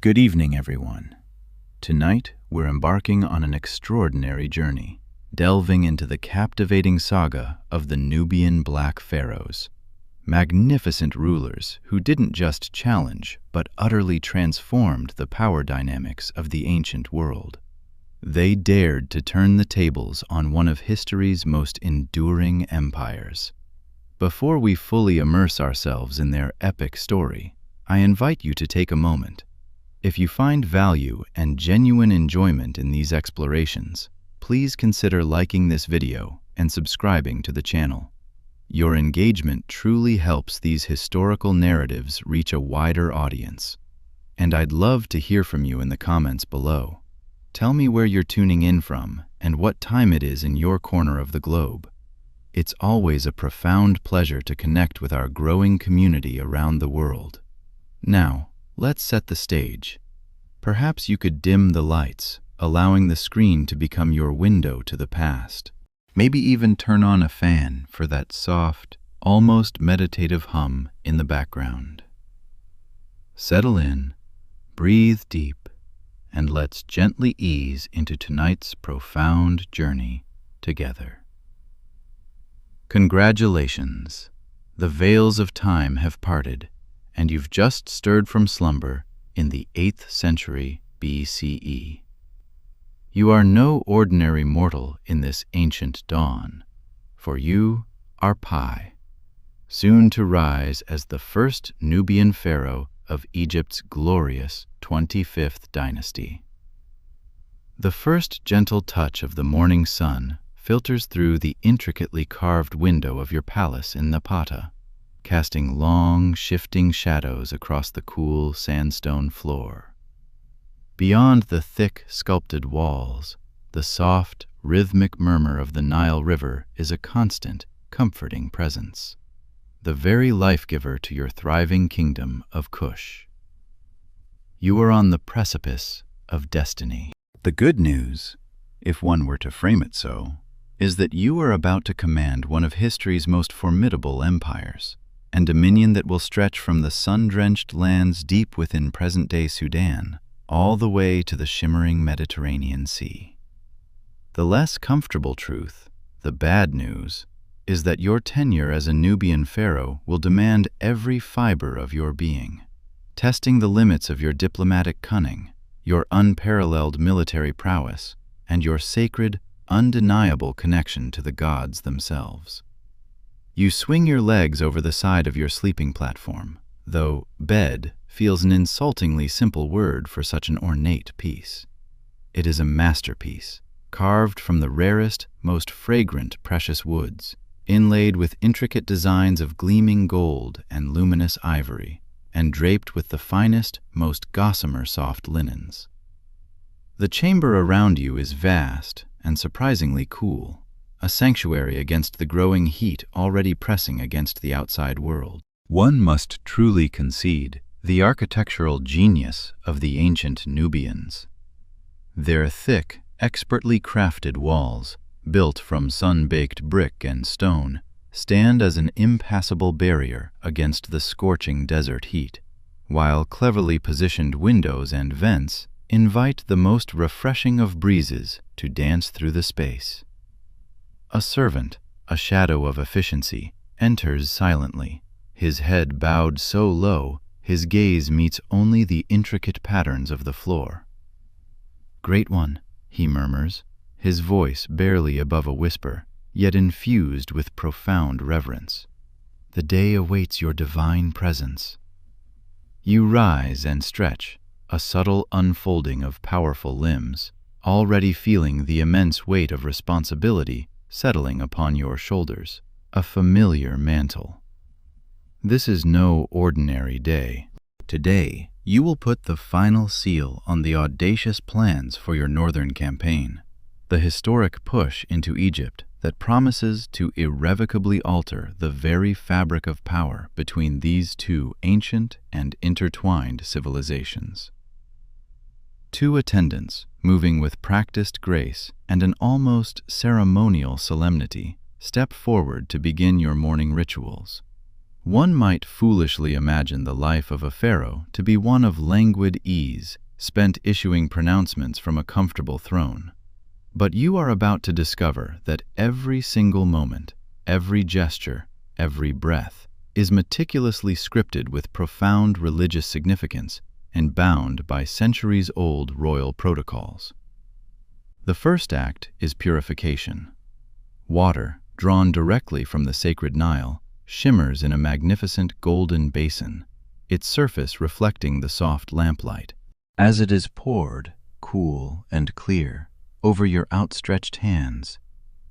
Good evening, everyone. Tonight, we're embarking on an extraordinary journey, delving into the captivating saga of the Nubian Black Pharaohs, magnificent rulers who didn't just challenge but utterly transformed the power dynamics of the ancient world. They dared to turn the tables on one of history's most enduring empires. Before we fully immerse ourselves in their epic story, I invite you to take a moment. If you find value and genuine enjoyment in these explorations, please consider liking this video and subscribing to the channel. Your engagement truly helps these historical narratives reach a wider audience. And I'd love to hear from you in the comments below. Tell me where you're tuning in from and what time it is in your corner of the globe. It's always a profound pleasure to connect with our growing community around the world. Now, let's set the stage. Perhaps you could dim the lights, allowing the screen to become your window to the past. Maybe even turn on a fan for that soft, almost meditative hum in the background. Settle in, breathe deep, and let's gently ease into tonight's profound journey together. Congratulations! The veils of time have parted, and you've just stirred from slumber in the 8th century BCE. You are no ordinary mortal in this ancient dawn, for you are Pi, soon to rise as the first Nubian pharaoh of Egypt's glorious 25th dynasty. The first gentle touch of the morning sun filters through the intricately carved window of your palace in Napata, casting long, shifting shadows across the cool sandstone floor. Beyond the thick, sculpted walls, the soft, rhythmic murmur of the Nile River is a constant, comforting presence, the very life-giver to your thriving kingdom of Kush. You are on the precipice of destiny. The good news, if one were to frame it so, is that you are about to command one of history's most formidable empires, and dominion that will stretch from the sun-drenched lands deep within present-day Sudan all the way to the shimmering Mediterranean Sea. The less comfortable truth, the bad news, is that your tenure as a Nubian pharaoh will demand every fiber of your being, testing the limits of your diplomatic cunning, your unparalleled military prowess, and your sacred, undeniable connection to the gods themselves. You swing your legs over the side of your sleeping platform, though bed feels an insultingly simple word for such an ornate piece. It is a masterpiece, carved from the rarest, most fragrant precious woods, inlaid with intricate designs of gleaming gold and luminous ivory, and draped with the finest, most gossamer soft linens. The chamber around you is vast and surprisingly cool, a sanctuary against the growing heat already pressing against the outside world. One must truly concede the architectural genius of the ancient Nubians. Their thick, expertly crafted walls, built from sun-baked brick and stone, stand as an impassable barrier against the scorching desert heat, while cleverly positioned windows and vents invite the most refreshing of breezes to dance through the space. A servant, a shadow of efficiency, enters silently, his head bowed so low his gaze meets only the intricate patterns of the floor. "Great one," he murmurs, his voice barely above a whisper, yet infused with profound reverence. "The day awaits your divine presence." You rise and stretch, a subtle unfolding of powerful limbs, already feeling the immense weight of responsibility settling upon your shoulders, a familiar mantle. This is no ordinary day. Today, you will put the final seal on the audacious plans for your northern campaign, the historic push into Egypt that promises to irrevocably alter the very fabric of power between these two ancient and intertwined civilizations. Two attendants, moving with practiced grace and an almost ceremonial solemnity, step forward to begin your morning rituals. One might foolishly imagine the life of a pharaoh to be one of languid ease, spent issuing pronouncements from a comfortable throne. But you are about to discover that every single moment, every gesture, every breath is meticulously scripted with profound religious significance and bound by centuries-old royal protocols. The first act is purification. Water, drawn directly from the sacred Nile, shimmers in a magnificent golden basin, its surface reflecting the soft lamplight. As it is poured, cool and clear, over your outstretched hands,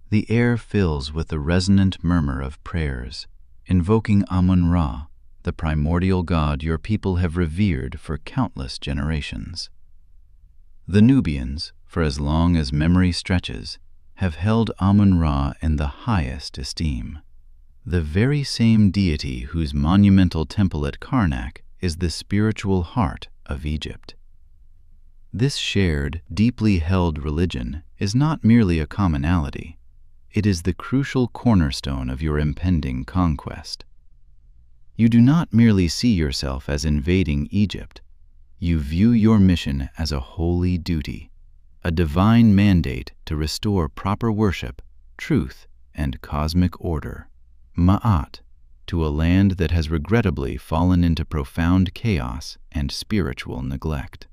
the air fills with the resonant murmur of prayers, invoking Amun-Ra, the primordial god your people have revered for countless generations. The Nubians, for as long as memory stretches, have held Amun-Ra in the highest esteem, the very same deity whose monumental temple at Karnak is the spiritual heart of Egypt. This shared, deeply held religion is not merely a commonality. It is the crucial cornerstone of your impending conquest. You do not merely see yourself as invading Egypt. You view your mission as a holy duty, a divine mandate to restore proper worship, truth, and cosmic order. Maat, to a land that has regrettably fallen into profound chaos and spiritual neglect.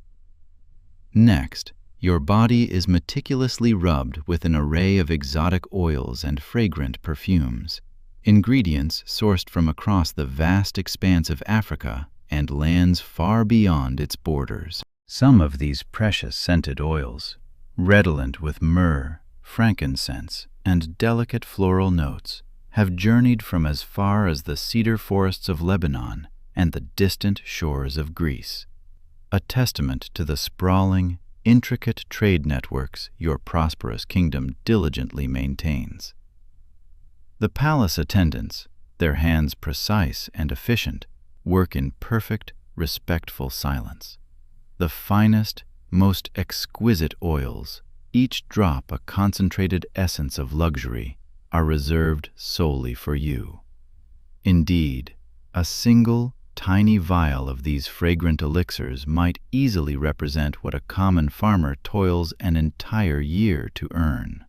Next, your body is meticulously rubbed with an array of exotic oils and fragrant perfumes, ingredients sourced from across the vast expanse of Africa and lands far beyond its borders. Some of these precious scented oils, redolent with myrrh, frankincense, and delicate floral notes, have journeyed from as far as the cedar forests of Lebanon and the distant shores of Greece, a testament to the sprawling, intricate trade networks your prosperous kingdom diligently maintains. The palace attendants, their hands precise and efficient, work in perfect, respectful silence. The finest, most exquisite oils, each drop a concentrated essence of luxury, are reserved solely for you. Indeed, a single, tiny vial of these fragrant elixirs might easily represent what a common farmer toils an entire year to earn.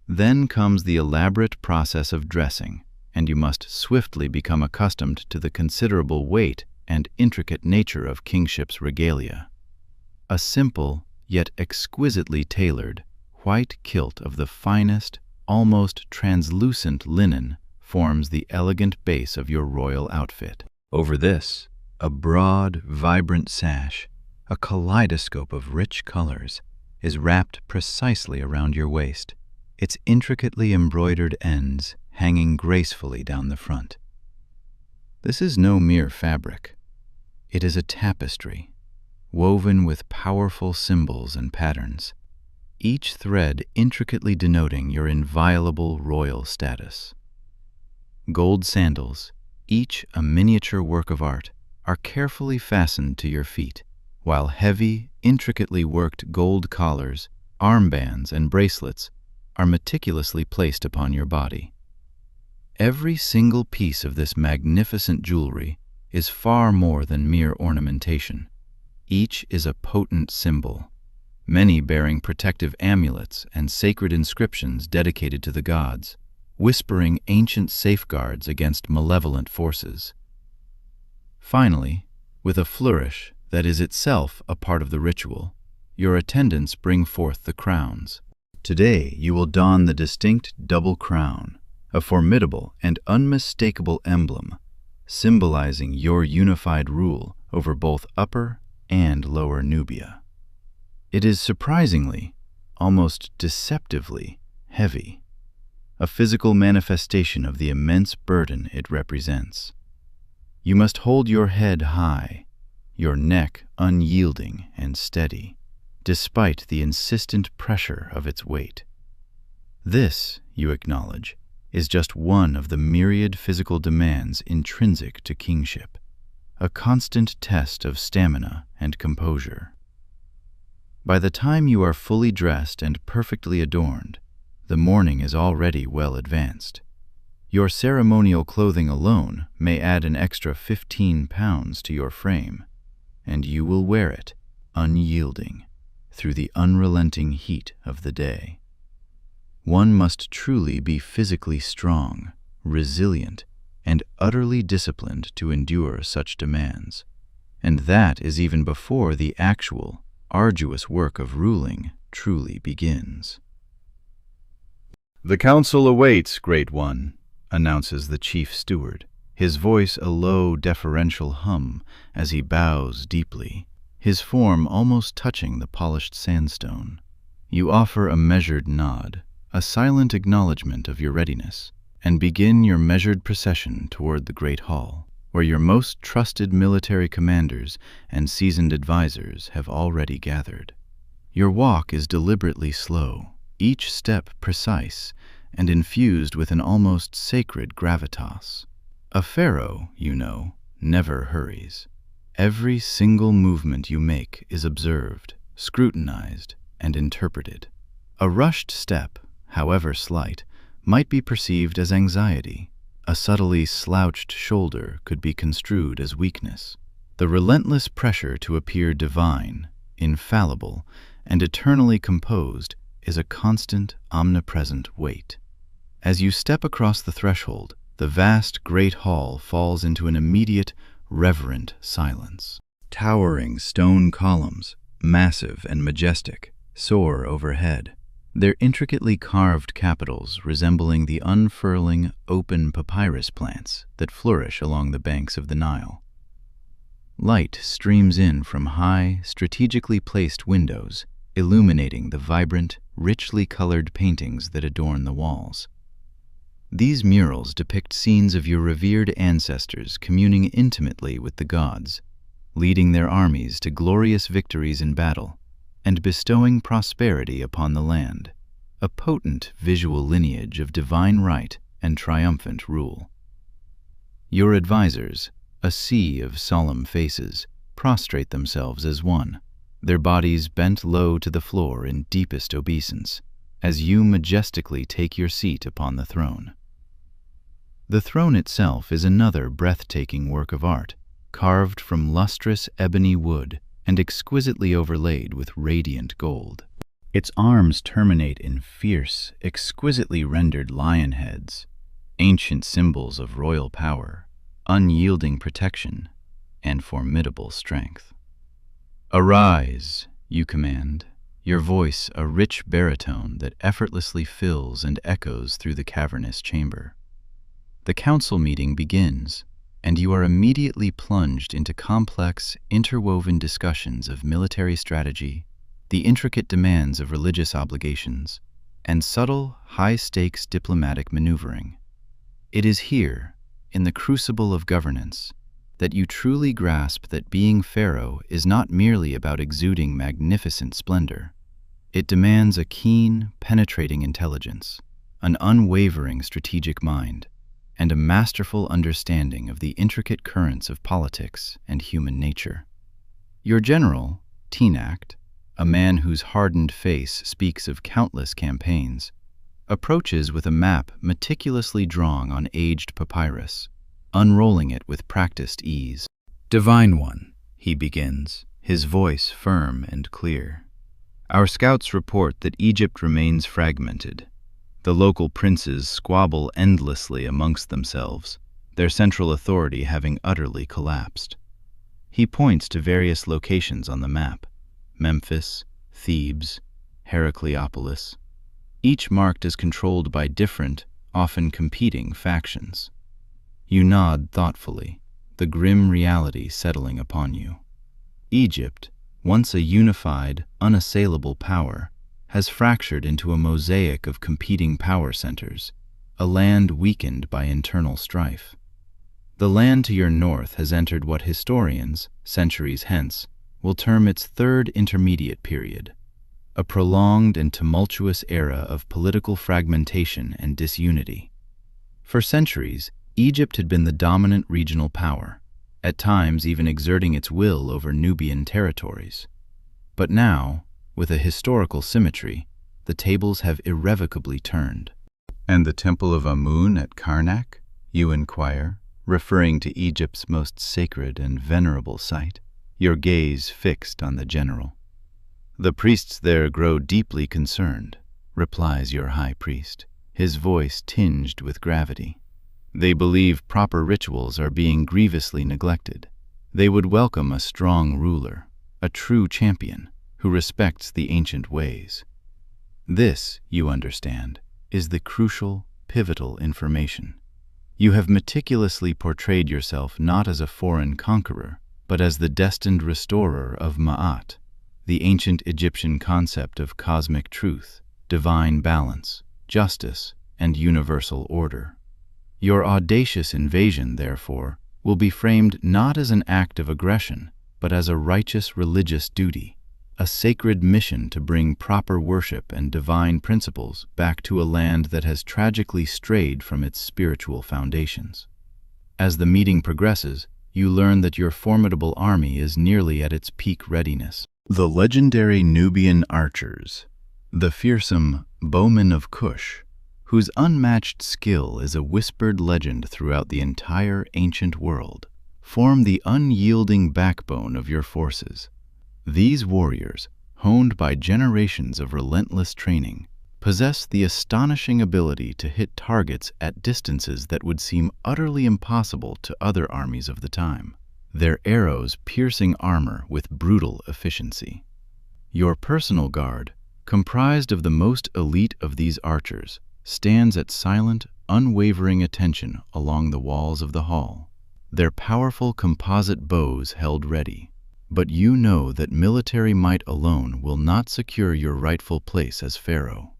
Then comes the elaborate process of dressing, and you must swiftly become accustomed to the considerable weight and intricate nature of kingship's regalia. A simple, yet exquisitely tailored, white kilt of the finest, almost translucent linen forms the elegant base of your royal outfit. Over this, a broad, vibrant sash, a kaleidoscope of rich colors, is wrapped precisely around your waist, its intricately embroidered ends hanging gracefully down the front. This is no mere fabric. It is a tapestry, woven with powerful symbols and patterns, each thread intricately denoting your inviolable royal status. Gold sandals, each a miniature work of art, are carefully fastened to your feet, while heavy, intricately worked gold collars, armbands, and bracelets are meticulously placed upon your body. Every single piece of this magnificent jewelry is far more than mere ornamentation. Each is a potent symbol, many bearing protective amulets and sacred inscriptions dedicated to the gods, whispering ancient safeguards against malevolent forces. Finally, with a flourish that is itself a part of the ritual, your attendants bring forth the crowns. Today you will don the distinct double crown, a formidable and unmistakable emblem, symbolizing your unified rule over both Upper and Lower Nubia. It is surprisingly, almost deceptively, heavy, a physical manifestation of the immense burden it represents. You must hold your head high, your neck unyielding and steady, despite the insistent pressure of its weight. This, you acknowledge, is just one of the myriad physical demands intrinsic to kingship, a constant test of stamina and composure. By the time you are fully dressed and perfectly adorned, the morning is already well advanced. Your ceremonial clothing alone may add an extra 15 pounds to your frame, and you will wear it, unyielding, through the unrelenting heat of the day. One must truly be physically strong, resilient, and utterly disciplined to endure such demands, and that is even before the actual, arduous work of ruling truly begins. "The council awaits, Great One," announces the chief steward, his voice a low, deferential hum as he bows deeply, his form almost touching the polished sandstone. You offer a measured nod, a silent acknowledgement of your readiness, and begin your measured procession toward the great hall, where your most trusted military commanders and seasoned advisors have already gathered. Your walk is deliberately slow, each step precise, and infused with an almost sacred gravitas. A pharaoh, you know, never hurries. Every single movement you make is observed, scrutinized, and interpreted. A rushed step, however slight, might be perceived as anxiety. A subtly slouched shoulder could be construed as weakness. The relentless pressure to appear divine, infallible, and eternally composed is a constant, omnipresent weight. As you step across the threshold, the vast great hall falls into an immediate, reverent silence. Towering stone columns, massive and majestic, soar overhead, their intricately carved capitals resembling the unfurling, open papyrus plants that flourish along the banks of the Nile. Light streams in from high, strategically placed windows, illuminating the vibrant, richly colored paintings that adorn the walls. These murals depict scenes of your revered ancestors communing intimately with the gods, leading their armies to glorious victories in battle, and bestowing prosperity upon the land, a potent visual lineage of divine right and triumphant rule. Your advisors, a sea of solemn faces, prostrate themselves as one, their bodies bent low to the floor in deepest obeisance, as you majestically take your seat upon the throne. The throne itself is another breathtaking work of art, carved from lustrous ebony wood and exquisitely overlaid with radiant gold. Its arms terminate in fierce, exquisitely rendered lion heads, ancient symbols of royal power, unyielding protection, and formidable strength. "Arise," you command, your voice a rich baritone that effortlessly fills and echoes through the cavernous chamber. The council meeting begins, and you are immediately plunged into complex, interwoven discussions of military strategy, the intricate demands of religious obligations, and subtle, high-stakes diplomatic maneuvering. It is here, in the crucible of governance, that you truly grasp that being pharaoh is not merely about exuding magnificent splendor. It demands a keen, penetrating intelligence, an unwavering strategic mind, and a masterful understanding of the intricate currents of politics and human nature. Your general, Tenact, a man whose hardened face speaks of countless campaigns, approaches with a map meticulously drawn on aged papyrus, unrolling it with practiced ease. "Divine One," he begins, his voice firm and clear. "Our scouts report that Egypt remains fragmented. The local princes squabble endlessly amongst themselves, their central authority having utterly collapsed." He points to various locations on the map: Memphis, Thebes, Heracleopolis, each marked as controlled by different, often competing factions. You nod thoughtfully, the grim reality settling upon you. Egypt, once a unified, unassailable power, has fractured into a mosaic of competing power centers, a land weakened by internal strife. The land to your north has entered what historians, centuries hence, will term its third intermediate period, a prolonged and tumultuous era of political fragmentation and disunity. For centuries, Egypt had been the dominant regional power, at times even exerting its will over Nubian territories. But now, with a historical symmetry, the tables have irrevocably turned. And the temple of Amun at Karnak, you inquire, referring to Egypt's most sacred and venerable site, your gaze fixed on the general. The priests there grow deeply concerned, replies your high priest, his voice tinged with gravity. They believe proper rituals are being grievously neglected. They would welcome a strong ruler, a true champion, who respects the ancient ways. This, you understand, is the crucial, pivotal information. You have meticulously portrayed yourself not as a foreign conqueror, but as the destined restorer of Maat, the ancient Egyptian concept of cosmic truth, divine balance, justice, and universal order. Your audacious invasion, therefore, will be framed not as an act of aggression, but as a righteous religious duty, a sacred mission to bring proper worship and divine principles back to a land that has tragically strayed from its spiritual foundations. As the meeting progresses, you learn that your formidable army is nearly at its peak readiness. The legendary Nubian archers, the fearsome bowmen of Kush, whose unmatched skill is a whispered legend throughout the entire ancient world, form the unyielding backbone of your forces. These warriors, honed by generations of relentless training, possess the astonishing ability to hit targets at distances that would seem utterly impossible to other armies of the time, their arrows piercing armor with brutal efficiency. Your personal guard, comprised of the most elite of these archers, stands at silent, unwavering attention along the walls of the hall, their powerful composite bows held ready. But you know that military might alone will not secure your rightful place as pharaoh.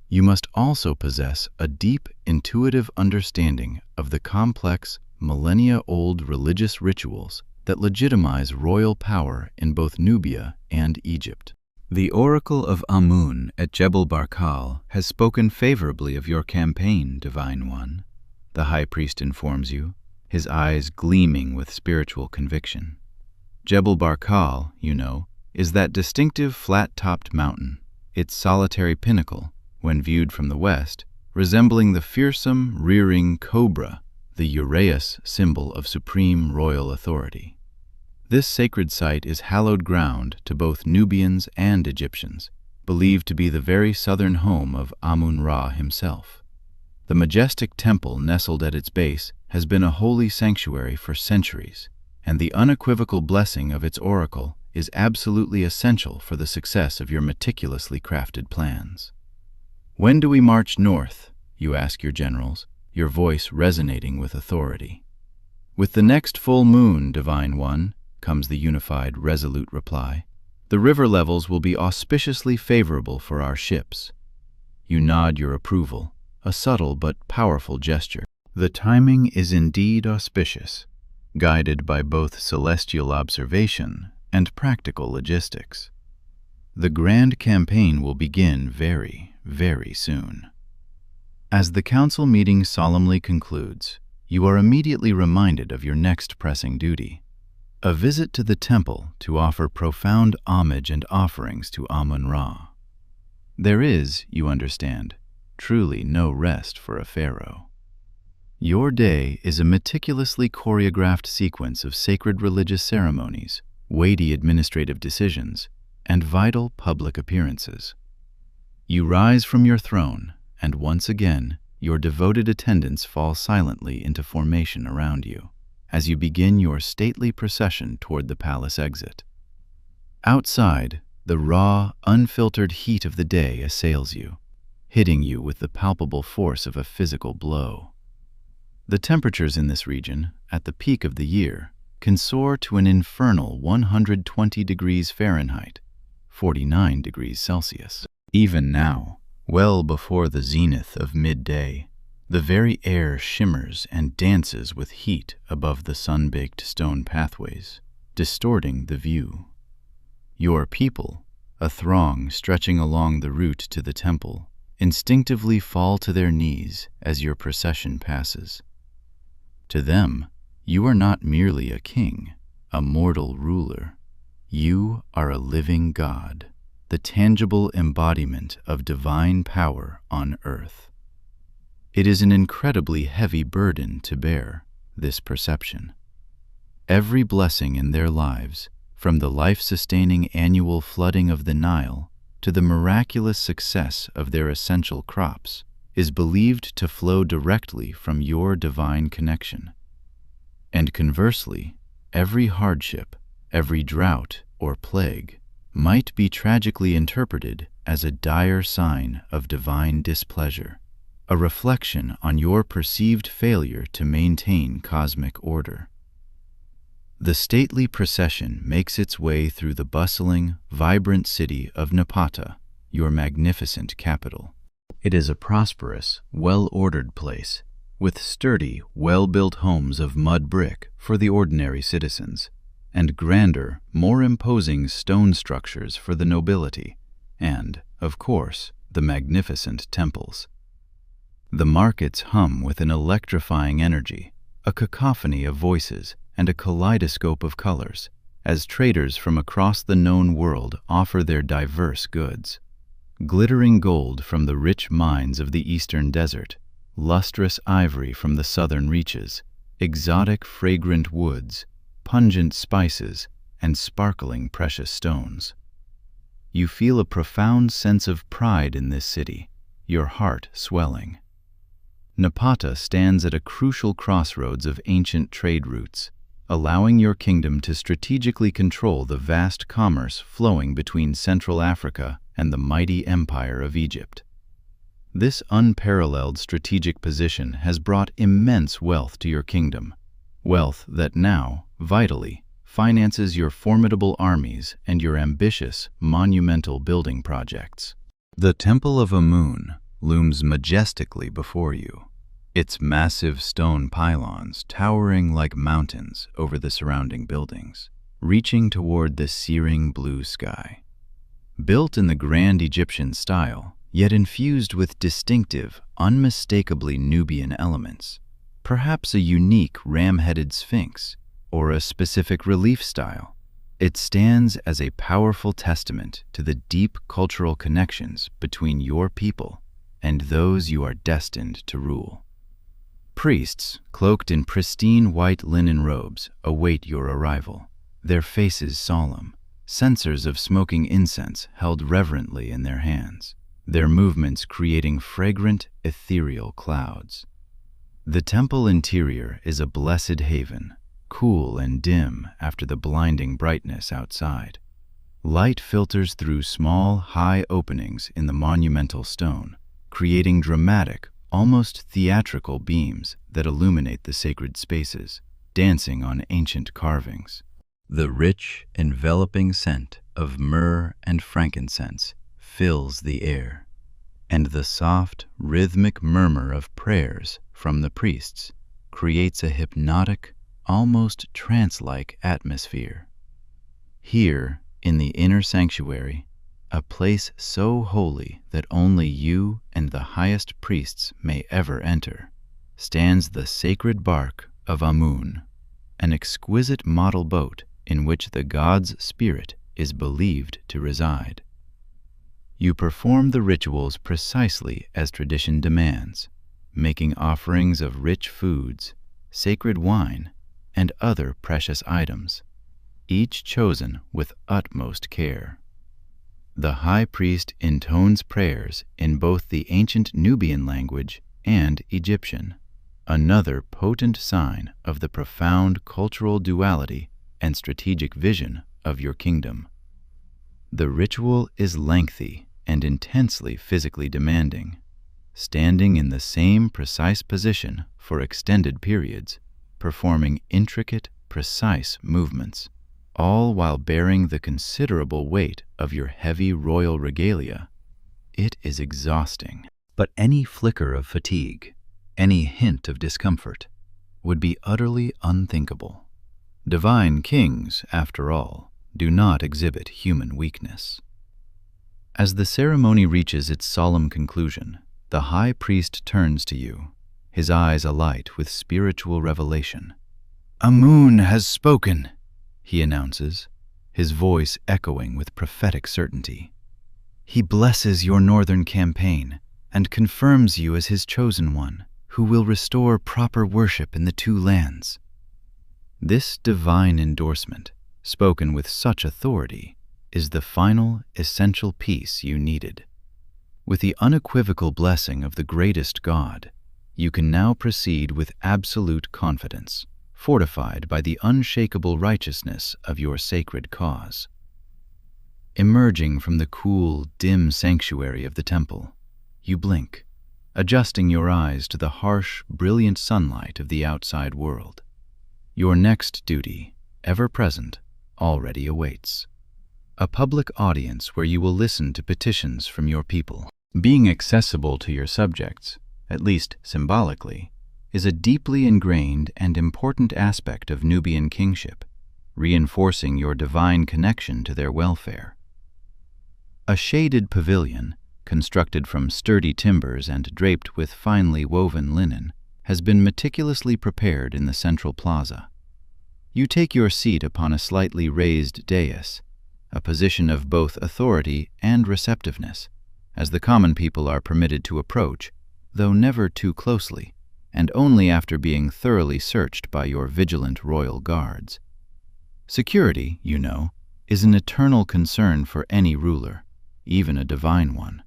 You must also possess a deep, intuitive understanding of the complex, millennia-old religious rituals that legitimize royal power in both Nubia and Egypt. The oracle of Amun at Jebel Barkal has spoken favorably of your campaign, Divine One, the high priest informs you, his eyes gleaming with spiritual conviction. Jebel Barkal, you know, is that distinctive flat-topped mountain, its solitary pinnacle, when viewed from the west, resembling the fearsome, rearing cobra, the uraeus symbol of supreme royal authority. This sacred site is hallowed ground to both Nubians and Egyptians, believed to be the very southern home of Amun-Ra himself. The majestic temple nestled at its base has been a holy sanctuary for centuries, and the unequivocal blessing of its oracle is absolutely essential for the success of your meticulously crafted plans. When do we march north? You ask your generals, your voice resonating with authority. With the next full moon, Divine One, comes the unified, resolute reply. The river levels will be auspiciously favorable for our ships. You nod your approval, a subtle but powerful gesture. The timing is indeed auspicious, guided by both celestial observation and practical logistics. The grand campaign will begin very, very soon. As the council meeting solemnly concludes, you are immediately reminded of your next pressing duty, a visit to the temple to offer profound homage and offerings to Amun-Ra. There is, you understand, truly no rest for a pharaoh. Your day is a meticulously choreographed sequence of sacred religious ceremonies, weighty administrative decisions, and vital public appearances. You rise from your throne, and once again, your devoted attendants fall silently into formation around you, as you begin your stately procession toward the palace exit. Outside, the raw, unfiltered heat of the day assails you, hitting you with the palpable force of a physical blow. The temperatures in this region, at the peak of the year, can soar to an infernal 120 degrees Fahrenheit, 49 degrees Celsius. Even now, well before the zenith of midday, the very air shimmers and dances with heat above the sun-baked stone pathways, distorting the view. Your people, a throng stretching along the route to the temple, instinctively fall to their knees as your procession passes. To them, you are not merely a king, a mortal ruler. You are a living God, the tangible embodiment of divine power on earth. It is an incredibly heavy burden to bear, this perception. Every blessing in their lives, from the life-sustaining annual flooding of the Nile to the miraculous success of their essential crops, is believed to flow directly from your divine connection. And conversely, every hardship, every drought or plague might be tragically interpreted as a dire sign of divine displeasure, a reflection on your perceived failure to maintain cosmic order. The stately procession makes its way through the bustling, vibrant city of Napata, your magnificent capital. It is a prosperous, well-ordered place, with sturdy, well-built homes of mud brick for the ordinary citizens, and grander, more imposing stone structures for the nobility, and, of course, the magnificent temples. The markets hum with an electrifying energy, a cacophony of voices, and a kaleidoscope of colors, as traders from across the known world offer their diverse goods. Glittering gold from the rich mines of the eastern desert, lustrous ivory from the southern reaches, exotic fragrant woods, pungent spices, and sparkling precious stones. You feel a profound sense of pride in this city, your heart swelling. Napata stands at a crucial crossroads of ancient trade routes, allowing your kingdom to strategically control the vast commerce flowing between Central Africa and the mighty empire of Egypt. This unparalleled strategic position has brought immense wealth to your kingdom, wealth that now, vitally, finances your formidable armies and your ambitious, monumental building projects. The Temple of Amun looms majestically before you, its massive stone pylons towering like mountains over the surrounding buildings, reaching toward the searing blue sky. Built in the grand Egyptian style, yet infused with distinctive, unmistakably Nubian elements, perhaps a unique ram-headed sphinx, or a specific relief style, it stands as a powerful testament to the deep cultural connections between your people and those you are destined to rule. Priests, cloaked in pristine white linen robes, await your arrival, their faces solemn, censers of smoking incense held reverently in their hands, their movements creating fragrant, ethereal clouds. The temple interior is a blessed haven, cool and dim after the blinding brightness outside. Light filters through small, high openings in the monumental stone, creating dramatic, almost theatrical beams that illuminate the sacred spaces, dancing on ancient carvings. The rich, enveloping scent of myrrh and frankincense fills the air, and the soft, rhythmic murmur of prayers from the priests creates a hypnotic, almost trance-like atmosphere. Here, in the inner sanctuary, a place so holy that only you and the highest priests may ever enter, stands the sacred bark of Amun, an exquisite model boat in which the god's spirit is believed to reside. You perform the rituals precisely as tradition demands, making offerings of rich foods, sacred wine, and other precious items, each chosen with utmost care. The high priest intones prayers in both the ancient Nubian language and Egyptian, another potent sign of the profound cultural duality and strategic vision of your kingdom. The ritual is lengthy and intensely physically demanding, standing in the same precise position for extended periods, performing intricate, precise movements, all while bearing the considerable weight of your heavy royal regalia. It is exhausting, but any flicker of fatigue, any hint of discomfort, would be utterly unthinkable. Divine kings, after all, do not exhibit human weakness. As the ceremony reaches its solemn conclusion, the high priest turns to you, his eyes alight with spiritual revelation. "Amun has spoken," he announces, his voice echoing with prophetic certainty. "He blesses your northern campaign and confirms you as his chosen one, who will restore proper worship in the two lands. This divine endorsement, spoken with such authority, is the final, essential piece you needed. With the unequivocal blessing of the greatest God, you can now proceed with absolute confidence, fortified by the unshakable righteousness of your sacred cause. Emerging from the cool, dim sanctuary of the temple, you blink, adjusting your eyes to the harsh, brilliant sunlight of the outside world. Your next duty, ever present, already awaits. A public audience where you will listen to petitions from your people. Being accessible to your subjects, at least symbolically, is a deeply ingrained and important aspect of Nubian kingship, reinforcing your divine connection to their welfare. A shaded pavilion, constructed from sturdy timbers and draped with finely woven linen, has been meticulously prepared in the central plaza. You take your seat upon a slightly raised dais, a position of both authority and receptiveness, as the common people are permitted to approach, though never too closely, and only after being thoroughly searched by your vigilant royal guards. Security, you know, is an eternal concern for any ruler, even a divine one.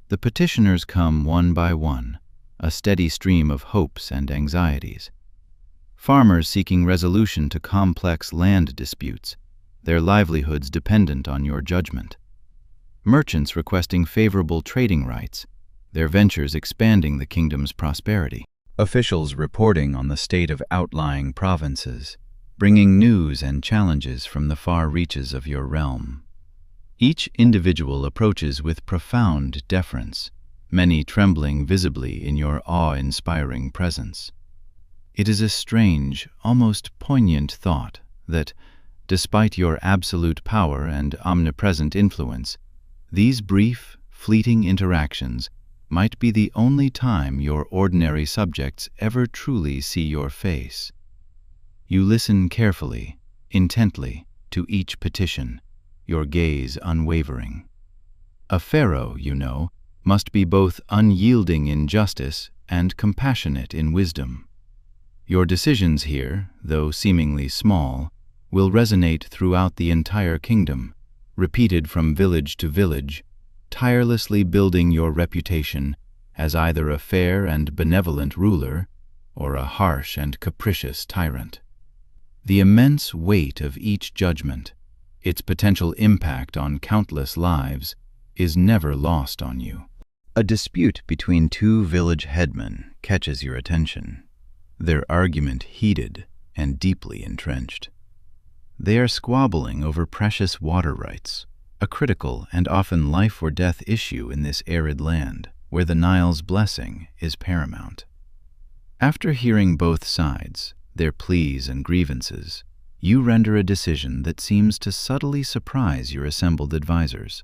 The petitioners come one by one, a steady stream of hopes and anxieties. Farmers seeking resolution to complex land disputes, their livelihoods dependent on your judgment. Merchants requesting favorable trading rights, their ventures expanding the kingdom's prosperity. Officials reporting on the state of outlying provinces, bringing news and challenges from the far reaches of your realm. Each individual approaches with profound deference, many trembling visibly in your awe-inspiring presence. It is a strange, almost poignant thought that, despite your absolute power and omnipresent influence, these brief, fleeting interactions might be the only time your ordinary subjects ever truly see your face. You listen carefully, intently, to each petition, your gaze unwavering. A pharaoh, you know, must be both unyielding in justice and compassionate in wisdom. Your decisions here, though seemingly small, will resonate throughout the entire kingdom, repeated from village to village, tirelessly building your reputation as either a fair and benevolent ruler or a harsh and capricious tyrant. The immense weight of each judgment, its potential impact on countless lives, is never lost on you. A dispute between two village headmen catches your attention, their argument heated and deeply entrenched. They are squabbling over precious water rights, a critical and often life-or-death issue in this arid land, where the Nile's blessing is paramount. After hearing both sides, their pleas and grievances, you render a decision that seems to subtly surprise your assembled advisors.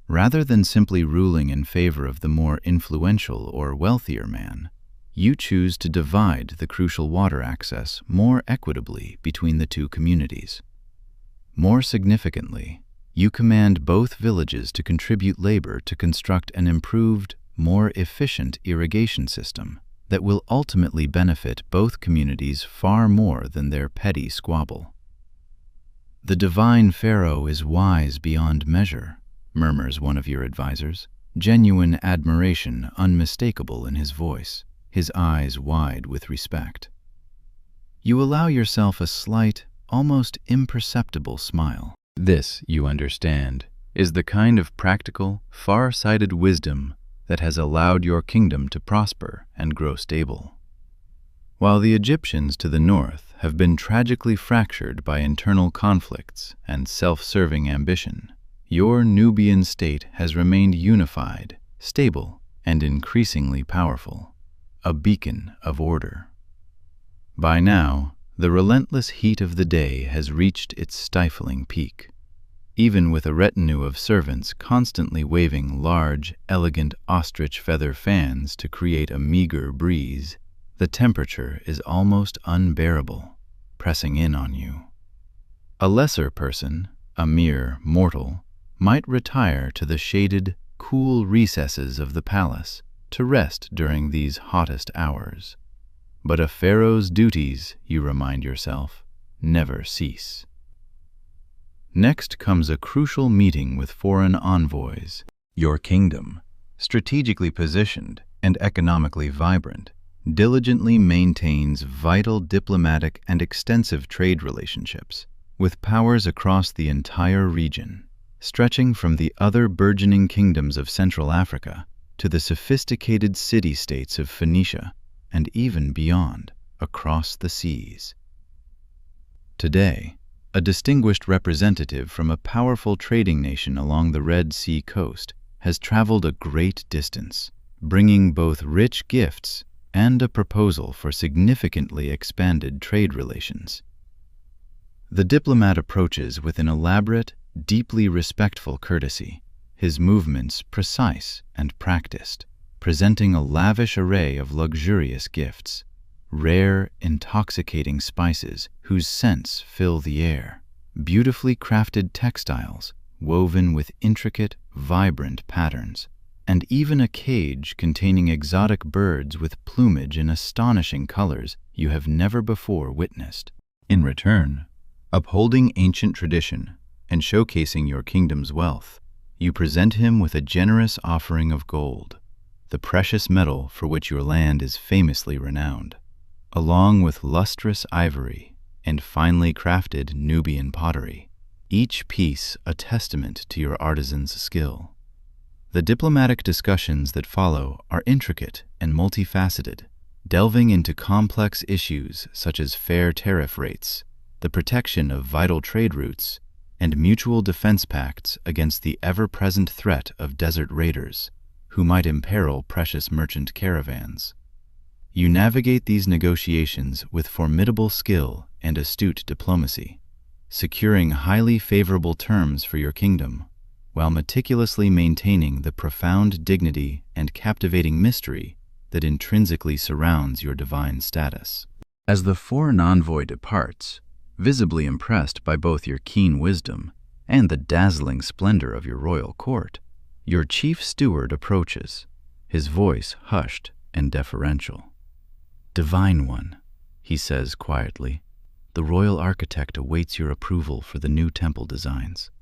Rather than simply ruling in favor of the more influential or wealthier man, you choose to divide the crucial water access more equitably between the two communities. More significantly, you command both villages to contribute labor to construct an improved, more efficient irrigation system that will ultimately benefit both communities far more than their petty squabble. "The divine Pharaoh is wise beyond measure," murmurs one of your advisors, genuine admiration unmistakable in his voice, his eyes wide with respect. You allow yourself a slight, almost imperceptible smile. This, you understand, is the kind of practical, far-sighted wisdom that has allowed your kingdom to prosper and grow stable. While the Egyptians to the north have been tragically fractured by internal conflicts and self-serving ambition, your Nubian state has remained unified, stable, and increasingly powerful, a beacon of order. By now, the relentless heat of the day has reached its stifling peak. Even with a retinue of servants constantly waving large, elegant ostrich feather fans to create a meager breeze, the temperature is almost unbearable, pressing in on you. A lesser person, a mere mortal, might retire to the shaded, cool recesses of the palace to rest during these hottest hours. But a pharaoh's duties, you remind yourself, never cease. Next comes a crucial meeting with foreign envoys. Your kingdom, strategically positioned and economically vibrant, diligently maintains vital diplomatic and extensive trade relationships with powers across the entire region, stretching from the other burgeoning kingdoms of Central Africa to the sophisticated city-states of Phoenicia and even beyond, across the seas. Today, a distinguished representative from a powerful trading nation along the Red Sea coast has traveled a great distance, bringing both rich gifts and a proposal for significantly expanded trade relations. The diplomat approaches with an elaborate, deeply respectful courtesy, his movements precise and practiced, presenting a lavish array of luxurious gifts, rare, intoxicating spices whose scents fill the air, beautifully crafted textiles woven with intricate, vibrant patterns, and even a cage containing exotic birds with plumage in astonishing colors you have never before witnessed. In return, upholding ancient tradition and showcasing your kingdom's wealth, you present him with a generous offering of gold, the precious metal for which your land is famously renowned, along with lustrous ivory and finely crafted Nubian pottery, each piece a testament to your artisan's skill. The diplomatic discussions that follow are intricate and multifaceted, delving into complex issues such as fair tariff rates, the protection of vital trade routes, and mutual defense pacts against the ever-present threat of desert raiders, who might imperil precious merchant caravans. You navigate these negotiations with formidable skill and astute diplomacy, securing highly favorable terms for your kingdom, while meticulously maintaining the profound dignity and captivating mystery that intrinsically surrounds your divine status. As the foreign envoy departs, visibly impressed by both your keen wisdom and the dazzling splendor of your royal court, your chief steward approaches, his voice hushed and deferential. "Divine One," he says quietly, "the royal architect awaits your approval for the new temple designs."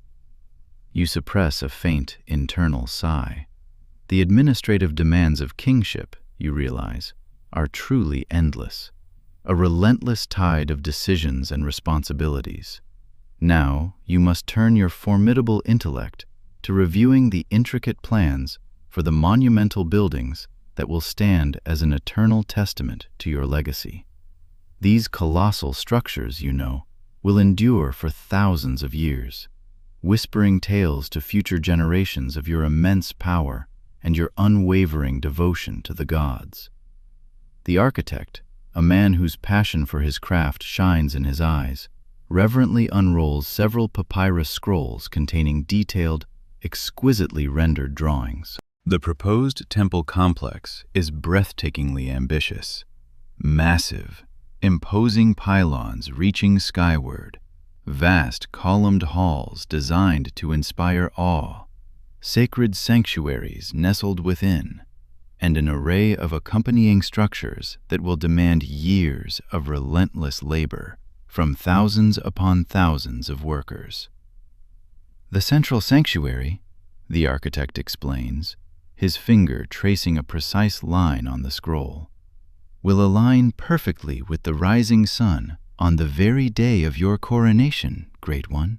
You suppress a faint internal sigh. The administrative demands of kingship, you realize, are truly endless, a relentless tide of decisions and responsibilities. Now you must turn your formidable intellect to reviewing the intricate plans for the monumental buildings that will stand as an eternal testament to your legacy. These colossal structures, you know, will endure for thousands of years, whispering tales to future generations of your immense power and your unwavering devotion to the gods. The architect, a man whose passion for his craft shines in his eyes, reverently unrolls several papyrus scrolls containing detailed, exquisitely rendered drawings. The proposed temple complex is breathtakingly ambitious. Massive, imposing pylons reaching skyward, vast columned halls designed to inspire awe, sacred sanctuaries nestled within, and an array of accompanying structures that will demand years of relentless labor from thousands upon thousands of workers. The central sanctuary, the architect explains, his finger tracing a precise line on the scroll, will align perfectly with the rising sun on the very day of your coronation, Great One.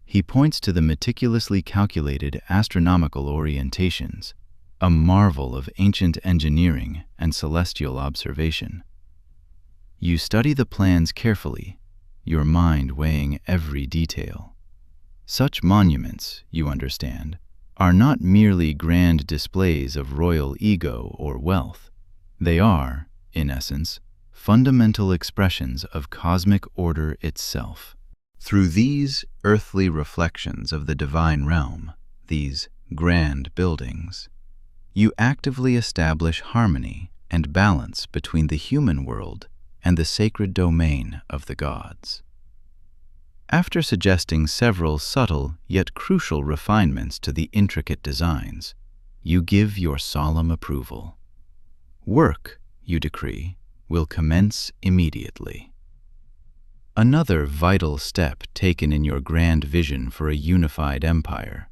He points to the meticulously calculated astronomical orientations, a marvel of ancient engineering and celestial observation. You study the plans carefully, your mind weighing every detail. Such monuments, you understand, are not merely grand displays of royal ego or wealth. They are, in essence, fundamental expressions of cosmic order itself. Through these earthly reflections of the divine realm, these grand buildings, you actively establish harmony and balance between the human world and the sacred domain of the gods. After suggesting several subtle yet crucial refinements to the intricate designs, you give your solemn approval. Work, you decree, will commence immediately. Another vital step taken in your grand vision for a unified empire,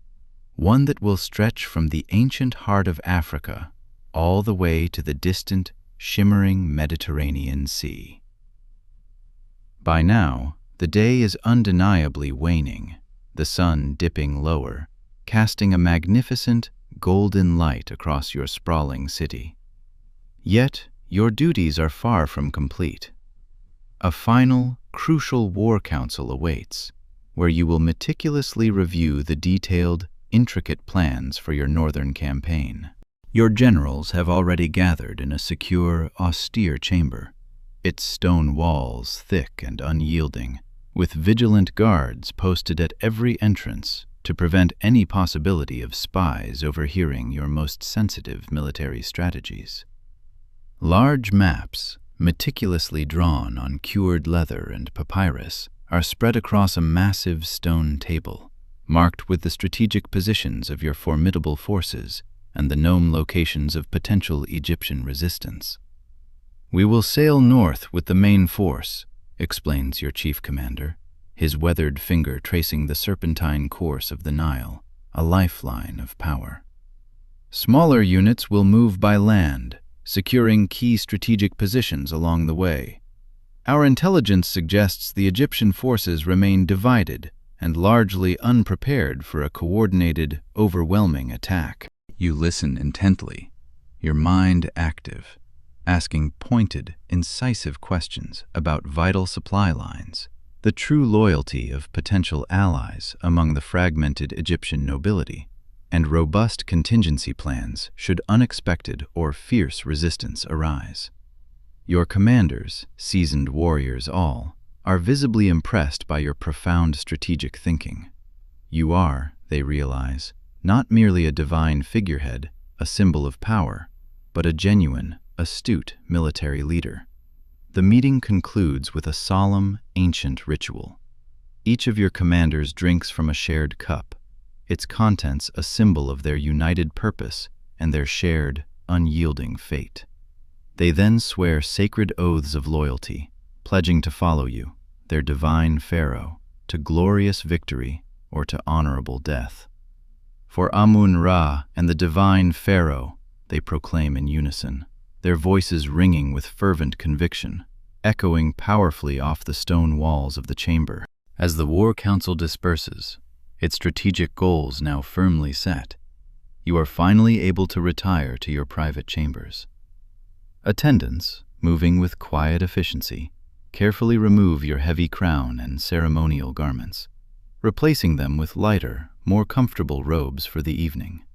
one that will stretch from the ancient heart of Africa all the way to the distant, shimmering Mediterranean Sea. By now, the day is undeniably waning, the sun dipping lower, casting a magnificent, golden light across your sprawling city. Yet, your duties are far from complete. A final, crucial war council awaits, where you will meticulously review the detailed, intricate plans for your northern campaign. Your generals have already gathered in a secure, austere chamber, its stone walls thick and unyielding, with vigilant guards posted at every entrance to prevent any possibility of spies overhearing your most sensitive military strategies. Large maps, meticulously drawn on cured leather and papyrus, are spread across a massive stone table, marked with the strategic positions of your formidable forces and the known locations of potential Egyptian resistance. "We will sail north with the main force," explains your chief commander, his weathered finger tracing the serpentine course of the Nile, a lifeline of power. "Smaller units will move by land, securing key strategic positions along the way. Our intelligence suggests the Egyptian forces remain divided and largely unprepared for a coordinated, overwhelming attack." You listen intently, your mind active, asking pointed, incisive questions about vital supply lines, the true loyalty of potential allies among the fragmented Egyptian nobility, and robust contingency plans should unexpected or fierce resistance arise. Your commanders, seasoned warriors all, are visibly impressed by your profound strategic thinking. You are, they realize, not merely a divine figurehead, a symbol of power, but a genuine, astute military leader. The meeting concludes with a solemn, ancient ritual. Each of your commanders drinks from a shared cup, its contents a symbol of their united purpose and their shared, unyielding fate. They then swear sacred oaths of loyalty, pledging to follow you, their divine Pharaoh, to glorious victory or to honorable death. "For Amun-Ra and the divine Pharaoh," they proclaim in unison, their voices ringing with fervent conviction, echoing powerfully off the stone walls of the chamber. As the war council disperses, its strategic goals now firmly set, you are finally able to retire to your private chambers. Attendants, moving with quiet efficiency, carefully remove your heavy crown and ceremonial garments, replacing them with lighter, more comfortable robes for the evening.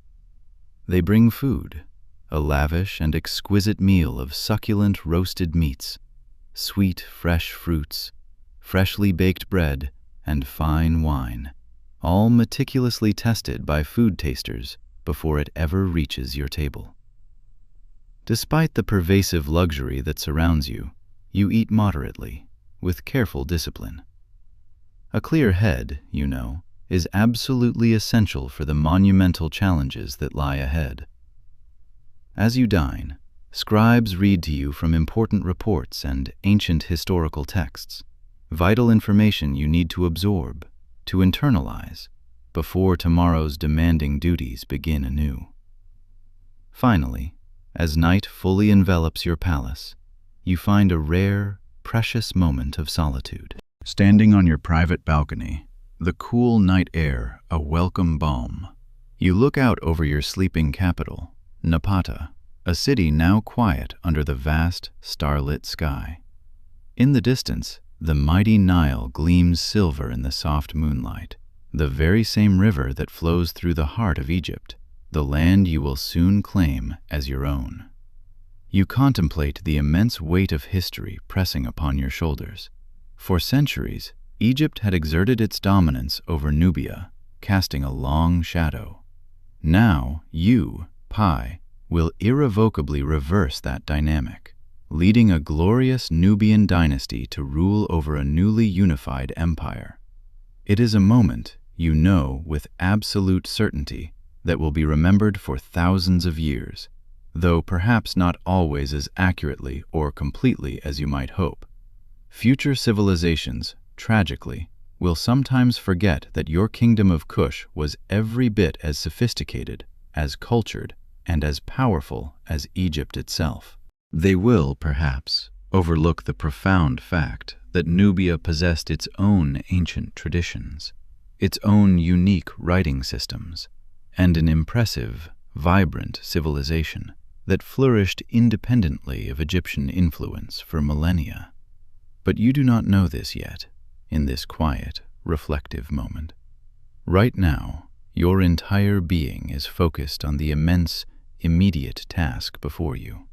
They bring food, a lavish and exquisite meal of succulent roasted meats, sweet fresh fruits, freshly baked bread, and fine wine, all meticulously tested by food tasters before it ever reaches your table. Despite the pervasive luxury that surrounds you, you eat moderately, with careful discipline. A clear head, you know, is absolutely essential for the monumental challenges that lie ahead. As you dine, scribes read to you from important reports and ancient historical texts, vital information you need to absorb, to internalize, before tomorrow's demanding duties begin anew. Finally, as night fully envelops your palace, you find a rare, precious moment of solitude. Standing on your private balcony, the cool night air a welcome balm, you look out over your sleeping capital, Napata, a city now quiet under the vast, starlit sky. In the distance, the mighty Nile gleams silver in the soft moonlight, the very same river that flows through the heart of Egypt, the land you will soon claim as your own. You contemplate the immense weight of history pressing upon your shoulders. For centuries, Egypt had exerted its dominance over Nubia, casting a long shadow. Now, you, Pi, will irrevocably reverse that dynamic, leading a glorious Nubian dynasty to rule over a newly unified empire. It is a moment, you know with absolute certainty, that will be remembered for thousands of years, though perhaps not always as accurately or completely as you might hope. Future civilizations, tragically, will sometimes forget that your kingdom of Kush was every bit as sophisticated, as cultured, and as powerful as Egypt itself. They will, perhaps, overlook the profound fact that Nubia possessed its own ancient traditions, its own unique writing systems, and an impressive, vibrant civilization that flourished independently of Egyptian influence for millennia. But you do not know this yet, in this quiet, reflective moment. Right now, your entire being is focused on the immense, immediate task before you.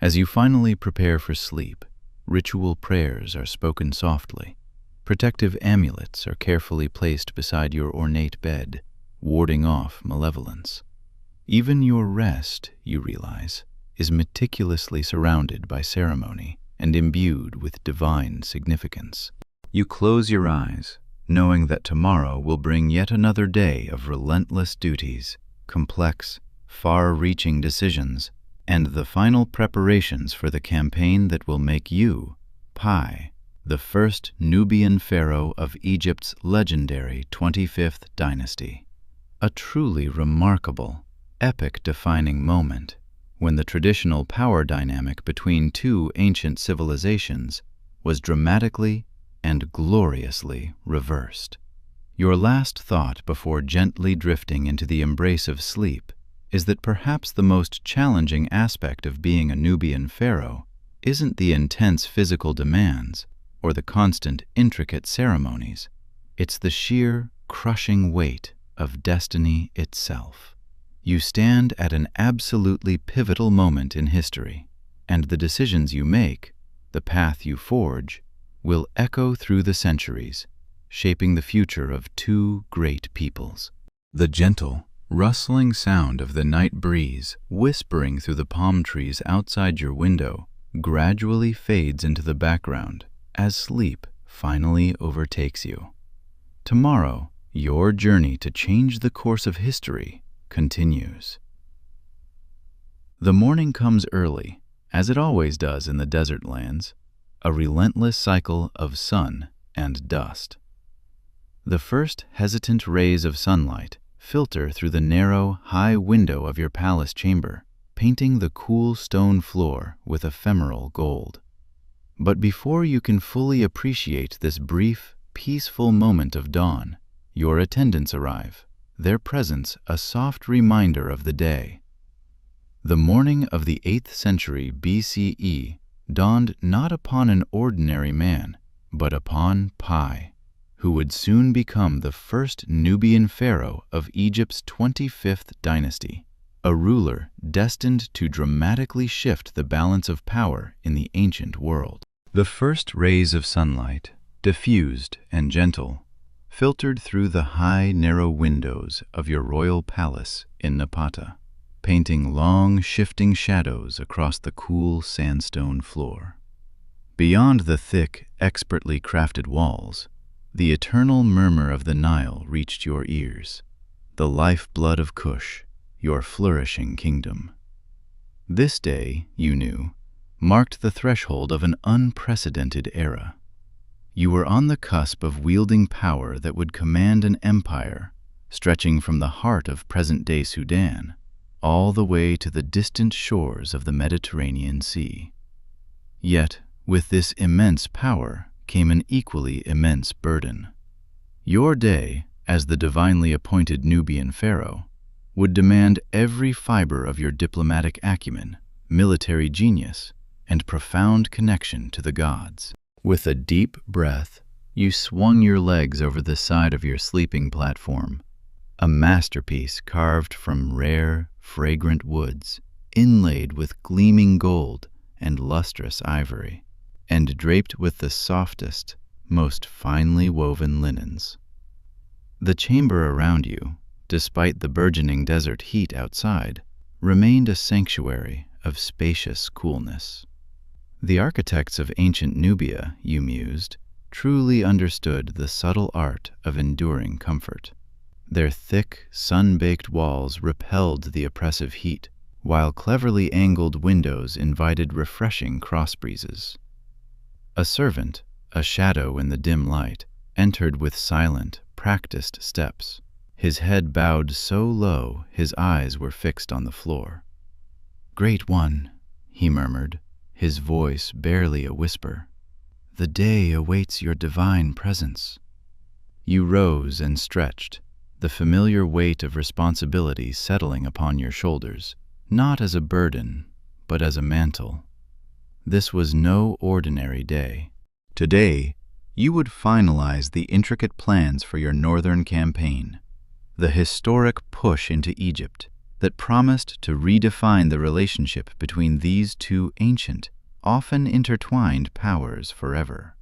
As you finally prepare for sleep, ritual prayers are spoken softly. Protective amulets are carefully placed beside your ornate bed, warding off malevolence. Even your rest, you realize, is meticulously surrounded by ceremony and imbued with divine significance. You close your eyes, knowing that tomorrow will bring yet another day of relentless duties, complex, far-reaching decisions, and the final preparations for the campaign that will make you, Pi, the first Nubian pharaoh of Egypt's legendary 25th dynasty. A truly remarkable, epic-defining moment when the traditional power dynamic between two ancient civilizations was dramatically and gloriously reversed. Your last thought before gently drifting into the embrace of sleep is that perhaps the most challenging aspect of being a Nubian pharaoh isn't the intense physical demands or the constant, intricate ceremonies. It's the sheer, crushing weight of destiny itself. You stand at an absolutely pivotal moment in history, and the decisions you make, the path you forge, will echo through the centuries, shaping the future of two great peoples. The gentle, rustling sound of the night breeze whispering through the palm trees outside your window gradually fades into the background as sleep finally overtakes you. Tomorrow, your journey to change the course of history continues. The morning comes early, as it always does in the desert lands, a relentless cycle of sun and dust. The first hesitant rays of sunlight filter through the narrow, high window of your palace chamber, painting the cool stone floor with ephemeral gold. But before you can fully appreciate this brief, peaceful moment of dawn, your attendants arrive, their presence a soft reminder of the day. The morning of the 8th century BCE dawned not upon an ordinary man, but upon Pi, who would soon become the first Nubian pharaoh of Egypt's 25th dynasty, a ruler destined to dramatically shift the balance of power in the ancient world. The first rays of sunlight, diffused and gentle, filtered through the high, narrow windows of your royal palace in Napata, painting long, shifting shadows across the cool sandstone floor. Beyond the thick, expertly crafted walls, the eternal murmur of the Nile reached your ears, the lifeblood of Kush, your flourishing kingdom. This day, you knew, marked the threshold of an unprecedented era. You were on the cusp of wielding power that would command an empire stretching from the heart of present-day Sudan all the way to the distant shores of the Mediterranean Sea. Yet, with this immense power came an equally immense burden. Your day, as the divinely appointed Nubian pharaoh, would demand every fiber of your diplomatic acumen, military genius, and profound connection to the gods. With a deep breath, you swung your legs over the side of your sleeping platform, a masterpiece carved from rare, fragrant woods, inlaid with gleaming gold and lustrous ivory, and draped with the softest, most finely woven linens. The chamber around you, despite the burgeoning desert heat outside, remained a sanctuary of spacious coolness. The architects of ancient Nubia, you mused, truly understood the subtle art of enduring comfort. Their thick, sun-baked walls repelled the oppressive heat, while cleverly angled windows invited refreshing cross-breezes. A servant, a shadow in the dim light, entered with silent, practiced steps. His head bowed so low his eyes were fixed on the floor. "Great One," he murmured, his voice barely a whisper, "the day awaits your divine presence." You rose and stretched, the familiar weight of responsibility settling upon your shoulders, not as a burden, but as a mantle. This was no ordinary day. Today, you would finalize the intricate plans for your northern campaign, the historic push into Egypt that promised to redefine the relationship between these two ancient, often intertwined powers forever.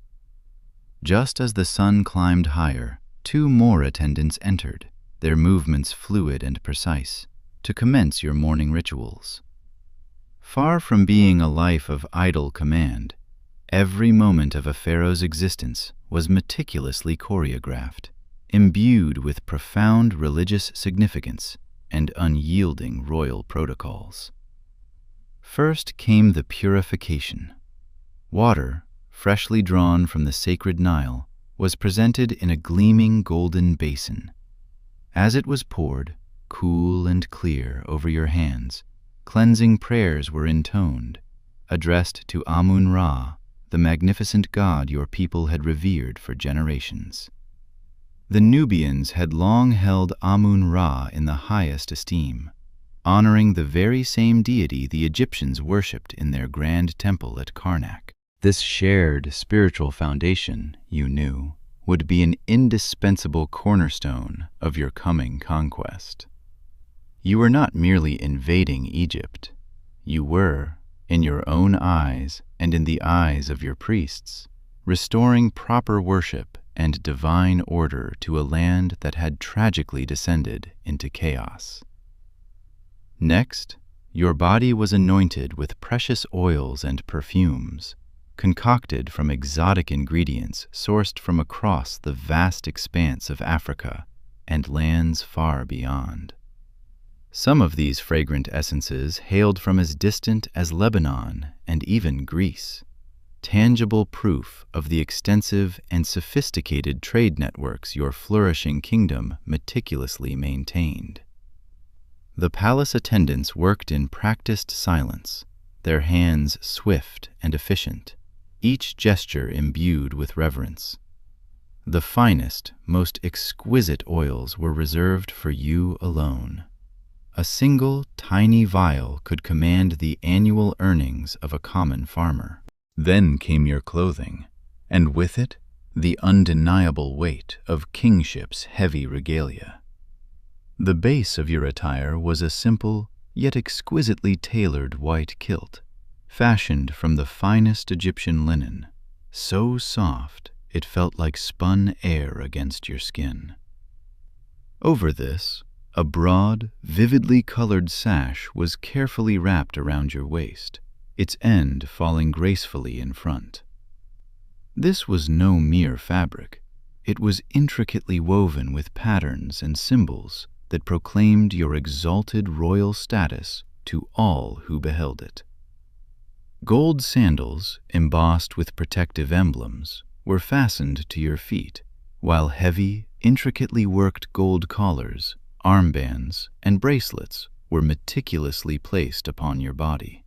Just as the sun climbed higher, two more attendants entered, their movements fluid and precise, to commence your morning rituals. Far from being a life of idle command, every moment of a pharaoh's existence was meticulously choreographed, imbued with profound religious significance and unyielding royal protocols. First came the purification. Water, freshly drawn from the sacred Nile, was presented in a gleaming golden basin. As it was poured, cool and clear, over your hands, cleansing prayers were intoned, addressed to Amun-Ra, the magnificent god your people had revered for generations. The Nubians had long held Amun-Ra in the highest esteem, honoring the very same deity the Egyptians worshipped in their grand temple at Karnak. This shared spiritual foundation, you knew, would be an indispensable cornerstone of your coming conquest. You were not merely invading Egypt. You were, in your own eyes and in the eyes of your priests, restoring proper worship and divine order to a land that had tragically descended into chaos. Next, your body was anointed with precious oils and perfumes, concocted from exotic ingredients sourced from across the vast expanse of Africa and lands far beyond. Some of these fragrant essences hailed from as distant as Lebanon and even Greece, tangible proof of the extensive and sophisticated trade networks your flourishing kingdom meticulously maintained. The palace attendants worked in practiced silence, their hands swift and efficient, each gesture imbued with reverence. The finest, most exquisite oils were reserved for you alone. A single tiny vial could command the annual earnings of a common farmer. Then came your clothing, and with it, the undeniable weight of kingship's heavy regalia. The base of your attire was a simple, yet exquisitely tailored white kilt, fashioned from the finest Egyptian linen, so soft it felt like spun air against your skin. Over this, a broad, vividly colored sash was carefully wrapped around your waist, its end falling gracefully in front. This was no mere fabric. It was intricately woven with patterns and symbols that proclaimed your exalted royal status to all who beheld it. Gold sandals, embossed with protective emblems, were fastened to your feet, while heavy, intricately worked gold collars, armbands, and bracelets were meticulously placed upon your body.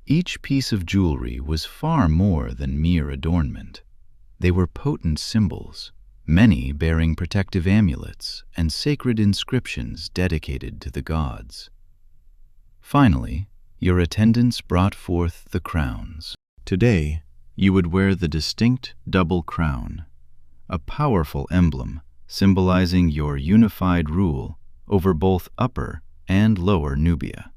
Each piece of jewelry was far more than mere adornment. They were potent symbols, many bearing protective amulets and sacred inscriptions dedicated to the gods. Finally, your attendants brought forth the crowns. Today, you would wear the distinct double crown, a powerful emblem symbolizing your unified rule over both Upper and Lower Nubia.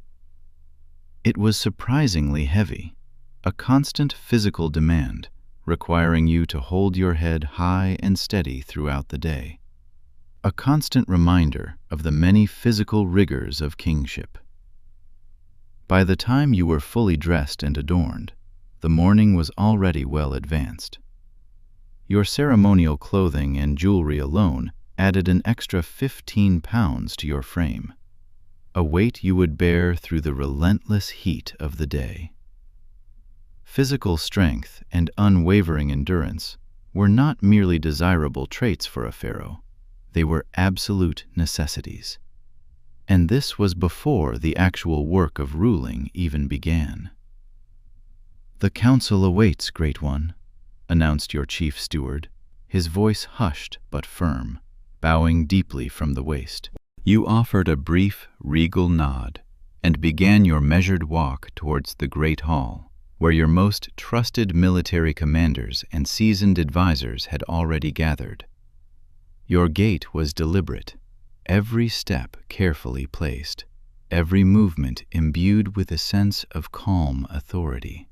It was surprisingly heavy, a constant physical demand, requiring you to hold your head high and steady throughout the day, a constant reminder of the many physical rigors of kingship. By the time you were fully dressed and adorned, the morning was already well advanced. Your ceremonial clothing and jewelry alone added an extra 15 pounds to your frame, a weight you would bear through the relentless heat of the day. Physical strength and unwavering endurance were not merely desirable traits for a pharaoh, they were absolute necessities. And this was before the actual work of ruling even began. "The council awaits, Great One," announced your chief steward, his voice hushed but firm, bowing deeply from the waist. You offered a brief, regal nod and began your measured walk towards the great hall, where your most trusted military commanders and seasoned advisors had already gathered. Your gait was deliberate, every step carefully placed, every movement imbued with a sense of calm authority.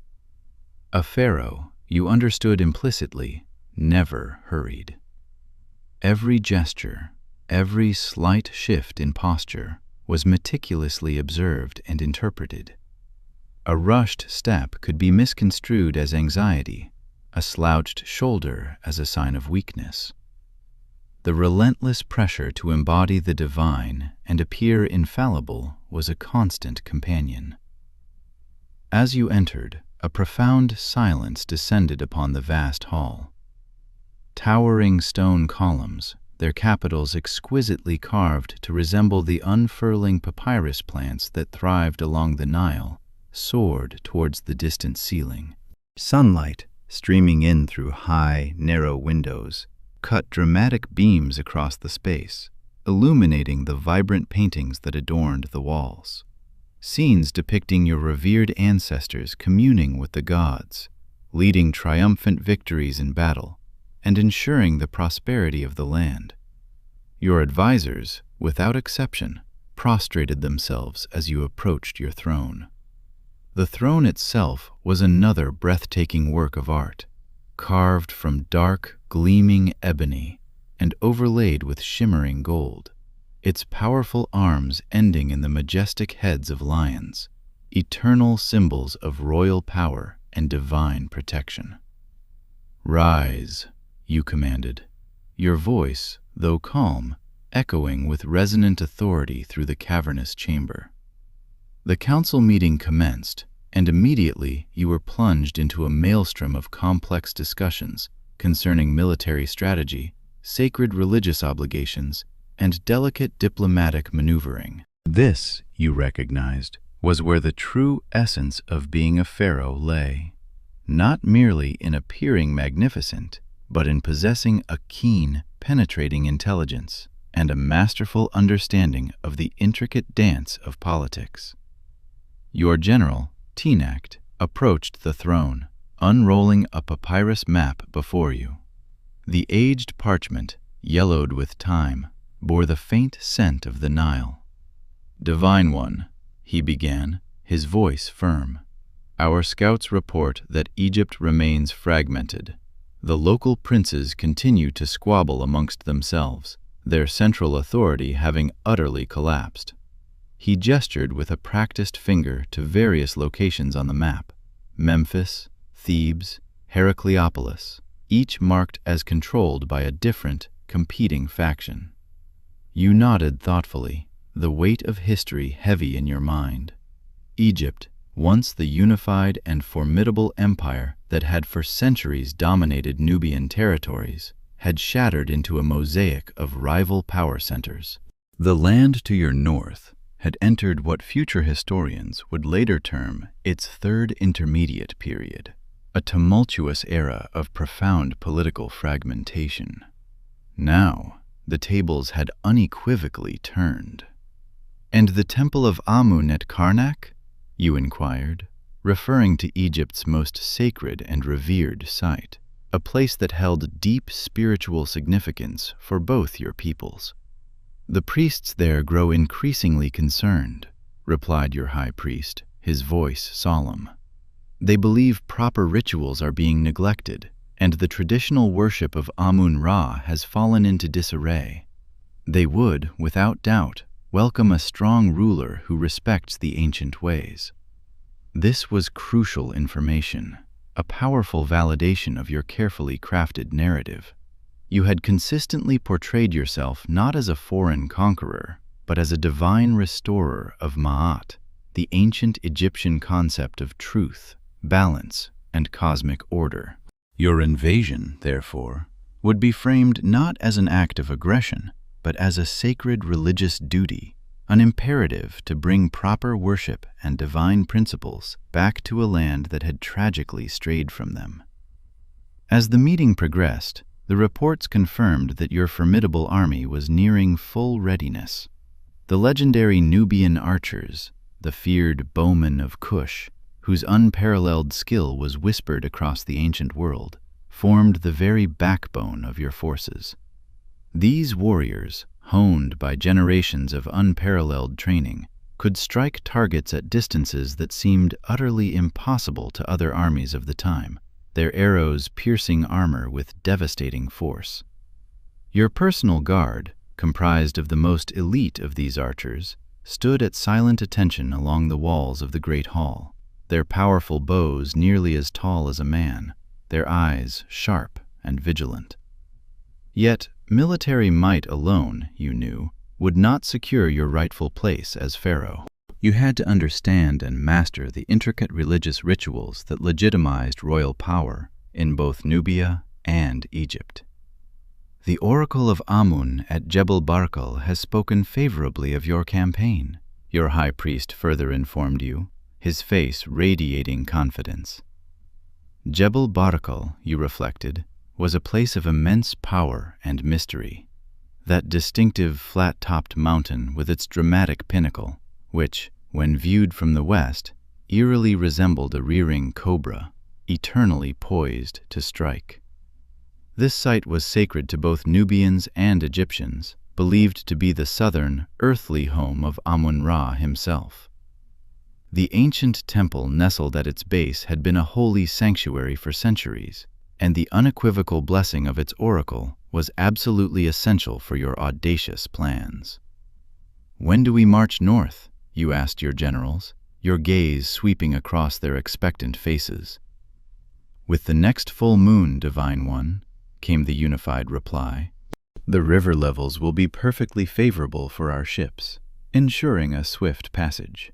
A pharaoh, you understood implicitly, never hurried. Every gesture, every slight shift in posture was meticulously observed and interpreted. A rushed step could be misconstrued as anxiety, a slouched shoulder as a sign of weakness. The relentless pressure to embody the divine and appear infallible was a constant companion. As you entered, a profound silence descended upon the vast hall. Towering stone columns, their capitals exquisitely carved to resemble the unfurling papyrus plants that thrived along the Nile, soared towards the distant ceiling. Sunlight, streaming in through high, narrow windows, cut dramatic beams across the space, illuminating the vibrant paintings that adorned the walls. Scenes depicting your revered ancestors communing with the gods, leading triumphant victories in battle, and ensuring the prosperity of the land. Your advisors, without exception, prostrated themselves as you approached your throne. The throne itself was another breathtaking work of art, carved from dark, gleaming ebony and overlaid with shimmering gold, its powerful arms ending in the majestic heads of lions, eternal symbols of royal power and divine protection. "Rise," you commanded, your voice, though calm, echoing with resonant authority through the cavernous chamber. The council meeting commenced, and immediately you were plunged into a maelstrom of complex discussions concerning military strategy, sacred religious obligations, and delicate diplomatic maneuvering. This, you recognized, was where the true essence of being a pharaoh lay, not merely in appearing magnificent, but in possessing a keen, penetrating intelligence and a masterful understanding of the intricate dance of politics. Your general, Tenacht, approached the throne, unrolling a papyrus map before you. The aged parchment, yellowed with time, bore the faint scent of the Nile. "Divine One," he began, his voice firm, "our scouts report that Egypt remains fragmented. The local princes continue to squabble amongst themselves, their central authority having utterly collapsed." He gestured with a practiced finger to various locations on the map: Memphis, Thebes, Heracleopolis, each marked as controlled by a different, competing faction. You nodded thoughtfully, the weight of history heavy in your mind. Egypt, once the unified and formidable empire that had for centuries dominated Nubian territories, had shattered into a mosaic of rival power centers. The land to your north had entered what future historians would later term its Third Intermediate Period, a tumultuous era of profound political fragmentation. Now, the tables had unequivocally turned. "And the Temple of Amun at Karnak?" you inquired, referring to Egypt's most sacred and revered site, a place that held deep spiritual significance for both your peoples. "The priests there grow increasingly concerned," replied your high priest, his voice solemn. "They believe proper rituals are being neglected, and the traditional worship of Amun-Ra has fallen into disarray. They would, without doubt, welcome a strong ruler who respects the ancient ways." This was crucial information. a powerful validation of your carefully crafted narrative. You had consistently portrayed yourself not as a foreign conqueror, but as a divine restorer of Maat, the ancient Egyptian concept of truth, balance, and cosmic order. Your invasion, therefore, would be framed not as an act of aggression, but as a sacred religious duty, an imperative to bring proper worship and divine principles back to a land that had tragically strayed from them. As the meeting progressed, the reports confirmed that your formidable army was nearing full readiness. The legendary Nubian archers, the feared bowmen of Kush, whose unparalleled skill was whispered across the ancient world, formed the very backbone of your forces. These warriors, honed by generations of unparalleled training, could strike targets at distances that seemed utterly impossible to other armies of the time, their arrows piercing armor with devastating force. Your personal guard, comprised of the most elite of these archers, stood at silent attention along the walls of the great hall, their powerful bows nearly as tall as a man, their eyes sharp and vigilant. Yet, military might alone, you knew, would not secure your rightful place as pharaoh. You had to understand and master the intricate religious rituals that legitimized royal power in both Nubia and Egypt. The oracle of Amun at Jebel Barkal has spoken favorably of your campaign, your high priest further informed you, his face radiating confidence. Jebel Barkal, you reflected, was a place of immense power and mystery, that distinctive flat-topped mountain with its dramatic pinnacle, which, when viewed from the west, eerily resembled a rearing cobra, eternally poised to strike. This site was sacred to both Nubians and Egyptians, believed to be the southern, earthly home of Amun-Ra himself. The ancient temple nestled at its base had been a holy sanctuary for centuries, and the unequivocal blessing of its oracle was absolutely essential for your audacious plans. "When do we march north?" you asked your generals, your gaze sweeping across their expectant faces. "With the next full moon, Divine One," came the unified reply. "The river levels will be perfectly favorable for our ships, ensuring a swift passage."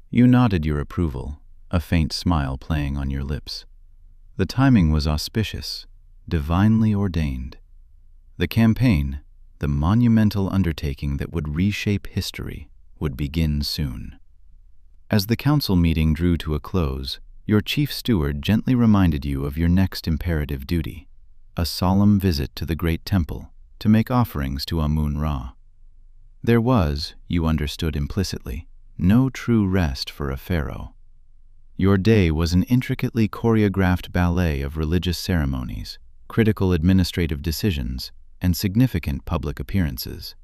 You nodded your approval, a faint smile playing on your lips. The timing was auspicious, divinely ordained. The campaign, the monumental undertaking that would reshape history, would begin soon. As the council meeting drew to a close, your chief steward gently reminded you of your next imperative duty, a solemn visit to the great temple to make offerings to Amun-Ra. There was, you understood implicitly, no true rest for a pharaoh. Your day was an intricately choreographed ballet of religious ceremonies, critical administrative decisions, and significant public appearances.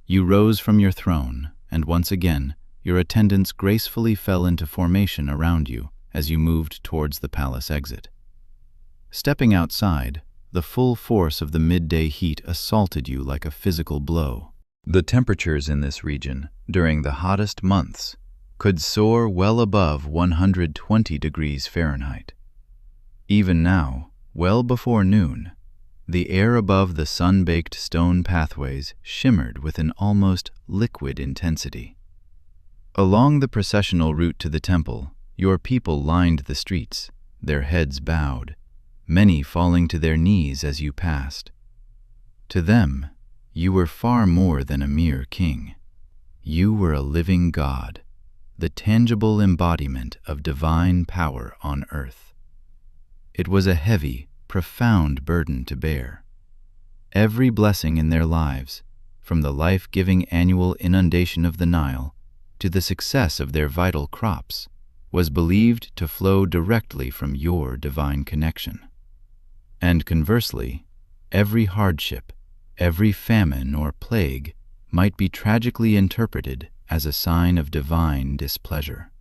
You rose from your throne, and once again, your attendants gracefully fell into formation around you as you moved towards the palace exit. Stepping outside, the full force of the midday heat assaulted you like a physical blow. The temperatures in this region, during the hottest months, could soar well above 120 degrees Fahrenheit. Even now, well before noon, the air above the sun-baked stone pathways shimmered with an almost liquid intensity. Along the processional route to the temple, your people lined the streets, their heads bowed, many falling to their knees as you passed. To them, you were far more than a mere king. You were a living god, the tangible embodiment of divine power on earth. It was a heavy, profound burden to bear. Every blessing in their lives, from the life-giving annual inundation of the Nile to the success of their vital crops, was believed to flow directly from your divine connection. And conversely, every hardship, every famine or plague might be tragically interpreted as a sign of divine displeasure.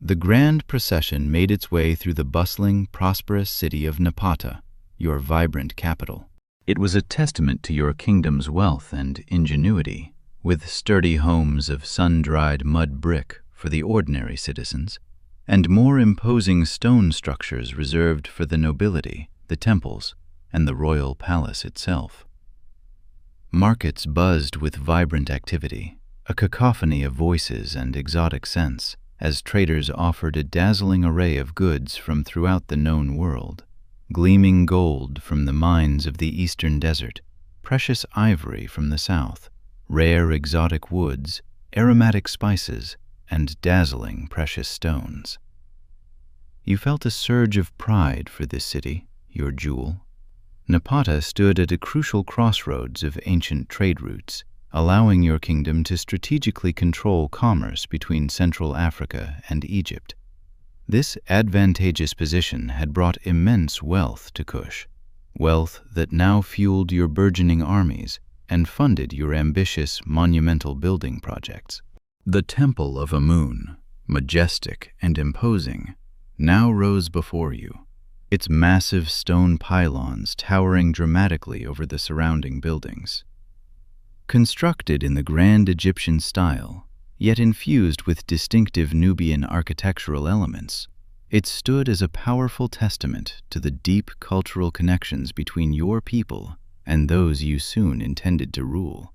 The grand procession made its way through the bustling, prosperous city of Napata, your vibrant capital. It was a testament to your kingdom's wealth and ingenuity, with sturdy homes of sun-dried mud brick for the ordinary citizens, and more imposing stone structures reserved for the nobility, the temples, and the royal palace itself. Markets buzzed with vibrant activity, a cacophony of voices and exotic scents, as traders offered a dazzling array of goods from throughout the known world. Gleaming gold from the mines of the eastern desert, precious ivory from the south, rare exotic woods, aromatic spices, and dazzling precious stones. You felt a surge of pride for this city, your jewel. Napata stood at a crucial crossroads of ancient trade routes, allowing your kingdom to strategically control commerce between Central Africa and Egypt. This advantageous position had brought immense wealth to Kush, wealth that now fueled your burgeoning armies and funded your ambitious monumental building projects. The Temple of Amun, majestic and imposing, now rose before you, its massive stone pylons towering dramatically over the surrounding buildings. Constructed in the grand Egyptian style, yet infused with distinctive Nubian architectural elements, it stood as a powerful testament to the deep cultural connections between your people and those you soon intended to rule.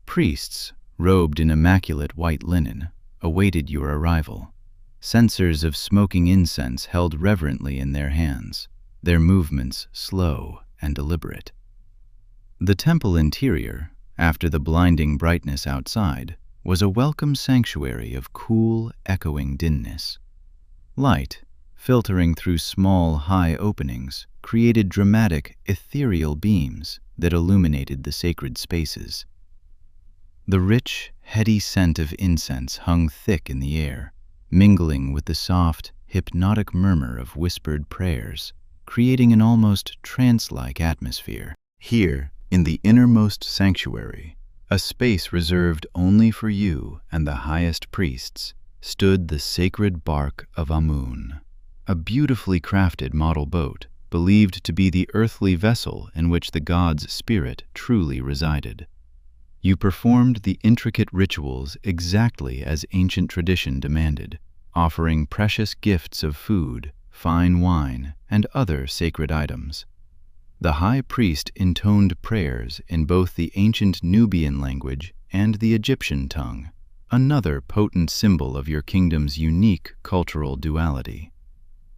Priests, robed in immaculate white linen, awaited your arrival, censers of smoking incense held reverently in their hands, their movements slow and deliberate. The temple interior, after the blinding brightness outside, was a welcome sanctuary of cool, echoing dimness. Light, filtering through small, high openings, created dramatic, ethereal beams that illuminated the sacred spaces. The rich, heady scent of incense hung thick in the air, mingling with the soft, hypnotic murmur of whispered prayers, creating an almost trance-like atmosphere. Here, in the innermost sanctuary, a space reserved only for you and the highest priests, stood the sacred bark of Amun, a beautifully crafted model boat believed to be the earthly vessel in which the god's spirit truly resided. You performed the intricate rituals exactly as ancient tradition demanded, offering precious gifts of food, fine wine, and other sacred items. The high priest intoned prayers in both the ancient Nubian language and the Egyptian tongue, another potent symbol of your kingdom's unique cultural duality.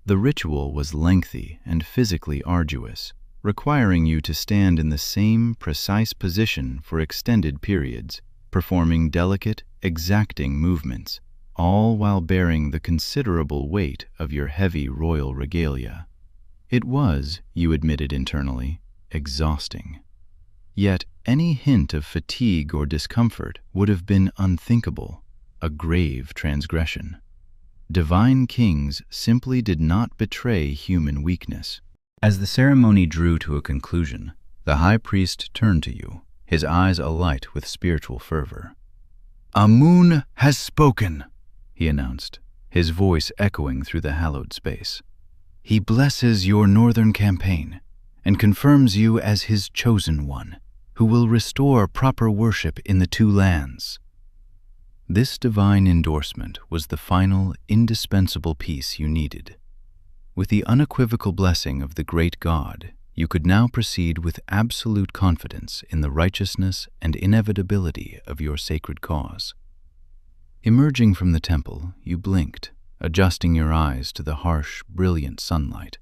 The ritual was lengthy and physically arduous, requiring you to stand in the same precise position for extended periods, performing delicate, exacting movements, all while bearing the considerable weight of your heavy royal regalia. It was, you admitted internally, exhausting. Yet any hint of fatigue or discomfort would have been unthinkable, a grave transgression. Divine kings simply did not betray human weakness. As the ceremony drew to a conclusion, the high priest turned to you, his eyes alight with spiritual fervor. "Amun has spoken," he announced, his voice echoing through the hallowed space. "He blesses your northern campaign and confirms you as his chosen one, who will restore proper worship in the two lands." This divine endorsement was the final, indispensable piece you needed. With the unequivocal blessing of the great God, you could now proceed with absolute confidence in the righteousness and inevitability of your sacred cause. Emerging from the temple, you blinked, adjusting your eyes to the harsh, brilliant sunlight.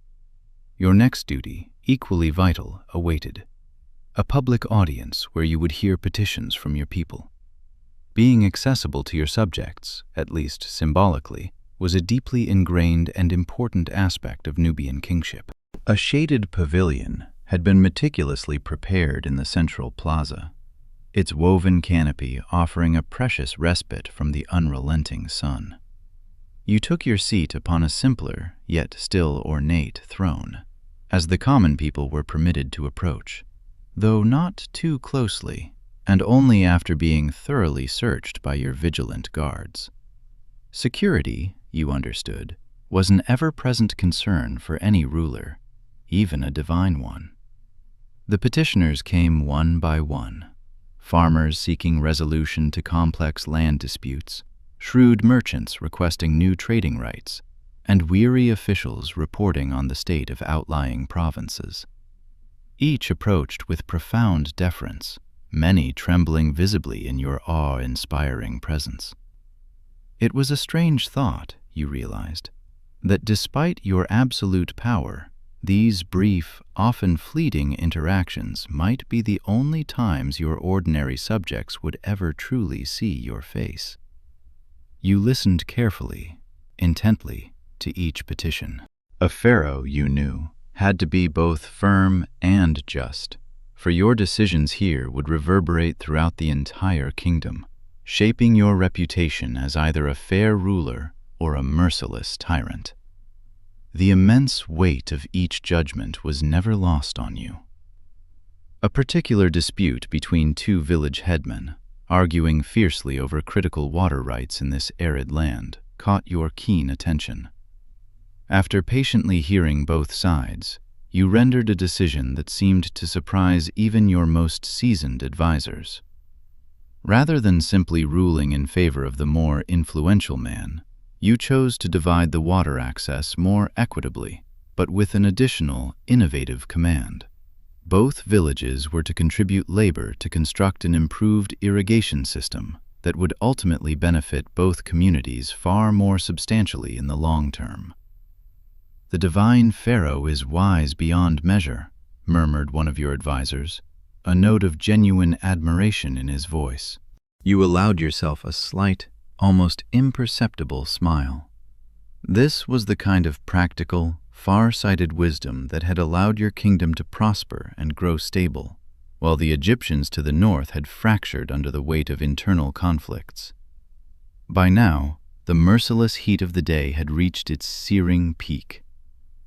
Your next duty, equally vital, awaited: a public audience where you would hear petitions from your people. Being accessible to your subjects, at least symbolically, was a deeply ingrained and important aspect of Nubian kingship. A shaded pavilion had been meticulously prepared in the central plaza, its woven canopy offering a precious respite from the unrelenting sun. You took your seat upon a simpler, yet still ornate throne, as the common people were permitted to approach, though not too closely, and only after being thoroughly searched by your vigilant guards. Security, you understood, was an ever-present concern for any ruler, even a divine one. The petitioners came one by one, farmers seeking resolution to complex land disputes, shrewd merchants requesting new trading rights, and weary officials reporting on the state of outlying provinces. Each approached with profound deference, many trembling visibly in your awe-inspiring presence. It was a strange thought, you realized, that despite your absolute power, these brief, often fleeting interactions might be the only times your ordinary subjects would ever truly see your face. You listened carefully, intently, to each petition. A pharaoh, you knew, had to be both firm and just, for your decisions here would reverberate throughout the entire kingdom, shaping your reputation as either a fair ruler or a merciless tyrant. The immense weight of each judgment was never lost on you. A particular dispute between two village headmen, arguing fiercely over critical water rights in this arid land, caught your keen attention. After patiently hearing both sides, you rendered a decision that seemed to surprise even your most seasoned advisors. Rather than simply ruling in favor of the more influential man, you chose to divide the water access more equitably, but with an additional, innovative command. Both villages were to contribute labor to construct an improved irrigation system that would ultimately benefit both communities far more substantially in the long term. "The divine Pharaoh is wise beyond measure," murmured one of your advisors, a note of genuine admiration in his voice. You allowed yourself a slight, almost imperceptible smile. This was the kind of practical, far-sighted wisdom that had allowed your kingdom to prosper and grow stable, while the Egyptians to the north had fractured under the weight of internal conflicts. By now, the merciless heat of the day had reached its searing peak.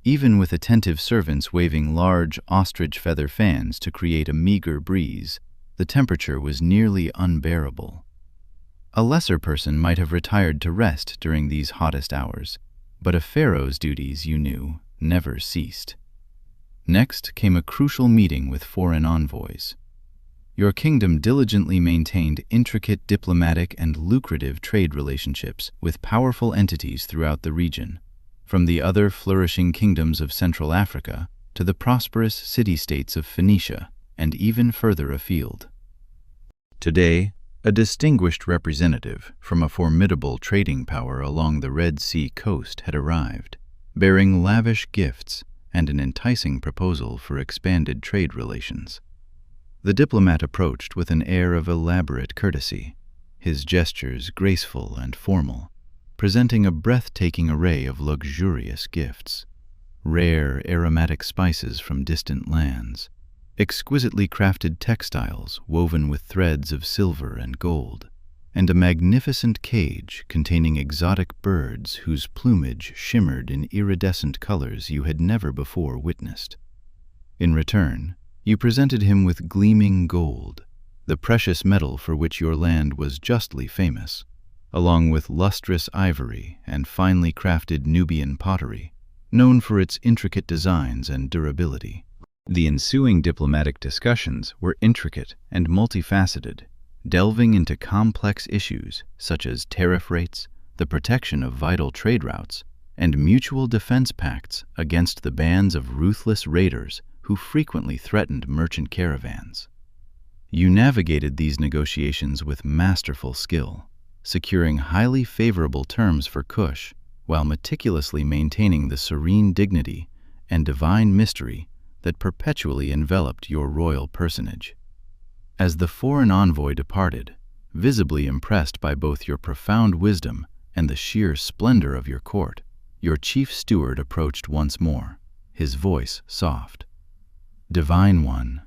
Even with attentive servants waving large ostrich feather fans to create a meager breeze, the temperature was nearly unbearable. A lesser person might have retired to rest during these hottest hours, but a pharaoh's duties, you knew, never ceased. Next came a crucial meeting with foreign envoys. Your kingdom diligently maintained intricate diplomatic and lucrative trade relationships with powerful entities throughout the region, from the other flourishing kingdoms of Central Africa to the prosperous city-states of Phoenicia and even further afield. Today, a distinguished representative from a formidable trading power along the Red Sea coast had arrived, bearing lavish gifts and an enticing proposal for expanded trade relations. The diplomat approached with an air of elaborate courtesy, his gestures graceful and formal, presenting a breathtaking array of luxurious gifts: rare aromatic spices from distant lands, exquisitely crafted textiles woven with threads of silver and gold, and a magnificent cage containing exotic birds whose plumage shimmered in iridescent colors you had never before witnessed. In return, you presented him with gleaming gold, the precious metal for which your land was justly famous, along with lustrous ivory and finely crafted Nubian pottery, known for its intricate designs and durability. The ensuing diplomatic discussions were intricate and multifaceted, delving into complex issues such as tariff rates, the protection of vital trade routes, and mutual defense pacts against the bands of ruthless raiders who frequently threatened merchant caravans. You navigated these negotiations with masterful skill, securing highly favorable terms for Kush while meticulously maintaining the serene dignity and divine mystery that perpetually enveloped your royal personage. As the foreign envoy departed, visibly impressed by both your profound wisdom and the sheer splendor of your court, your chief steward approached once more, his voice soft. "Divine One,"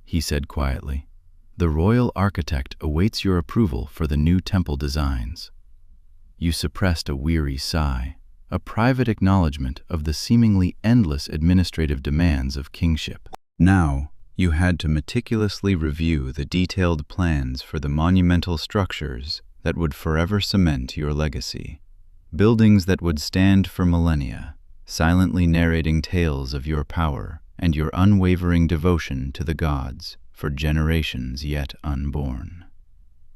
he said quietly, "the royal architect awaits your approval for the new temple designs." You suppressed a weary sigh, a private acknowledgement of the seemingly endless administrative demands of kingship. Now, you had to meticulously review the detailed plans for the monumental structures that would forever cement your legacy, buildings that would stand for millennia, silently narrating tales of your power and your unwavering devotion to the gods for generations yet unborn.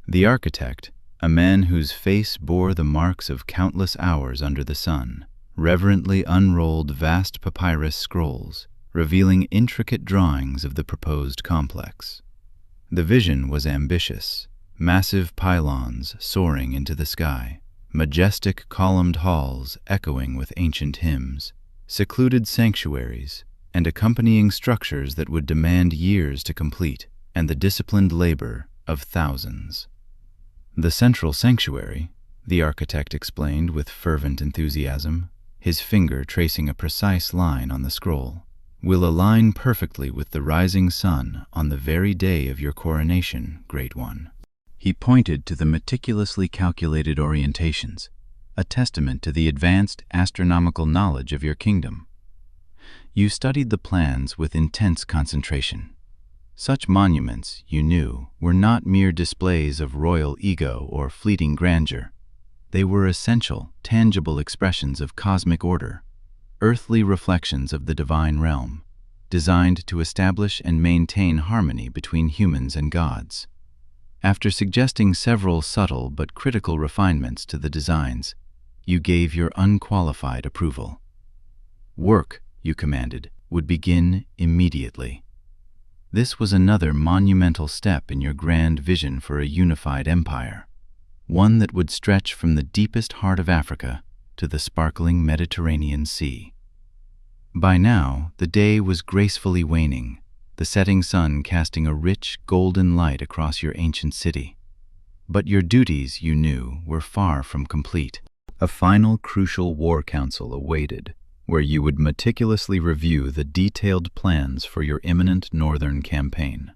The architect, a man whose face bore the marks of countless hours under the sun, reverently unrolled vast papyrus scrolls, revealing intricate drawings of the proposed complex. The vision was ambitious, massive pylons soaring into the sky, majestic columned halls echoing with ancient hymns, secluded sanctuaries, and accompanying structures that would demand years to complete and the disciplined labor of thousands. The central sanctuary, the architect explained with fervent enthusiasm, his finger tracing a precise line on the scroll, will align perfectly with the rising sun on the very day of your coronation, Great One. He pointed to the meticulously calculated orientations, a testament to the advanced astronomical knowledge of your kingdom. You studied the plans with intense concentration. Such monuments, you knew, were not mere displays of royal ego or fleeting grandeur. They were essential, tangible expressions of cosmic order, earthly reflections of the divine realm, designed to establish and maintain harmony between humans and gods. After suggesting several subtle but critical refinements to the designs, you gave your unqualified approval. Work, you commanded, would begin immediately. This was another monumental step in your grand vision for a unified empire, one that would stretch from the deepest heart of Africa to the sparkling Mediterranean Sea. By now, the day was gracefully waning, the setting sun casting a rich, golden light across your ancient city. But your duties, you knew, were far from complete. A final crucial war council awaited, where you would meticulously review the detailed plans for your imminent northern campaign.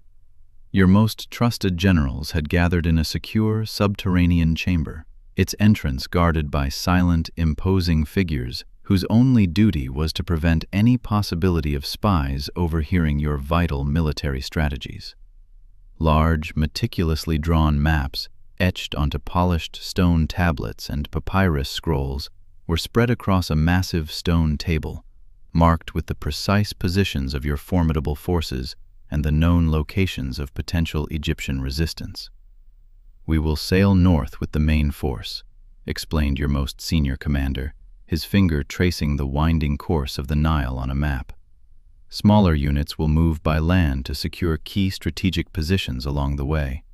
Your most trusted generals had gathered in a secure subterranean chamber, its entrance guarded by silent, imposing figures whose only duty was to prevent any possibility of spies overhearing your vital military strategies. Large, meticulously drawn maps, etched onto polished stone tablets and papyrus scrolls, were spread across a massive stone table, marked with the precise positions of your formidable forces and the known locations of potential Egyptian resistance. "We will sail north with the main force," explained your most senior commander, his finger tracing the winding course of the Nile on a map. "Smaller units will move by land to secure key strategic positions along the way.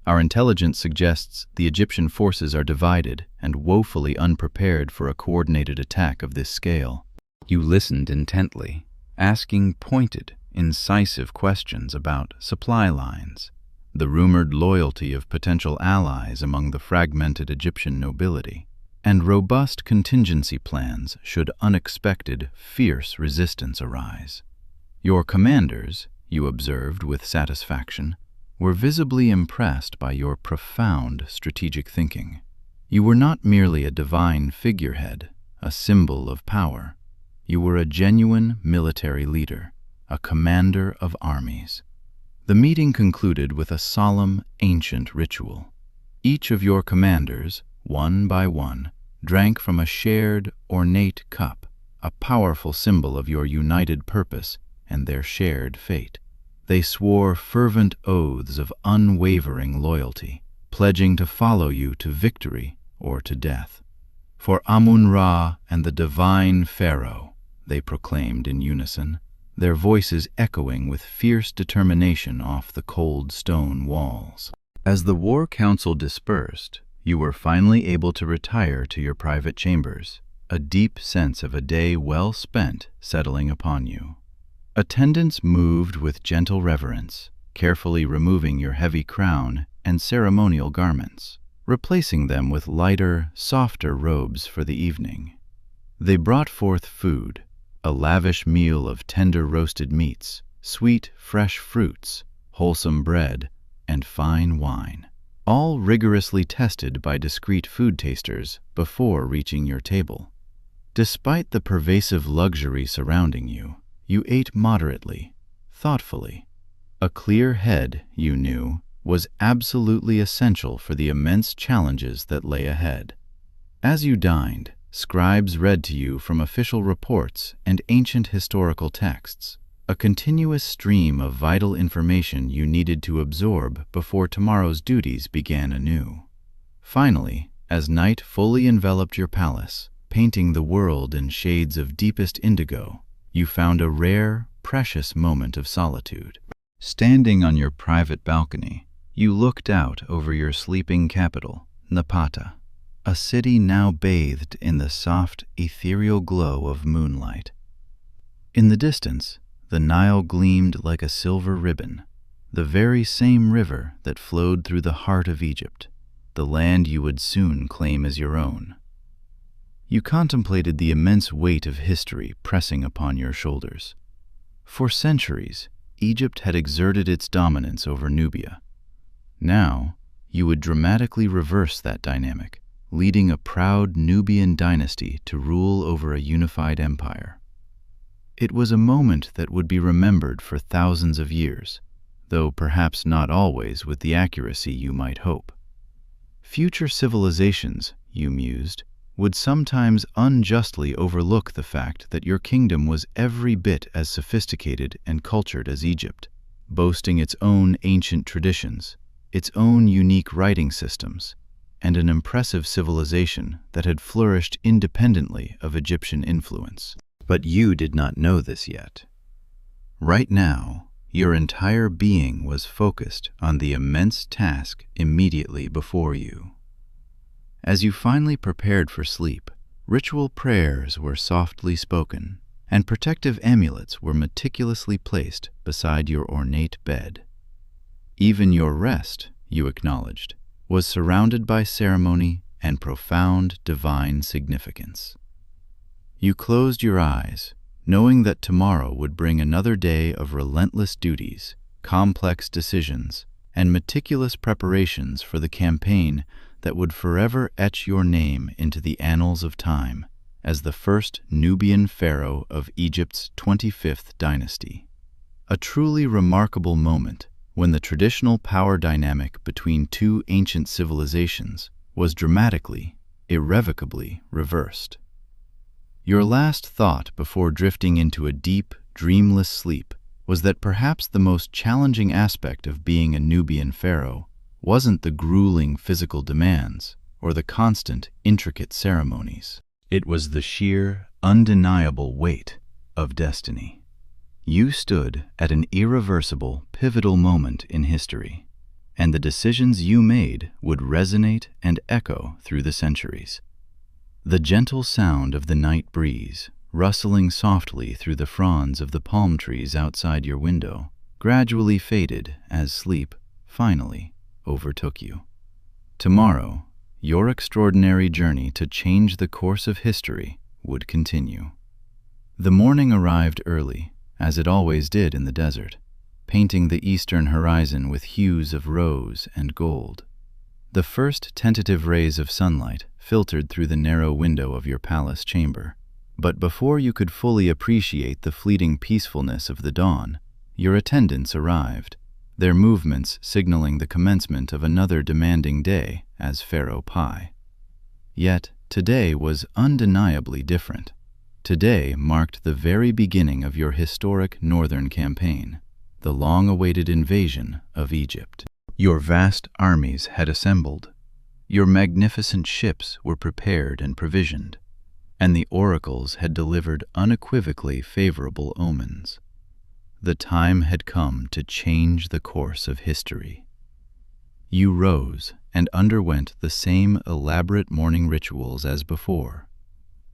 Our intelligence suggests the Egyptian forces are divided and woefully unprepared for a coordinated attack of this scale." You listened intently, asking pointed, incisive questions about supply lines, the rumored loyalty of potential allies among the fragmented Egyptian nobility, and robust contingency plans should unexpected, fierce resistance arise. Your commanders, you observed with satisfaction, were visibly impressed by your profound strategic thinking. You were not merely a divine figurehead, a symbol of power. You were a genuine military leader, a commander of armies. The meeting concluded with a solemn, ancient ritual. Each of your commanders, one by one, drank from a shared, ornate cup, a powerful symbol of your united purpose and their shared fate. They swore fervent oaths of unwavering loyalty, pledging to follow you to victory or to death. "For Amun-Ra and the divine Pharaoh," they proclaimed in unison, their voices echoing with fierce determination off the cold stone walls. As the war council dispersed, you were finally able to retire to your private chambers, a deep sense of a day well spent settling upon you. Attendants moved with gentle reverence, carefully removing your heavy crown and ceremonial garments, replacing them with lighter, softer robes for the evening. They brought forth food, a lavish meal of tender roasted meats, sweet, fresh fruits, wholesome bread, and fine wine, all rigorously tested by discreet food tasters before reaching your table. Despite the pervasive luxury surrounding you, you ate moderately, thoughtfully. A clear head, you knew, was absolutely essential for the immense challenges that lay ahead. As you dined, scribes read to you from official reports and ancient historical texts, a continuous stream of vital information you needed to absorb before tomorrow's duties began anew. Finally, as night fully enveloped your palace, painting the world in shades of deepest indigo, you found a rare, precious moment of solitude. Standing on your private balcony, you looked out over your sleeping capital, Napata, a city now bathed in the soft, ethereal glow of moonlight. In the distance, the Nile gleamed like a silver ribbon, the very same river that flowed through the heart of Egypt, the land you would soon claim as your own. You contemplated the immense weight of history pressing upon your shoulders. For centuries, Egypt had exerted its dominance over Nubia. Now, you would dramatically reverse that dynamic, leading a proud Nubian dynasty to rule over a unified empire. It was a moment that would be remembered for thousands of years, though perhaps not always with the accuracy you might hope. Future civilizations, you mused, would sometimes unjustly overlook the fact that your kingdom was every bit as sophisticated and cultured as Egypt, boasting its own ancient traditions, its own unique writing systems, and an impressive civilization that had flourished independently of Egyptian influence. But you did not know this yet. Right now, your entire being was focused on the immense task immediately before you. As you finally prepared for sleep, ritual prayers were softly spoken, and protective amulets were meticulously placed beside your ornate bed. Even your rest, you acknowledged, was surrounded by ceremony and profound divine significance. You closed your eyes, knowing that tomorrow would bring another day of relentless duties, complex decisions, and meticulous preparations for the campaign that would forever etch your name into the annals of time as the first Nubian Pharaoh of Egypt's 25th dynasty. A truly remarkable moment when the traditional power dynamic between two ancient civilizations was dramatically, irrevocably reversed. Your last thought before drifting into a deep, dreamless sleep was that perhaps the most challenging aspect of being a Nubian pharaoh wasn't the grueling physical demands or the constant, intricate ceremonies. It was the sheer, undeniable weight of destiny. You stood at an irreversible, pivotal moment in history, and the decisions you made would resonate and echo through the centuries. The gentle sound of the night breeze, rustling softly through the fronds of the palm trees outside your window, gradually faded as sleep, finally, overtook you. Tomorrow, your extraordinary journey to change the course of history would continue. The morning arrived early, as it always did in the desert, painting the eastern horizon with hues of rose and gold. The first tentative rays of sunlight filtered through the narrow window of your palace chamber. But before you could fully appreciate the fleeting peacefulness of the dawn, your attendants arrived, their movements signaling the commencement of another demanding day as Pharaoh Pi. Yet, today was undeniably different. Today marked the very beginning of your historic northern campaign, the long-awaited invasion of Egypt. Your vast armies had assembled, your magnificent ships were prepared and provisioned, and the oracles had delivered unequivocally favorable omens. The time had come to change the course of history. You rose and underwent the same elaborate morning rituals as before.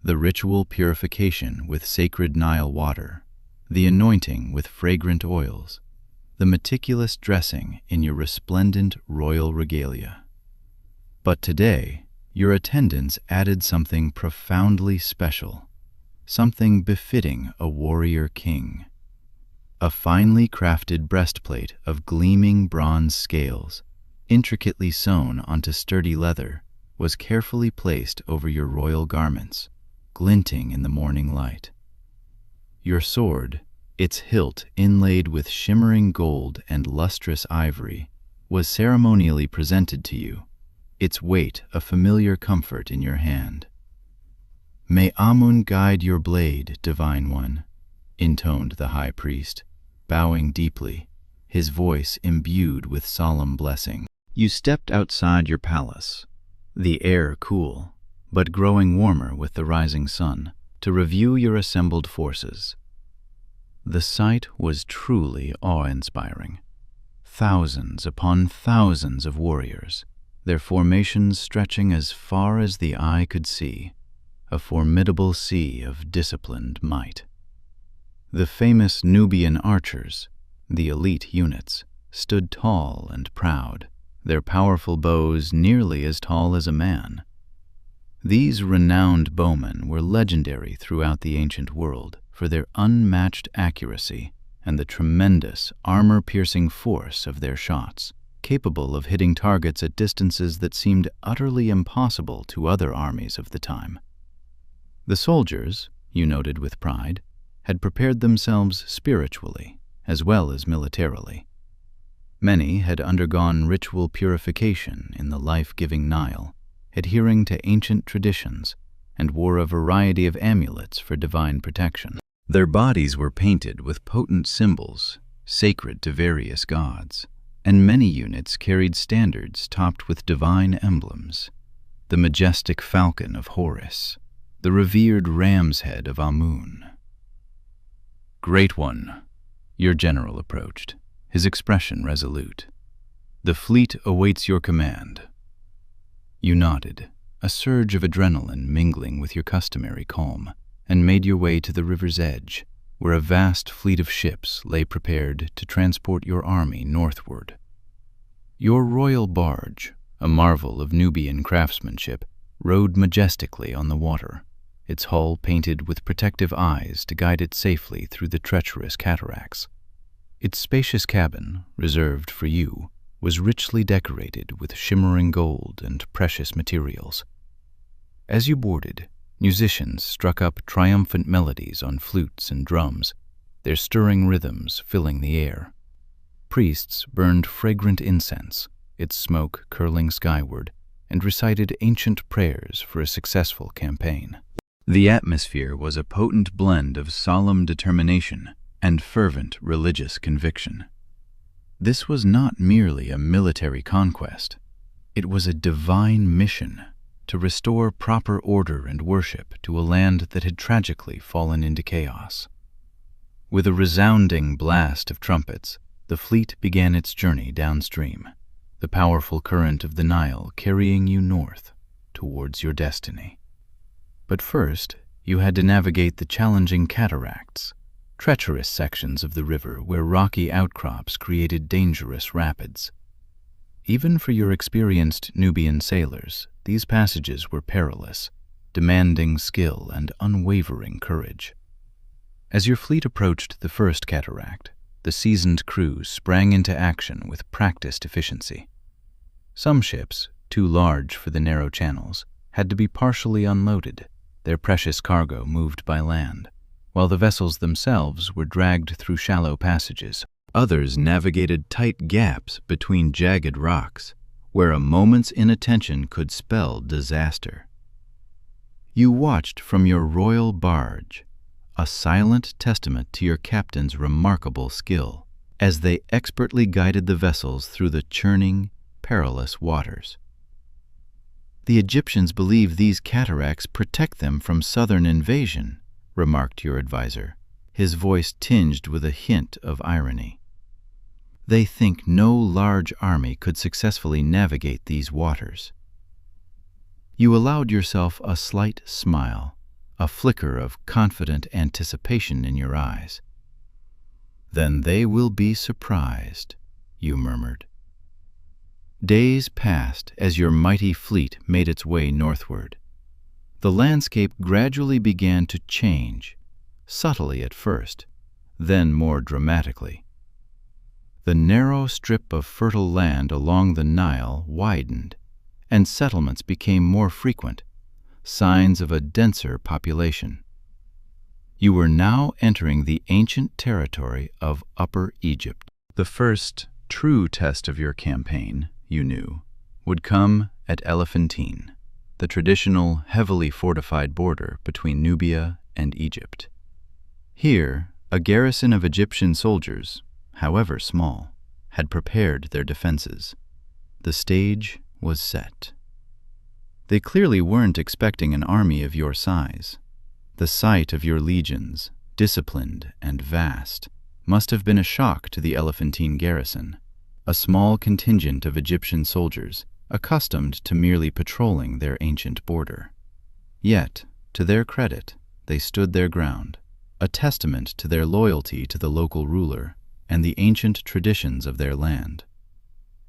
The ritual purification with sacred Nile water, the anointing with fragrant oils, the meticulous dressing in your resplendent royal regalia. But today, your attendants added something profoundly special, something befitting a warrior king. A finely crafted breastplate of gleaming bronze scales, intricately sewn onto sturdy leather, was carefully placed over your royal garments, glinting in the morning light. Your sword, its hilt inlaid with shimmering gold and lustrous ivory, was ceremonially presented to you, its weight a familiar comfort in your hand. "May Amun guide your blade, Divine One," intoned the high priest, bowing deeply, his voice imbued with solemn blessing. You stepped outside your palace, the air cool, but growing warmer with the rising sun, to review your assembled forces. The sight was truly awe-inspiring. Thousands upon thousands of warriors, their formations stretching as far as the eye could see, a formidable sea of disciplined might. The famous Nubian archers, the elite units, stood tall and proud, their powerful bows nearly as tall as a man. These renowned bowmen were legendary throughout the ancient world for their unmatched accuracy and the tremendous armor-piercing force of their shots, capable of hitting targets at distances that seemed utterly impossible to other armies of the time. The soldiers, you noted with pride, had prepared themselves spiritually as well as militarily. Many had undergone ritual purification in the life-giving Nile, adhering to ancient traditions, and wore a variety of amulets for divine protection. Their bodies were painted with potent symbols, sacred to various gods, and many units carried standards topped with divine emblems: the majestic falcon of Horus, the revered ram's head of Amun. "Great One," your general approached, his expression resolute. "The fleet awaits your command." You nodded, a surge of adrenaline mingling with your customary calm, and made your way to the river's edge, where a vast fleet of ships lay prepared to transport your army northward. Your royal barge, a marvel of Nubian craftsmanship, rode majestically on the water, its hull painted with protective eyes to guide it safely through the treacherous cataracts. Its spacious cabin, reserved for you, was richly decorated with shimmering gold and precious materials. As you boarded, musicians struck up triumphant melodies on flutes and drums, their stirring rhythms filling the air. Priests burned fragrant incense, its smoke curling skyward, and recited ancient prayers for a successful campaign. The atmosphere was a potent blend of solemn determination and fervent religious conviction. This was not merely a military conquest. It was a divine mission to restore proper order and worship to a land that had tragically fallen into chaos. With a resounding blast of trumpets, the fleet began its journey downstream, the powerful current of the Nile carrying you north towards your destiny. But first, you had to navigate the challenging cataracts, treacherous sections of the river where rocky outcrops created dangerous rapids. Even for your experienced Nubian sailors, these passages were perilous, demanding skill and unwavering courage. As your fleet approached the first cataract, the seasoned crews sprang into action with practiced efficiency. Some ships, too large for the narrow channels, had to be partially unloaded, their precious cargo moved by land, while the vessels themselves were dragged through shallow passages. Others navigated tight gaps between jagged rocks, where a moment's inattention could spell disaster. You watched from your royal barge, a silent testament to your captain's remarkable skill, as they expertly guided the vessels through the churning, perilous waters. "The Egyptians believe these cataracts protect them from southern invasion," remarked your advisor, his voice tinged with a hint of irony. "They think no large army could successfully navigate these waters." You allowed yourself a slight smile, a flicker of confident anticipation in your eyes. "Then they will be surprised," you murmured. Days passed as your mighty fleet made its way northward. The landscape gradually began to change, subtly at first, then more dramatically. The narrow strip of fertile land along the Nile widened, and settlements became more frequent, signs of a denser population. You were now entering the ancient territory of Upper Egypt. The first true test of your campaign, you knew, would come at Elephantine, the traditional heavily fortified border between Nubia and Egypt. Here, a garrison of Egyptian soldiers, however small, had prepared their defenses. The stage was set. They clearly weren't expecting an army of your size. The sight of your legions, disciplined and vast, must have been a shock to the Elephantine garrison, a small contingent of Egyptian soldiers accustomed to merely patrolling their ancient border. Yet, to their credit, they stood their ground, a testament to their loyalty to the local ruler and the ancient traditions of their land.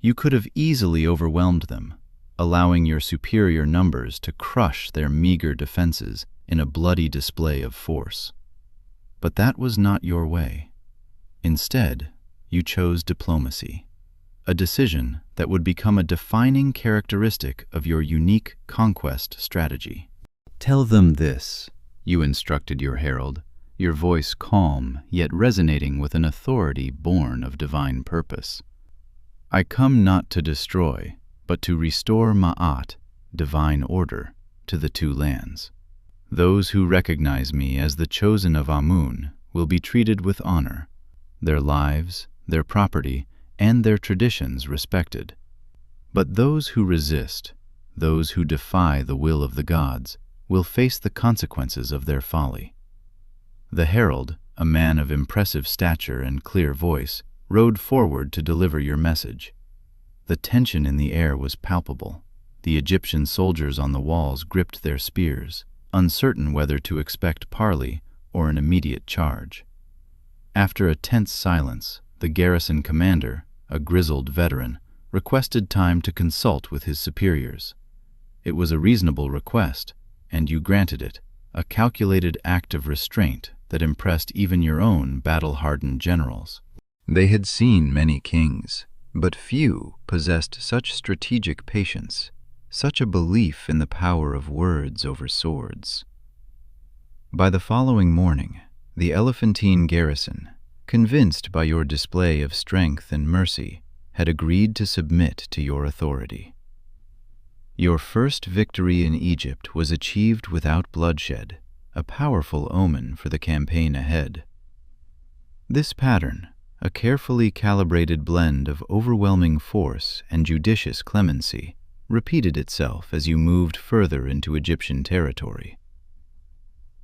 You could have easily overwhelmed them, allowing your superior numbers to crush their meager defenses in a bloody display of force. But that was not your way. Instead, you chose diplomacy, a decision that would become a defining characteristic of your unique conquest strategy. "Tell them this," you instructed your herald, your voice calm yet resonating with an authority born of divine purpose. "I come not to destroy, but to restore Maat, divine order, to the two lands. Those who recognize me as the chosen of Amun will be treated with honor, their lives, their property, and their traditions respected. But those who resist, those who defy the will of the gods, will face the consequences of their folly." The herald, a man of impressive stature and clear voice, rode forward to deliver your message. The tension in the air was palpable. The Egyptian soldiers on the walls gripped their spears, uncertain whether to expect parley or an immediate charge. After a tense silence, the garrison commander, a grizzled veteran, requested time to consult with his superiors. It was a reasonable request, and you granted it, a calculated act of restraint that impressed even your own battle-hardened generals. They had seen many kings, but few possessed such strategic patience, such a belief in the power of words over swords. By the following morning, the Elephantine garrison, convinced by your display of strength and mercy, had agreed to submit to your authority. Your first victory in Egypt was achieved without bloodshed, a powerful omen for the campaign ahead. This pattern, a carefully calibrated blend of overwhelming force and judicious clemency, repeated itself as you moved further into Egyptian territory.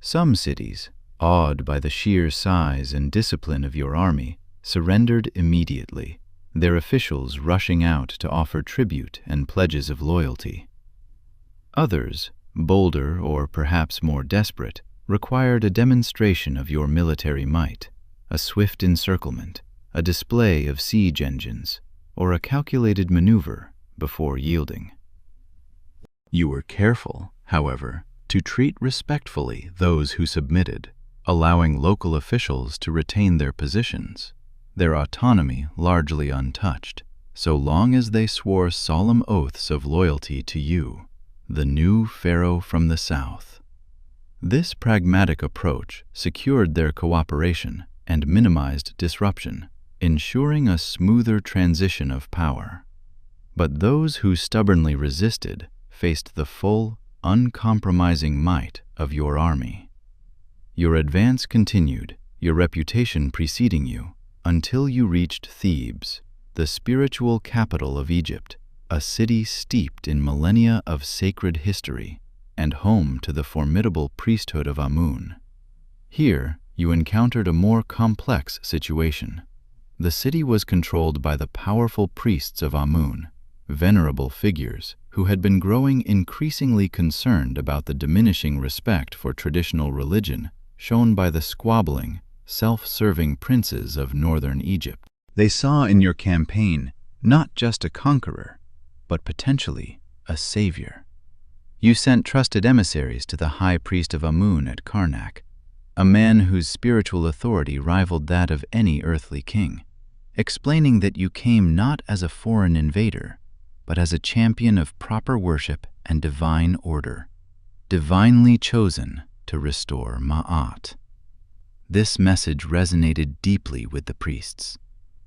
Some cities, awed by the sheer size and discipline of your army, surrendered immediately, their officials rushing out to offer tribute and pledges of loyalty. Others, bolder or perhaps more desperate, required a demonstration of your military might, a swift encirclement, a display of siege engines, or a calculated maneuver before yielding. You were careful, however, to treat respectfully those who submitted, allowing local officials to retain their positions, their autonomy largely untouched, so long as they swore solemn oaths of loyalty to you, the new pharaoh from the south. This pragmatic approach secured their cooperation and minimized disruption, ensuring a smoother transition of power. But those who stubbornly resisted faced the full, uncompromising might of your army. Your advance continued, your reputation preceding you, until you reached Thebes, the spiritual capital of Egypt, a city steeped in millennia of sacred history and home to the formidable priesthood of Amun. Here, you encountered a more complex situation. The city was controlled by the powerful priests of Amun, venerable figures who had been growing increasingly concerned about the diminishing respect for traditional religion shown by the squabbling, self-serving princes of northern Egypt. They saw in your campaign not just a conqueror, but potentially a savior. You sent trusted emissaries to the high priest of Amun at Karnak, a man whose spiritual authority rivaled that of any earthly king, explaining that you came not as a foreign invader, but as a champion of proper worship and divine order, divinely chosen to restore Maat. This message resonated deeply with the priests.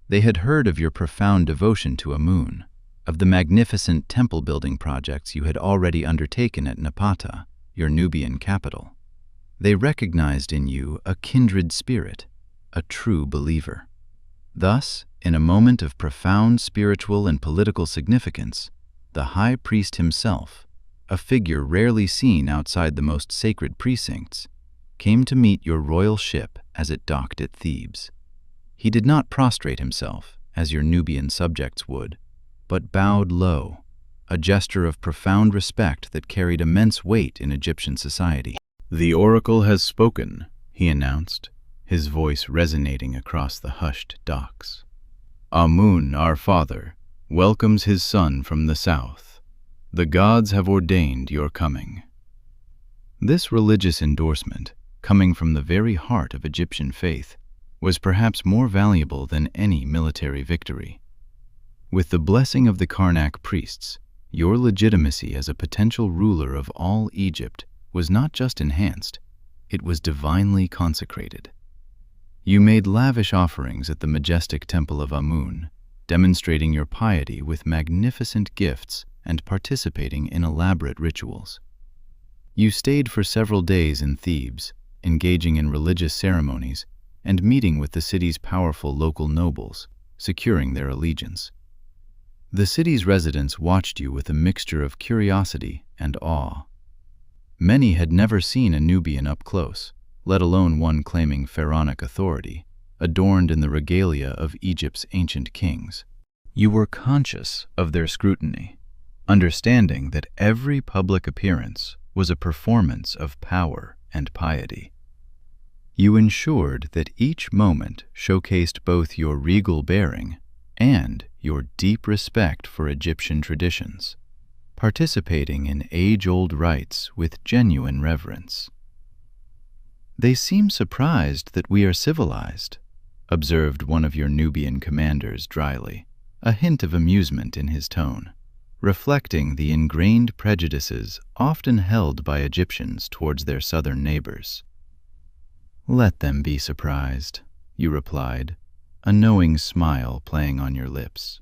They had heard of your profound devotion to Amun, of the magnificent temple-building projects you had already undertaken at Napata, your Nubian capital. They recognized in you a kindred spirit, a true believer. Thus, in a moment of profound spiritual and political significance, the high priest himself, a figure rarely seen outside the most sacred precincts, came to meet your royal ship as it docked at Thebes. He did not prostrate himself, as your Nubian subjects would, but bowed low, a gesture of profound respect that carried immense weight in Egyptian society. "The oracle has spoken," he announced, his voice resonating across the hushed docks. "Amun, our father, welcomes his son from the south. The gods have ordained your coming." This religious endorsement, coming from the very heart of Egyptian faith, was perhaps more valuable than any military victory. With the blessing of the Karnak priests, your legitimacy as a potential ruler of all Egypt was not just enhanced, it was divinely consecrated. You made lavish offerings at the majestic temple of Amun, demonstrating your piety with magnificent gifts and participating in elaborate rituals. You stayed for several days in Thebes, engaging in religious ceremonies and meeting with the city's powerful local nobles, securing their allegiance. The city's residents watched you with a mixture of curiosity and awe. Many had never seen a Nubian up close, let alone one claiming pharaonic authority, adorned in the regalia of Egypt's ancient kings. You were conscious of their scrutiny, understanding that every public appearance was a performance of power and piety. You ensured that each moment showcased both your regal bearing and your deep respect for Egyptian traditions, participating in age-old rites with genuine reverence. "They seem surprised that we are civilized," observed one of your Nubian commanders dryly, a hint of amusement in his tone, reflecting the ingrained prejudices often held by Egyptians towards their southern neighbors. "Let them be surprised," you replied, a knowing smile playing on your lips.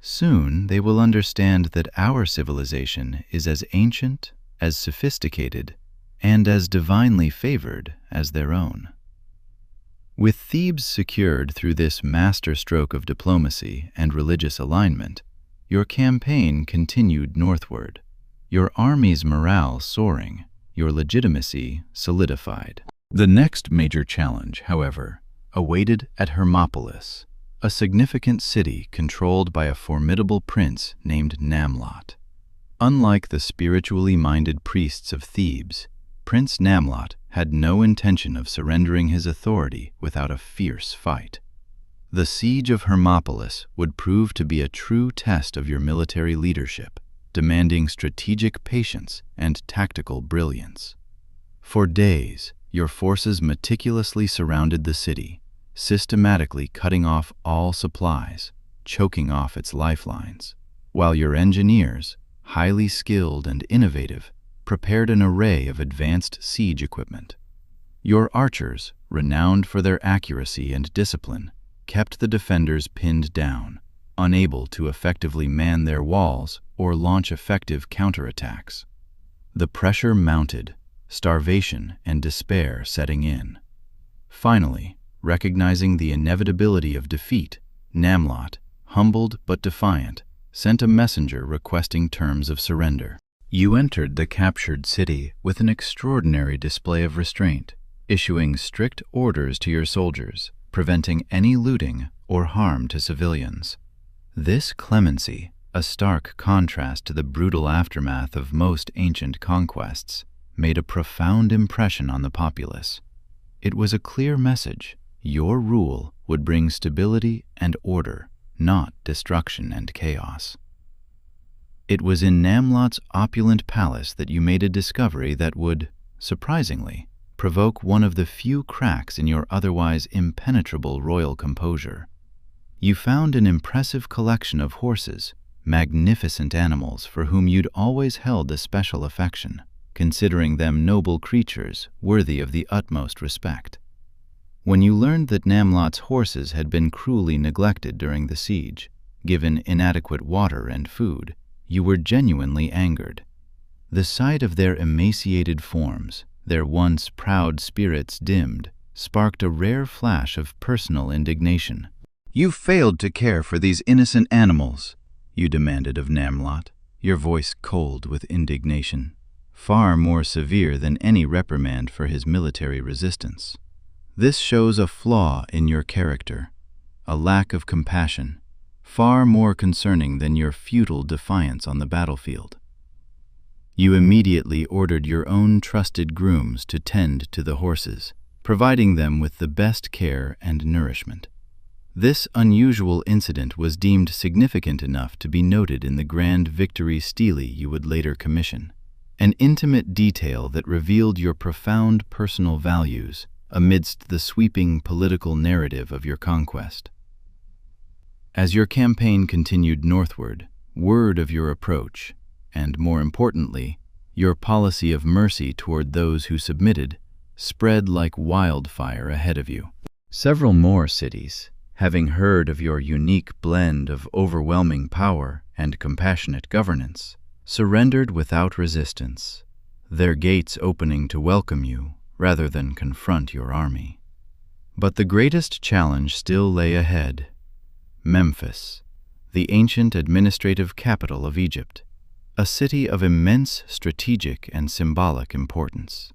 "Soon they will understand that our civilization is as ancient, as sophisticated, and as divinely favored as their own." With Thebes secured through this masterstroke of diplomacy and religious alignment, your campaign continued northward, your army's morale soaring, your legitimacy solidified. The next major challenge, however, awaited at Hermopolis, a significant city controlled by a formidable prince named Namlot. Unlike the spiritually minded priests of Thebes, Prince Namlot had no intention of surrendering his authority without a fierce fight. The siege of Hermopolis would prove to be a true test of your military leadership, demanding strategic patience and tactical brilliance. For days, your forces meticulously surrounded the city, systematically cutting off all supplies, choking off its lifelines, while your engineers, highly skilled and innovative, prepared an array of advanced siege equipment. Your archers, renowned for their accuracy and discipline, kept the defenders pinned down, unable to effectively man their walls or launch effective counterattacks. The pressure mounted, starvation and despair setting in. Finally, recognizing the inevitability of defeat, Namlot, humbled but defiant, sent a messenger requesting terms of surrender. You entered the captured city with an extraordinary display of restraint, issuing strict orders to your soldiers, preventing any looting or harm to civilians. This clemency, a stark contrast to the brutal aftermath of most ancient conquests, made a profound impression on the populace. It was a clear message: your rule would bring stability and order, not destruction and chaos. It was in Namlot's opulent palace that you made a discovery that would, surprisingly, provoke one of the few cracks in your otherwise impenetrable royal composure. You found an impressive collection of horses, magnificent animals for whom you'd always held a special affection, considering them noble creatures worthy of the utmost respect. When you learned that Namlot's horses had been cruelly neglected during the siege, given inadequate water and food, you were genuinely angered. The sight of their emaciated forms, their once proud spirits dimmed, sparked a rare flash of personal indignation. "You failed to care for these innocent animals," you demanded of Namlot, your voice cold with indignation, far more severe than any reprimand for his military resistance. This shows a flaw in your character, a lack of compassion, far more concerning than your futile defiance on the battlefield. You immediately ordered your own trusted grooms to tend to the horses, providing them with the best care and nourishment. This unusual incident was deemed significant enough to be noted in the grand victory stele you would later commission, an intimate detail that revealed your profound personal values amidst the sweeping political narrative of your conquest. As your campaign continued northward, word of your approach, and more importantly, your policy of mercy toward those who submitted, spread like wildfire ahead of you. Several more cities, having heard of your unique blend of overwhelming power and compassionate governance, surrendered without resistance, their gates opening to welcome you rather than confront your army. But the greatest challenge still lay ahead: Memphis, the ancient administrative capital of Egypt, a city of immense strategic and symbolic importance.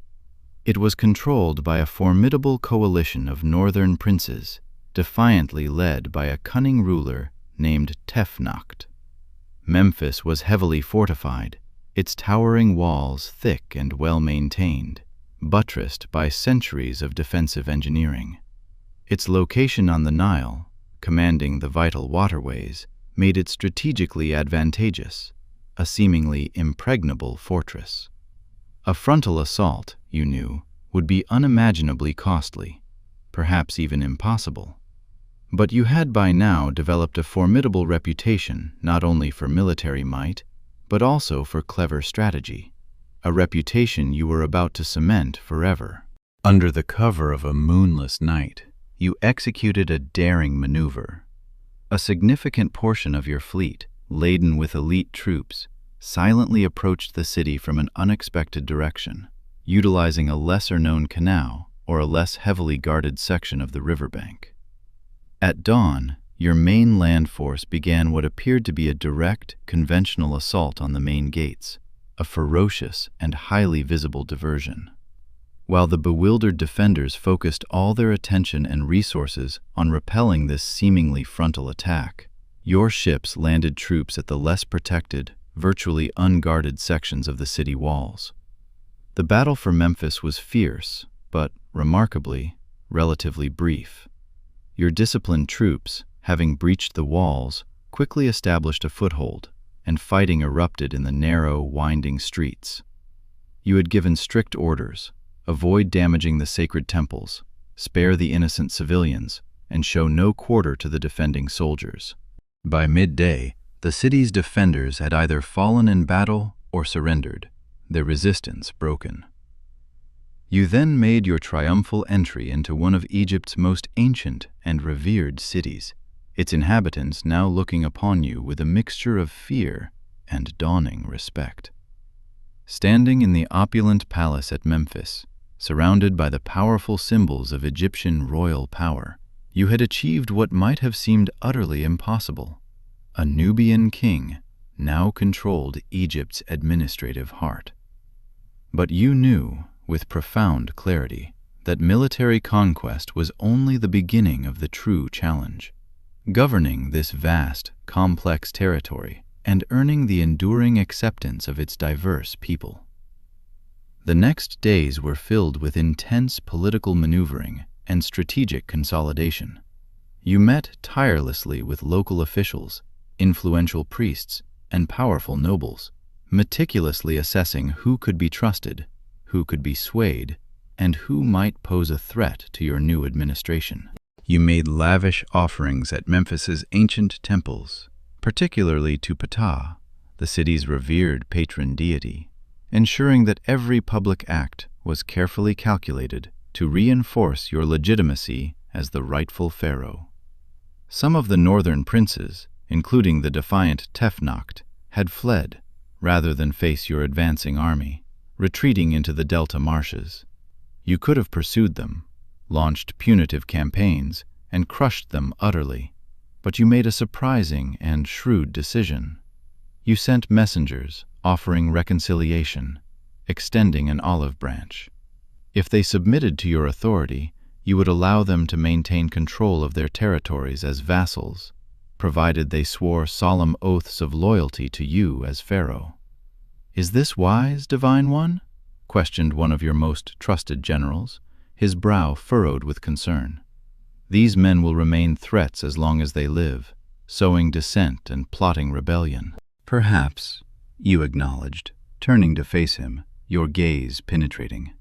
It was controlled by a formidable coalition of northern princes, defiantly led by a cunning ruler named Tefnacht. Memphis was heavily fortified, its towering walls thick and well-maintained, buttressed by centuries of defensive engineering. Its location on the Nile, commanding the vital waterways, made it strategically advantageous, a seemingly impregnable fortress. A frontal assault, you knew, would be unimaginably costly, perhaps even impossible. But you had by now developed a formidable reputation not only for military might, but also for clever strategy, a reputation you were about to cement forever. Under the cover of a moonless night, you executed a daring maneuver. A significant portion of your fleet, laden with elite troops, silently approached the city from an unexpected direction, utilizing a lesser-known canal or a less heavily guarded section of the riverbank. At dawn, your main land force began what appeared to be a direct, conventional assault on the main gates, a ferocious and highly visible diversion. While the bewildered defenders focused all their attention and resources on repelling this seemingly frontal attack, your ships landed troops at the less protected, virtually unguarded sections of the city walls. The battle for Memphis was fierce, but, remarkably, relatively brief. Your disciplined troops, having breached the walls, quickly established a foothold, and fighting erupted in the narrow, winding streets. You had given strict orders: avoid damaging the sacred temples, spare the innocent civilians, and show no quarter to the defending soldiers. By midday, the city's defenders had either fallen in battle or surrendered, their resistance broken. You then made your triumphal entry into one of Egypt's most ancient and revered cities, its inhabitants now looking upon you with a mixture of fear and dawning respect. Standing in the opulent palace at Memphis, surrounded by the powerful symbols of Egyptian royal power, you had achieved what might have seemed utterly impossible. A Nubian king now controlled Egypt's administrative heart. But you knew, with profound clarity, that military conquest was only the beginning of the true challenge. Governing this vast, complex territory and earning the enduring acceptance of its diverse people. The next days were filled with intense political maneuvering and strategic consolidation. You met tirelessly with local officials, influential priests, and powerful nobles, meticulously assessing who could be trusted, who could be swayed, and who might pose a threat to your new administration. You made lavish offerings at Memphis's ancient temples, particularly to Ptah, the city's revered patron deity, ensuring that every public act was carefully calculated to reinforce your legitimacy as the rightful pharaoh. Some of the northern princes, including the defiant Tefnacht, had fled, rather than face your advancing army, retreating into the delta marshes. You could have pursued them, launched punitive campaigns, and crushed them utterly, but you made a surprising and shrewd decision. You sent messengers offering reconciliation, extending an olive branch. If they submitted to your authority, you would allow them to maintain control of their territories as vassals, provided they swore solemn oaths of loyalty to you as Pharaoh. "Is this wise, Divine One?" questioned one of your most trusted generals, his brow furrowed with concern. "These men will remain threats as long as they live, sowing dissent and plotting rebellion." "Perhaps," you acknowledged, turning to face him, your gaze penetrating.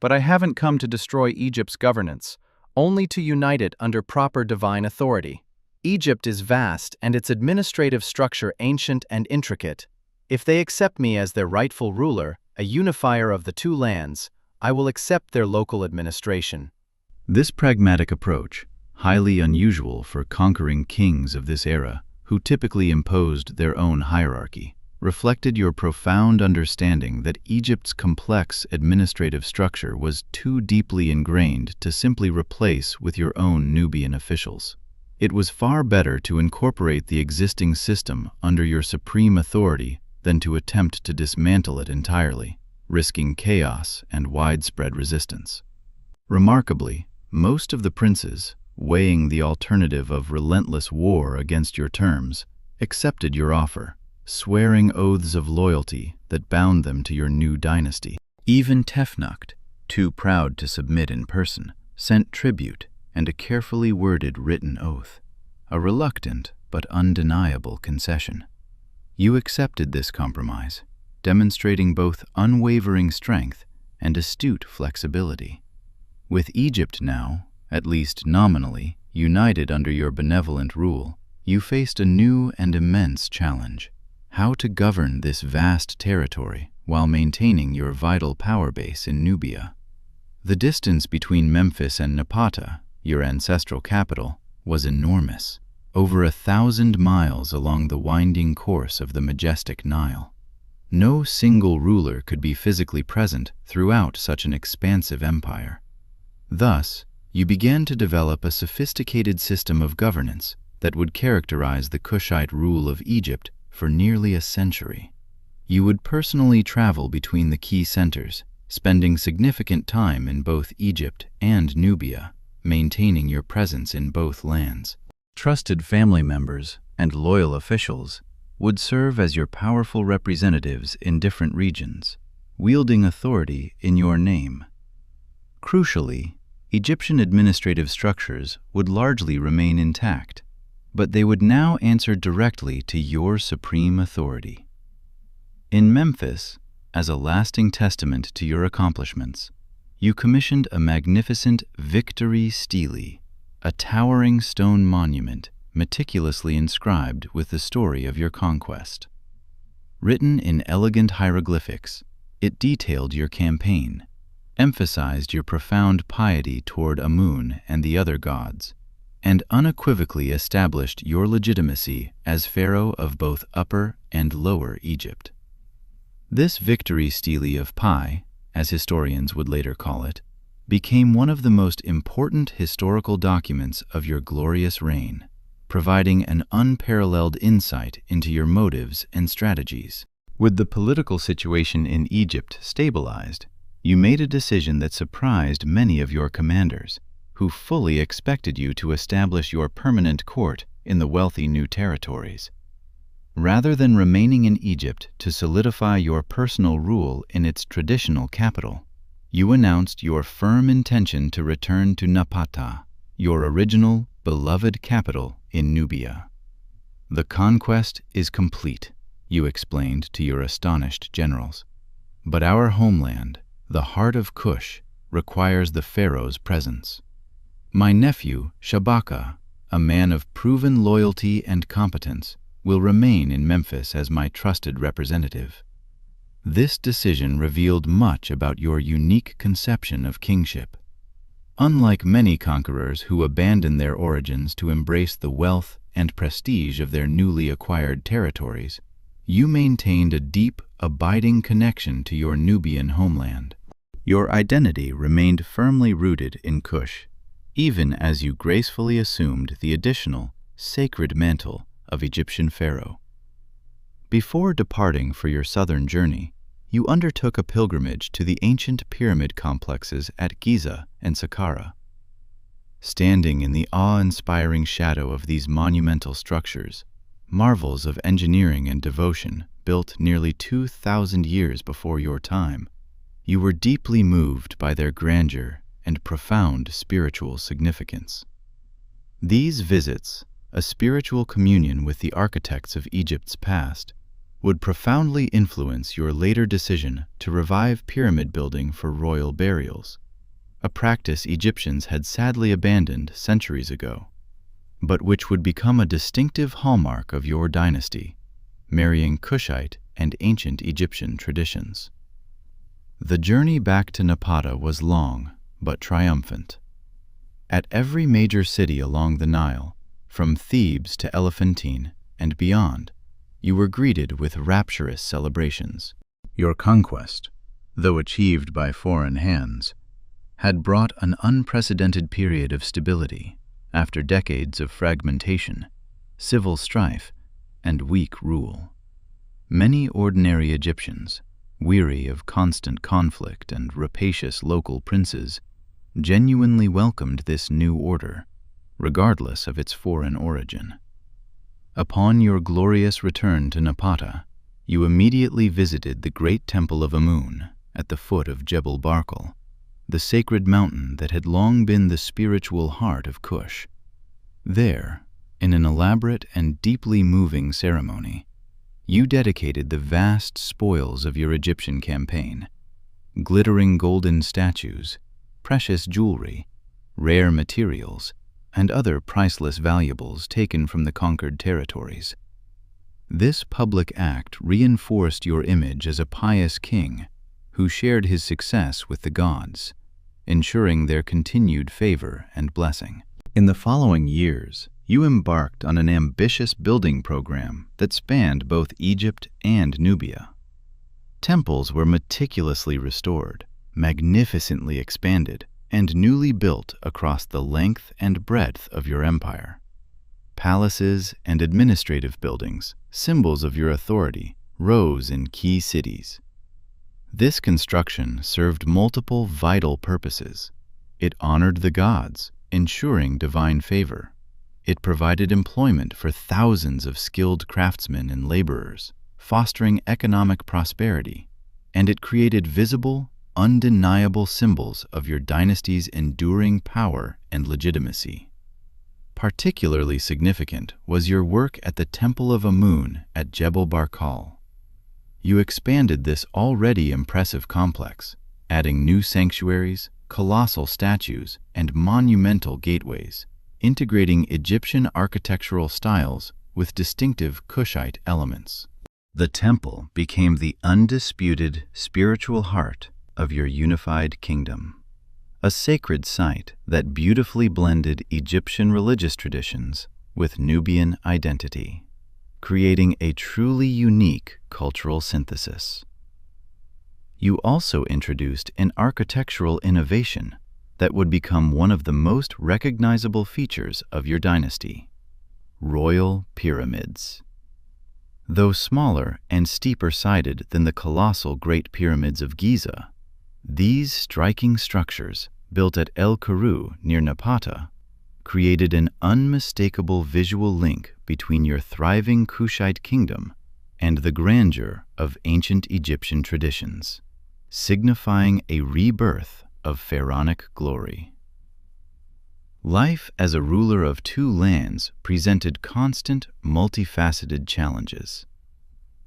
"But I haven't come to destroy Egypt's governance, only to unite it under proper divine authority. Egypt is vast and its administrative structure ancient and intricate. If they accept me as their rightful ruler, a unifier of the two lands, I will accept their local administration." This pragmatic approach, highly unusual for conquering kings of this era, who typically imposed their own hierarchy, reflected your profound understanding that Egypt's complex administrative structure was too deeply ingrained to simply replace with your own Nubian officials. It was far better to incorporate the existing system under your supreme authority than to attempt to dismantle it entirely, risking chaos and widespread resistance. Remarkably, most of the princes, weighing the alternative of relentless war against your terms, accepted your offer, swearing oaths of loyalty that bound them to your new dynasty. Even Tefnucht, too proud to submit in person, sent tribute and a carefully worded written oath, a reluctant but undeniable concession. You accepted this compromise, demonstrating both unwavering strength and astute flexibility. With Egypt now, at least nominally, united under your benevolent rule, you faced a new and immense challenge: how to govern this vast territory while maintaining your vital power base in Nubia. The distance between Memphis and Napata, your ancestral capital, was enormous, over 1,000 miles along the winding course of the majestic Nile. No single ruler could be physically present throughout such an expansive empire. Thus, you began to develop a sophisticated system of governance that would characterize the Kushite rule of Egypt for nearly a century. You would personally travel between the key centers, spending significant time in both Egypt and Nubia, maintaining your presence in both lands. Trusted family members and loyal officials would serve as your powerful representatives in different regions, wielding authority in your name. Crucially, Egyptian administrative structures would largely remain intact, but they would now answer directly to your supreme authority. In Memphis, as a lasting testament to your accomplishments, you commissioned a magnificent Victory Stele, a towering stone monument meticulously inscribed with the story of your conquest. Written in elegant hieroglyphics, it detailed your campaign, emphasized your profound piety toward Amun and the other gods, and unequivocally established your legitimacy as pharaoh of both Upper and Lower Egypt. This Victory Stele of Pi, as historians would later call it, became one of the most important historical documents of your glorious reign, providing an unparalleled insight into your motives and strategies. With the political situation in Egypt stabilized, you made a decision that surprised many of your commanders, who fully expected you to establish your permanent court in the wealthy new territories. Rather than remaining in Egypt to solidify your personal rule in its traditional capital, you announced your firm intention to return to Napata, your original, beloved capital in Nubia. "The conquest is complete," you explained to your astonished generals. "But our homeland, the heart of Kush, requires the pharaoh's presence. My nephew, Shabaka, a man of proven loyalty and competence, will remain in Memphis as my trusted representative." This decision revealed much about your unique conception of kingship. Unlike many conquerors who abandon their origins to embrace the wealth and prestige of their newly acquired territories, you maintained a deep, abiding connection to your Nubian homeland. Your identity remained firmly rooted in Kush, even as you gracefully assumed the additional, sacred mantle of Egyptian pharaoh. Before departing for your southern journey, you undertook a pilgrimage to the ancient pyramid complexes at Giza and Saqqara. Standing in the awe-inspiring shadow of these monumental structures, marvels of engineering and devotion built nearly 2,000 years before your time, you were deeply moved by their grandeur and profound spiritual significance. These visits, a spiritual communion with the architects of Egypt's past, would profoundly influence your later decision to revive pyramid building for royal burials, a practice Egyptians had sadly abandoned centuries ago, but which would become a distinctive hallmark of your dynasty, marrying Kushite and ancient Egyptian traditions. The journey back to Napata was long but triumphant. At every major city along the Nile, from Thebes to Elephantine and beyond, you were greeted with rapturous celebrations. Your conquest, though achieved by foreign hands, had brought an unprecedented period of stability after decades of fragmentation, civil strife, and weak rule. Many ordinary Egyptians, weary of constant conflict and rapacious local princes, genuinely welcomed this new order, regardless of its foreign origin. Upon your glorious return to Napata, you immediately visited the great temple of Amun at the foot of Jebel Barkal, the sacred mountain that had long been the spiritual heart of Kush. There, in an elaborate and deeply moving ceremony, you dedicated the vast spoils of your Egyptian campaign, glittering golden statues, precious jewelry, rare materials, and other priceless valuables taken from the conquered territories. This public act reinforced your image as a pious king who shared his success with the gods, ensuring their continued favor and blessing. In the following years, you embarked on an ambitious building program that spanned both Egypt and Nubia. Temples were meticulously restored, magnificently expanded, and newly built across the length and breadth of your empire. Palaces and administrative buildings, symbols of your authority, rose in key cities. This construction served multiple vital purposes. It honored the gods, ensuring divine favor. It provided employment for thousands of skilled craftsmen and laborers, fostering economic prosperity, and it created visible, undeniable symbols of your dynasty's enduring power and legitimacy. Particularly significant was your work at the Temple of Amun at Jebel Barkal. You expanded this already impressive complex, adding new sanctuaries, colossal statues, and monumental gateways, integrating Egyptian architectural styles with distinctive Kushite elements. The temple became the undisputed spiritual heart of your unified kingdom, a sacred site that beautifully blended Egyptian religious traditions with Nubian identity, creating a truly unique cultural synthesis. You also introduced an architectural innovation that would become one of the most recognizable features of your dynasty: royal pyramids. Though smaller and steeper-sided than the colossal Great Pyramids of Giza, these striking structures, built at El Karu near Napata, created an unmistakable visual link between your thriving Kushite kingdom and the grandeur of ancient Egyptian traditions, signifying a rebirth of pharaonic glory. Life as a ruler of two lands presented constant, multifaceted challenges.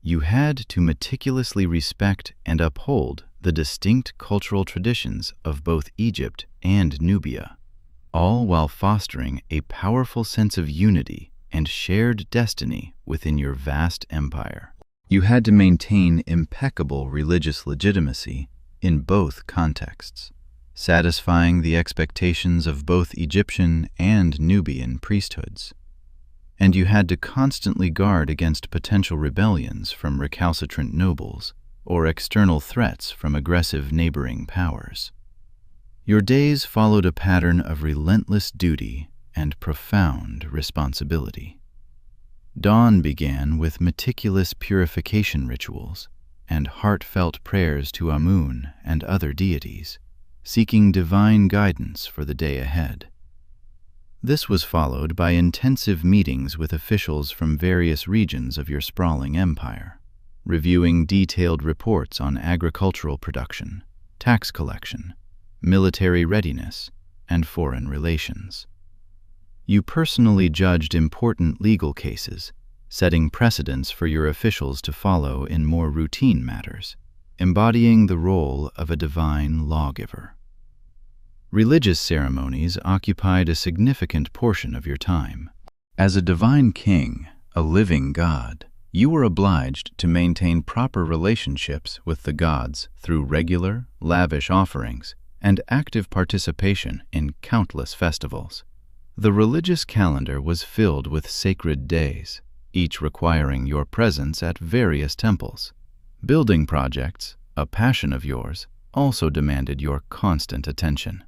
You had to meticulously respect and uphold the distinct cultural traditions of both Egypt and Nubia, all while fostering a powerful sense of unity and shared destiny within your vast empire. You had to maintain impeccable religious legitimacy in both contexts, satisfying the expectations of both Egyptian and Nubian priesthoods. And you had to constantly guard against potential rebellions from recalcitrant nobles or external threats from aggressive neighboring powers. Your days followed a pattern of relentless duty and profound responsibility. Dawn began with meticulous purification rituals and heartfelt prayers to Amun and other deities, seeking divine guidance for the day ahead. This was followed by intensive meetings with officials from various regions of your sprawling empire, reviewing detailed reports on agricultural production, tax collection, military readiness, and foreign relations. You personally judged important legal cases, setting precedents for your officials to follow in more routine matters, embodying the role of a divine lawgiver. Religious ceremonies occupied a significant portion of your time. As a divine king, a living god, you were obliged to maintain proper relationships with the gods through regular, lavish offerings and active participation in countless festivals. The religious calendar was filled with sacred days, each requiring your presence at various temples. Building projects, a passion of yours, also demanded your constant attention.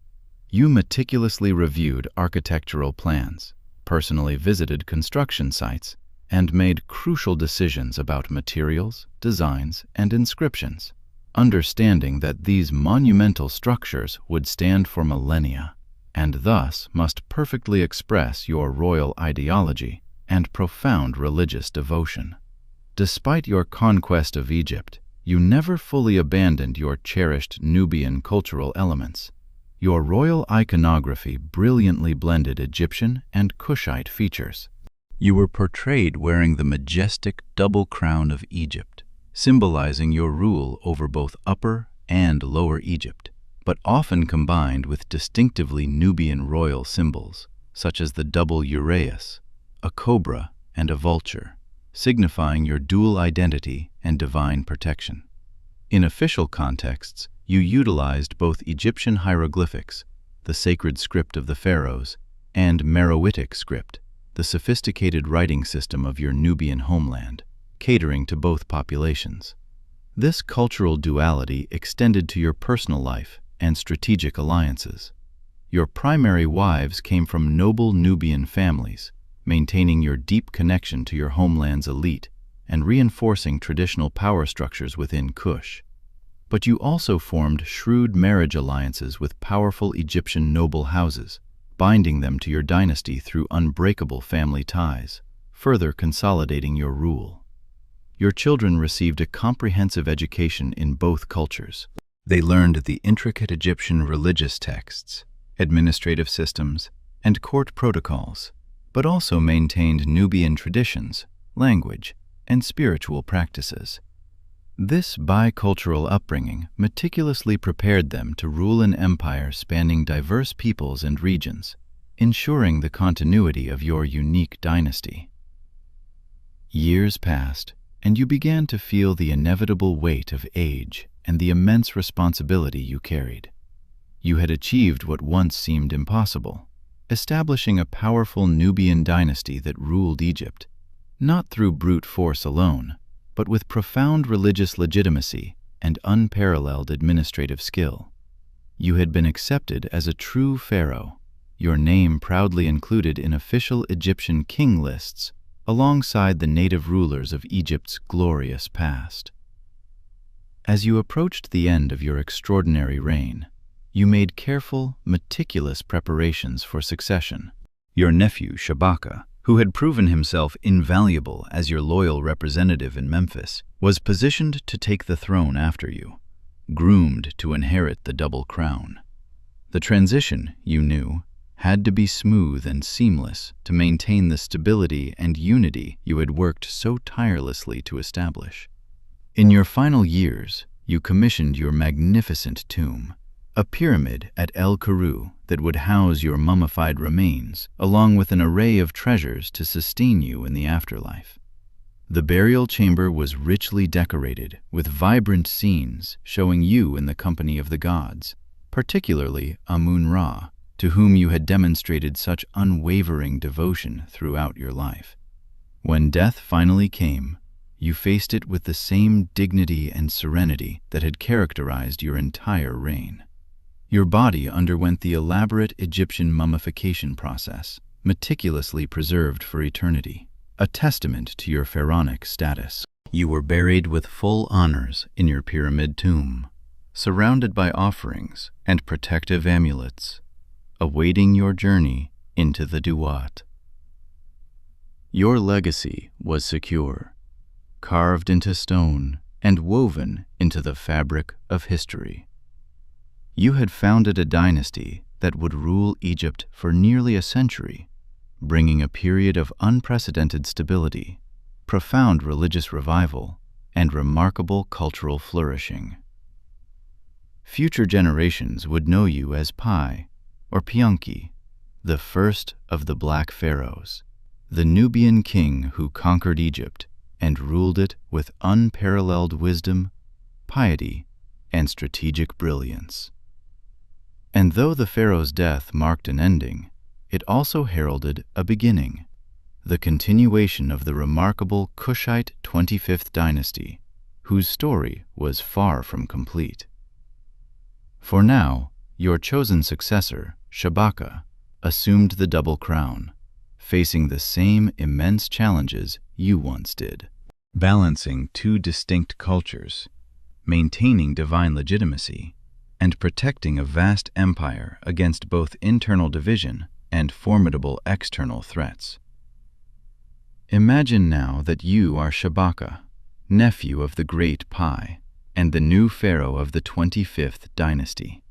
You meticulously reviewed architectural plans, personally visited construction sites, and made crucial decisions about materials, designs, and inscriptions, understanding that these monumental structures would stand for millennia, and thus must perfectly express your royal ideology and profound religious devotion. Despite your conquest of Egypt, you never fully abandoned your cherished Nubian cultural elements. Your royal iconography brilliantly blended Egyptian and Kushite features. You were portrayed wearing the majestic double crown of Egypt, symbolizing your rule over both Upper and Lower Egypt, but often combined with distinctively Nubian royal symbols, such as the double uraeus, a cobra, and a vulture, signifying your dual identity and divine protection. In official contexts, you utilized both Egyptian hieroglyphics, the sacred script of the pharaohs, and Meroitic script, the sophisticated writing system of your Nubian homeland, catering to both populations. This cultural duality extended to your personal life and strategic alliances. Your primary wives came from noble Nubian families, maintaining your deep connection to your homeland's elite and reinforcing traditional power structures within Kush. But you also formed shrewd marriage alliances with powerful Egyptian noble houses, binding them to your dynasty through unbreakable family ties, further consolidating your rule. Your children received a comprehensive education in both cultures. They learned the intricate Egyptian religious texts, administrative systems, and court protocols, but also maintained Nubian traditions, language, and spiritual practices. This bicultural upbringing meticulously prepared them to rule an empire spanning diverse peoples and regions, ensuring the continuity of your unique dynasty. Years passed, and you began to feel the inevitable weight of age and the immense responsibility you carried. You had achieved what once seemed impossible, establishing a powerful Nubian dynasty that ruled Egypt, not through brute force alone, but with profound religious legitimacy and unparalleled administrative skill. You had been accepted as a true pharaoh, your name proudly included in official Egyptian king lists alongside the native rulers of Egypt's glorious past. As you approached the end of your extraordinary reign, you made careful, meticulous preparations for succession. Your nephew, Shabaka, who had proven himself invaluable as your loyal representative in Memphis, was positioned to take the throne after you, groomed to inherit the double crown. The transition, you knew, had to be smooth and seamless to maintain the stability and unity you had worked so tirelessly to establish. In your final years, you commissioned your magnificent tomb, a pyramid at El Karu that would house your mummified remains, along with an array of treasures to sustain you in the afterlife. The burial chamber was richly decorated with vibrant scenes showing you in the company of the gods, particularly Amun-Ra, to whom you had demonstrated such unwavering devotion throughout your life. When death finally came, you faced it with the same dignity and serenity that had characterized your entire reign. Your body underwent the elaborate Egyptian mummification process, meticulously preserved for eternity, a testament to your pharaonic status. You were buried with full honors in your pyramid tomb, surrounded by offerings and protective amulets, awaiting your journey into the Duat. Your legacy was secure, carved into stone and woven into the fabric of history. You had founded a dynasty that would rule Egypt for nearly a century, bringing a period of unprecedented stability, profound religious revival, and remarkable cultural flourishing. Future generations would know you as Pi, or Pianki, the first of the Black Pharaohs, the Nubian king who conquered Egypt and ruled it with unparalleled wisdom, piety, and strategic brilliance. And though the pharaoh's death marked an ending, it also heralded a beginning, the continuation of the remarkable Kushite 25th dynasty, whose story was far from complete. For now, your chosen successor, Shabaka, assumed the double crown, facing the same immense challenges you once did. Balancing two distinct cultures, maintaining divine legitimacy, and protecting a vast empire against both internal division and formidable external threats. Imagine now that you are Shabaka, nephew of the great Pi, and the new pharaoh of the 25th dynasty.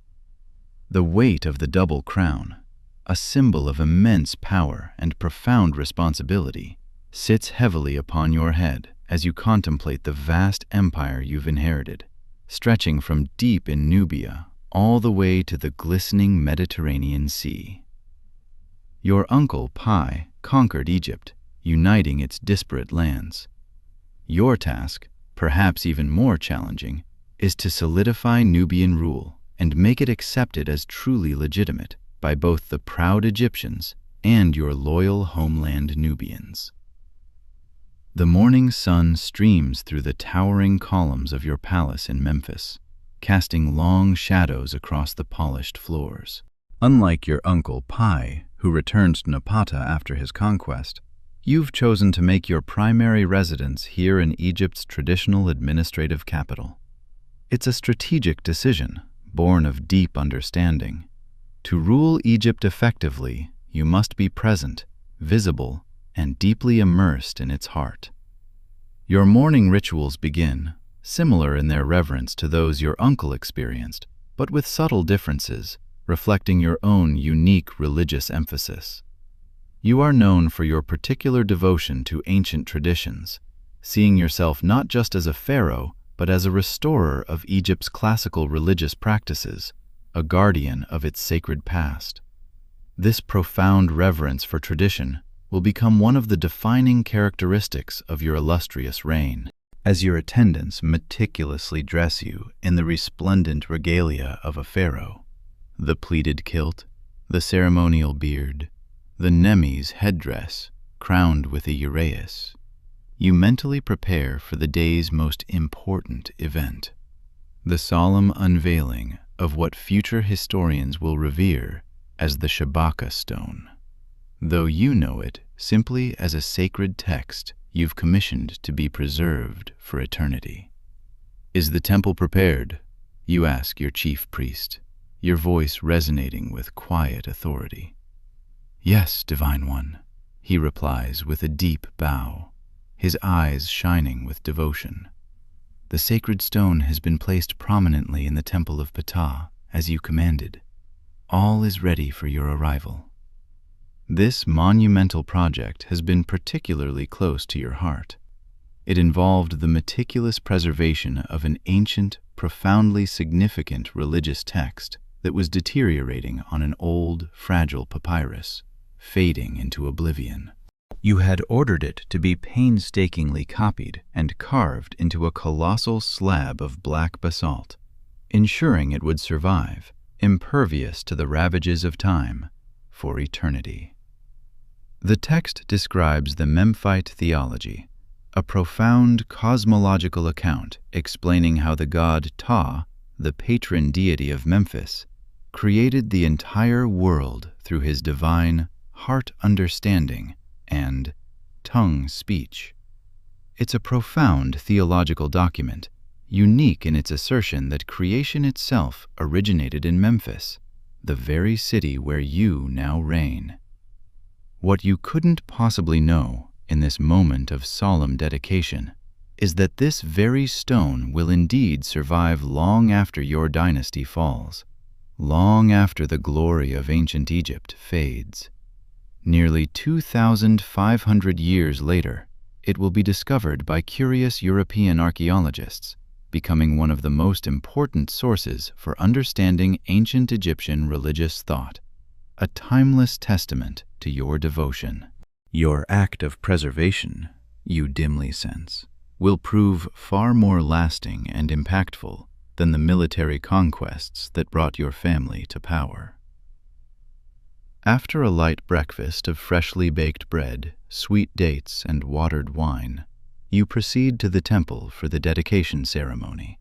The weight of the double crown, a symbol of immense power and profound responsibility, sits heavily upon your head as you contemplate the vast empire you've inherited, stretching from deep in Nubia all the way to the glistening Mediterranean Sea. Your uncle Pi conquered Egypt, uniting its disparate lands. Your task, perhaps even more challenging, is to solidify Nubian rule and make it accepted as truly legitimate by both the proud Egyptians and your loyal homeland Nubians. The morning sun streams through the towering columns of your palace in Memphis, casting long shadows across the polished floors. Unlike your uncle Pi, who returned to Napata after his conquest, you've chosen to make your primary residence here in Egypt's traditional administrative capital. It's a strategic decision, born of deep understanding. To rule Egypt effectively, you must be present, visible, and deeply immersed in its heart. Your morning rituals begin, similar in their reverence to those your uncle experienced, but with subtle differences, reflecting your own unique religious emphasis. You are known for your particular devotion to ancient traditions, seeing yourself not just as a pharaoh, but as a restorer of Egypt's classical religious practices, a guardian of its sacred past. This profound reverence for tradition will become one of the defining characteristics of your illustrious reign, as your attendants meticulously dress you in the resplendent regalia of a pharaoh, the pleated kilt, the ceremonial beard, the Nemi's headdress crowned with a uraeus. You mentally prepare for the day's most important event, the solemn unveiling of what future historians will revere as the Shabaka stone, though you know it simply as a sacred text you've commissioned to be preserved for eternity. Is the temple prepared? You ask your chief priest, your voice resonating with quiet authority. Yes, Divine One, he replies with a deep bow, his eyes shining with devotion. The sacred stone has been placed prominently in the temple of Ptah, as you commanded. All is ready for your arrival. This monumental project has been particularly close to your heart. It involved the meticulous preservation of an ancient, profoundly significant religious text that was deteriorating on an old, fragile papyrus, fading into oblivion. You had ordered it to be painstakingly copied and carved into a colossal slab of black basalt, ensuring it would survive, impervious to the ravages of time, for eternity. The text describes the Memphite theology, a profound cosmological account explaining how the god Ptah, the patron deity of Memphis, created the entire world through his divine heart understanding and, tongue speech. It's a profound theological document, unique in its assertion that creation itself originated in Memphis, the very city where you now reign. What you couldn't possibly know in this moment of solemn dedication is that this very stone will indeed survive long after your dynasty falls, long after the glory of ancient Egypt fades. Nearly 2,500 years later, it will be discovered by curious European archaeologists, becoming one of the most important sources for understanding ancient Egyptian religious thought, a timeless testament to your devotion. Your act of preservation, you dimly sense, will prove far more lasting and impactful than the military conquests that brought your family to power. After a light breakfast of freshly baked bread, sweet dates, and watered wine, you proceed to the temple for the dedication ceremony.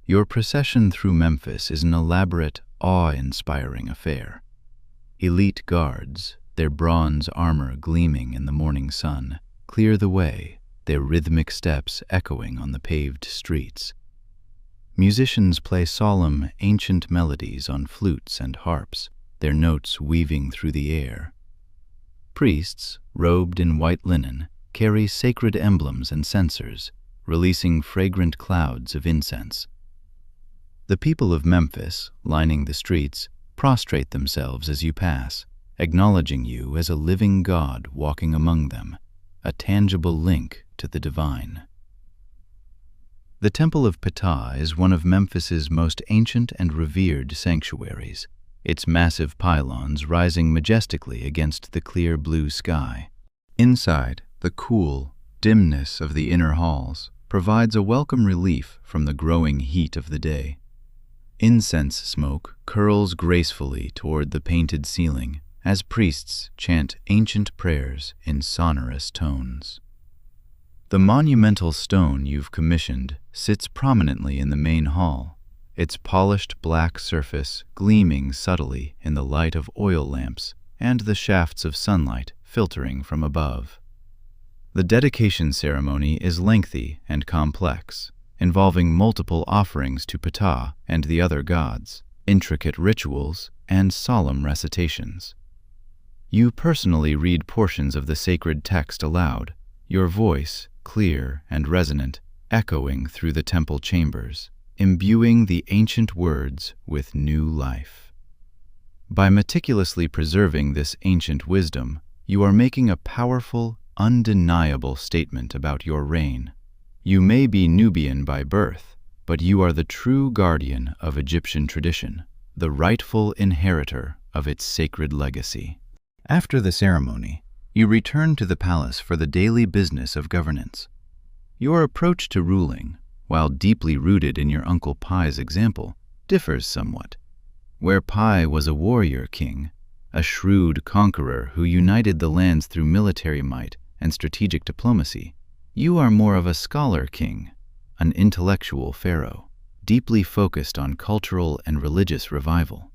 Your procession through Memphis is an elaborate, awe-inspiring affair. Elite guards, their bronze armor gleaming in the morning sun, clear the way, their rhythmic steps echoing on the paved streets. Musicians play solemn, ancient melodies on flutes and harps, their notes weaving through the air. Priests, robed in white linen, carry sacred emblems and censers, releasing fragrant clouds of incense. The people of Memphis, lining the streets, prostrate themselves as you pass, acknowledging you as a living God walking among them, a tangible link to the divine. The Temple of Ptah is one of Memphis's most ancient and revered sanctuaries, its massive pylons rising majestically against the clear blue sky. Inside, the cool dimness of the inner halls provides a welcome relief from the growing heat of the day. Incense smoke curls gracefully toward the painted ceiling as priests chant ancient prayers in sonorous tones. The monumental stone you've commissioned sits prominently in the main hall, its polished black surface gleaming subtly in the light of oil lamps and the shafts of sunlight filtering from above. The dedication ceremony is lengthy and complex, involving multiple offerings to Ptah and the other gods, intricate rituals, and solemn recitations. You personally read portions of the sacred text aloud, your voice, clear and resonant, echoing through the temple chambers, imbuing the ancient words with new life. By meticulously preserving this ancient wisdom, you are making a powerful, undeniable statement about your reign. You may be Nubian by birth, but you are the true guardian of Egyptian tradition, the rightful inheritor of its sacred legacy. After the ceremony, you return to the palace for the daily business of governance. Your approach to ruling, while deeply rooted in your Uncle Pi's example, differs somewhat. Where Pi was a warrior king, a shrewd conqueror who united the lands through military might and strategic diplomacy, you are more of a scholar king, an intellectual pharaoh, deeply focused on cultural and religious revival.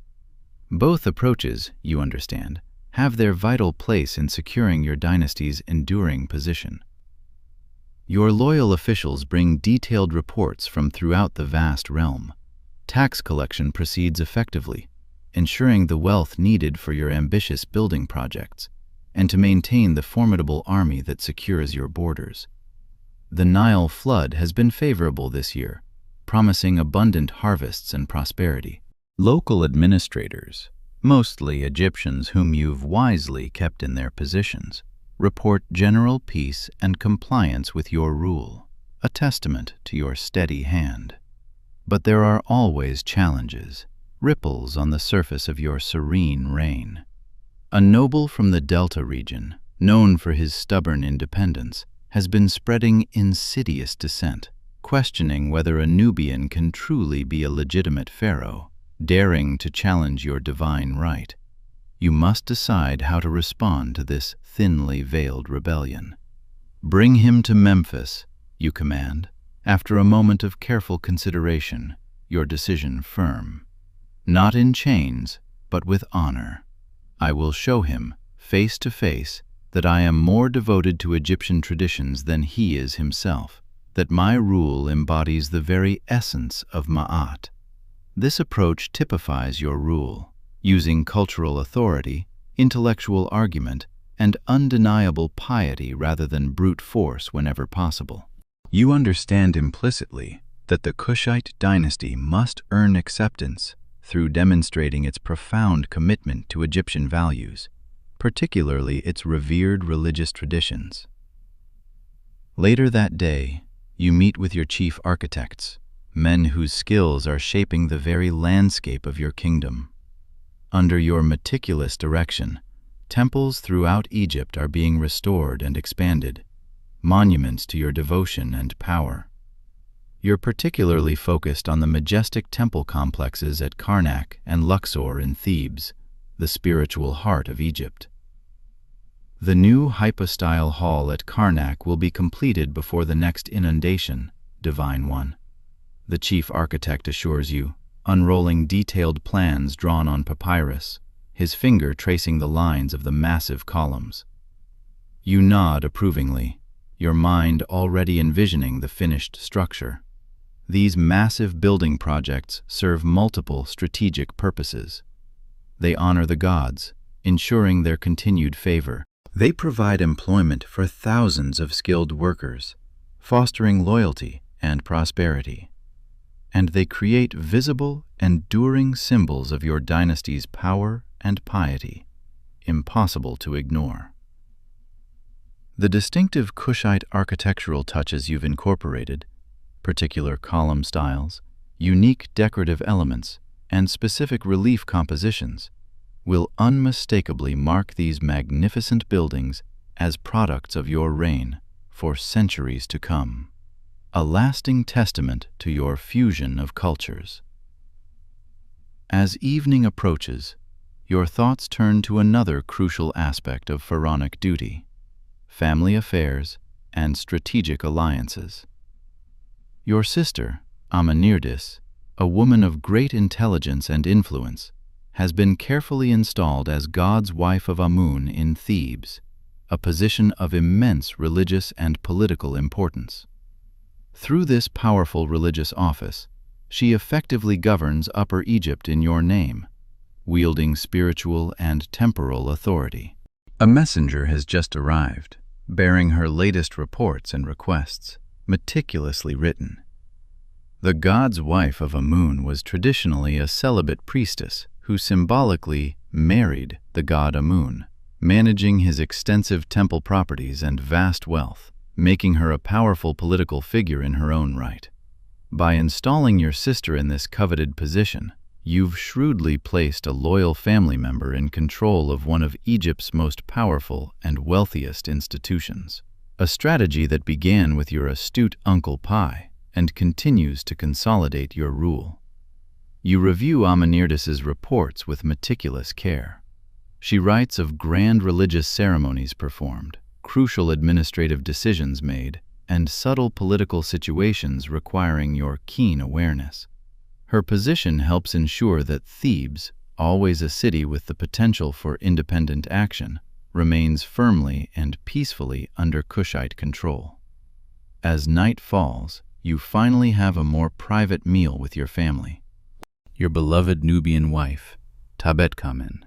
Both approaches, you understand, have their vital place in securing your dynasty's enduring position. Your loyal officials bring detailed reports from throughout the vast realm. Tax collection proceeds effectively, ensuring the wealth needed for your ambitious building projects and to maintain the formidable army that secures your borders. The Nile flood has been favorable this year, promising abundant harvests and prosperity. Local administrators, mostly Egyptians whom you've wisely kept in their positions, report general peace and compliance with your rule, a testament to your steady hand. But there are always challenges, ripples on the surface of your serene reign. A noble from the Delta region, known for his stubborn independence, has been spreading insidious dissent, questioning whether a Nubian can truly be a legitimate pharaoh, daring to challenge your divine right. You must decide how to respond to this thinly veiled rebellion. Bring him to Memphis, you command, after a moment of careful consideration, your decision firm. Not in chains, but with honor. I will show him, face to face, that I am more devoted to Egyptian traditions than he is himself, that my rule embodies the very essence of Maat. This approach typifies your rule, using cultural authority, intellectual argument, and undeniable piety rather than brute force whenever possible. You understand implicitly that the Kushite dynasty must earn acceptance through demonstrating its profound commitment to Egyptian values, particularly its revered religious traditions. Later that day, you meet with your chief architects, men whose skills are shaping the very landscape of your kingdom. Under your meticulous direction, temples throughout Egypt are being restored and expanded, monuments to your devotion and power. You're particularly focused on the majestic temple complexes at Karnak and Luxor in Thebes, the spiritual heart of Egypt. The new hypostyle hall at Karnak will be completed before the next inundation, Divine One, the chief architect assures you, unrolling detailed plans drawn on papyrus, his finger tracing the lines of the massive columns. You nod approvingly, your mind already envisioning the finished structure. These massive building projects serve multiple strategic purposes. They honor the gods, ensuring their continued favor. They provide employment for thousands of skilled workers, fostering loyalty and prosperity. And they create visible, enduring symbols of your dynasty's power and piety, impossible to ignore. The distinctive Kushite architectural touches you've incorporated, particular column styles, unique decorative elements, and specific relief compositions, will unmistakably mark these magnificent buildings as products of your reign for centuries to come, a lasting testament to your fusion of cultures. As evening approaches, your thoughts turn to another crucial aspect of pharaonic duty: family affairs and strategic alliances. Your sister, Amanirdis, a woman of great intelligence and influence, has been carefully installed as God's wife of Amun in Thebes, a position of immense religious and political importance. Through this powerful religious office, she effectively governs Upper Egypt in your name, wielding spiritual and temporal authority. A messenger has just arrived, bearing her latest reports and requests, meticulously written. The god's wife of Amun was traditionally a celibate priestess who symbolically married the god Amun, managing his extensive temple properties and vast wealth, making her a powerful political figure in her own right. By installing your sister in this coveted position, you've shrewdly placed a loyal family member in control of one of Egypt's most powerful and wealthiest institutions, a strategy that began with your astute Uncle Pi and continues to consolidate your rule. You review Amanirdis's reports with meticulous care. She writes of grand religious ceremonies performed, crucial administrative decisions made, and subtle political situations requiring your keen awareness. Her position helps ensure that Thebes, always a city with the potential for independent action, remains firmly and peacefully under Kushite control. As night falls, you finally have a more private meal with your family. Your beloved Nubian wife, Tabet-Kamen,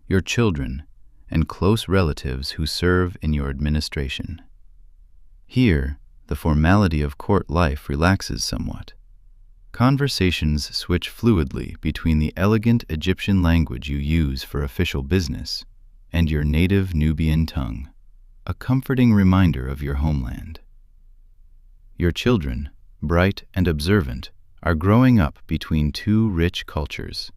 your children, and close relatives who serve in your administration. Here, the formality of court life relaxes somewhat. Conversations switch fluidly between the elegant Egyptian language you use for official business and your native Nubian tongue, a comforting reminder of your homeland. Your children, bright and observant, are growing up between two rich cultures,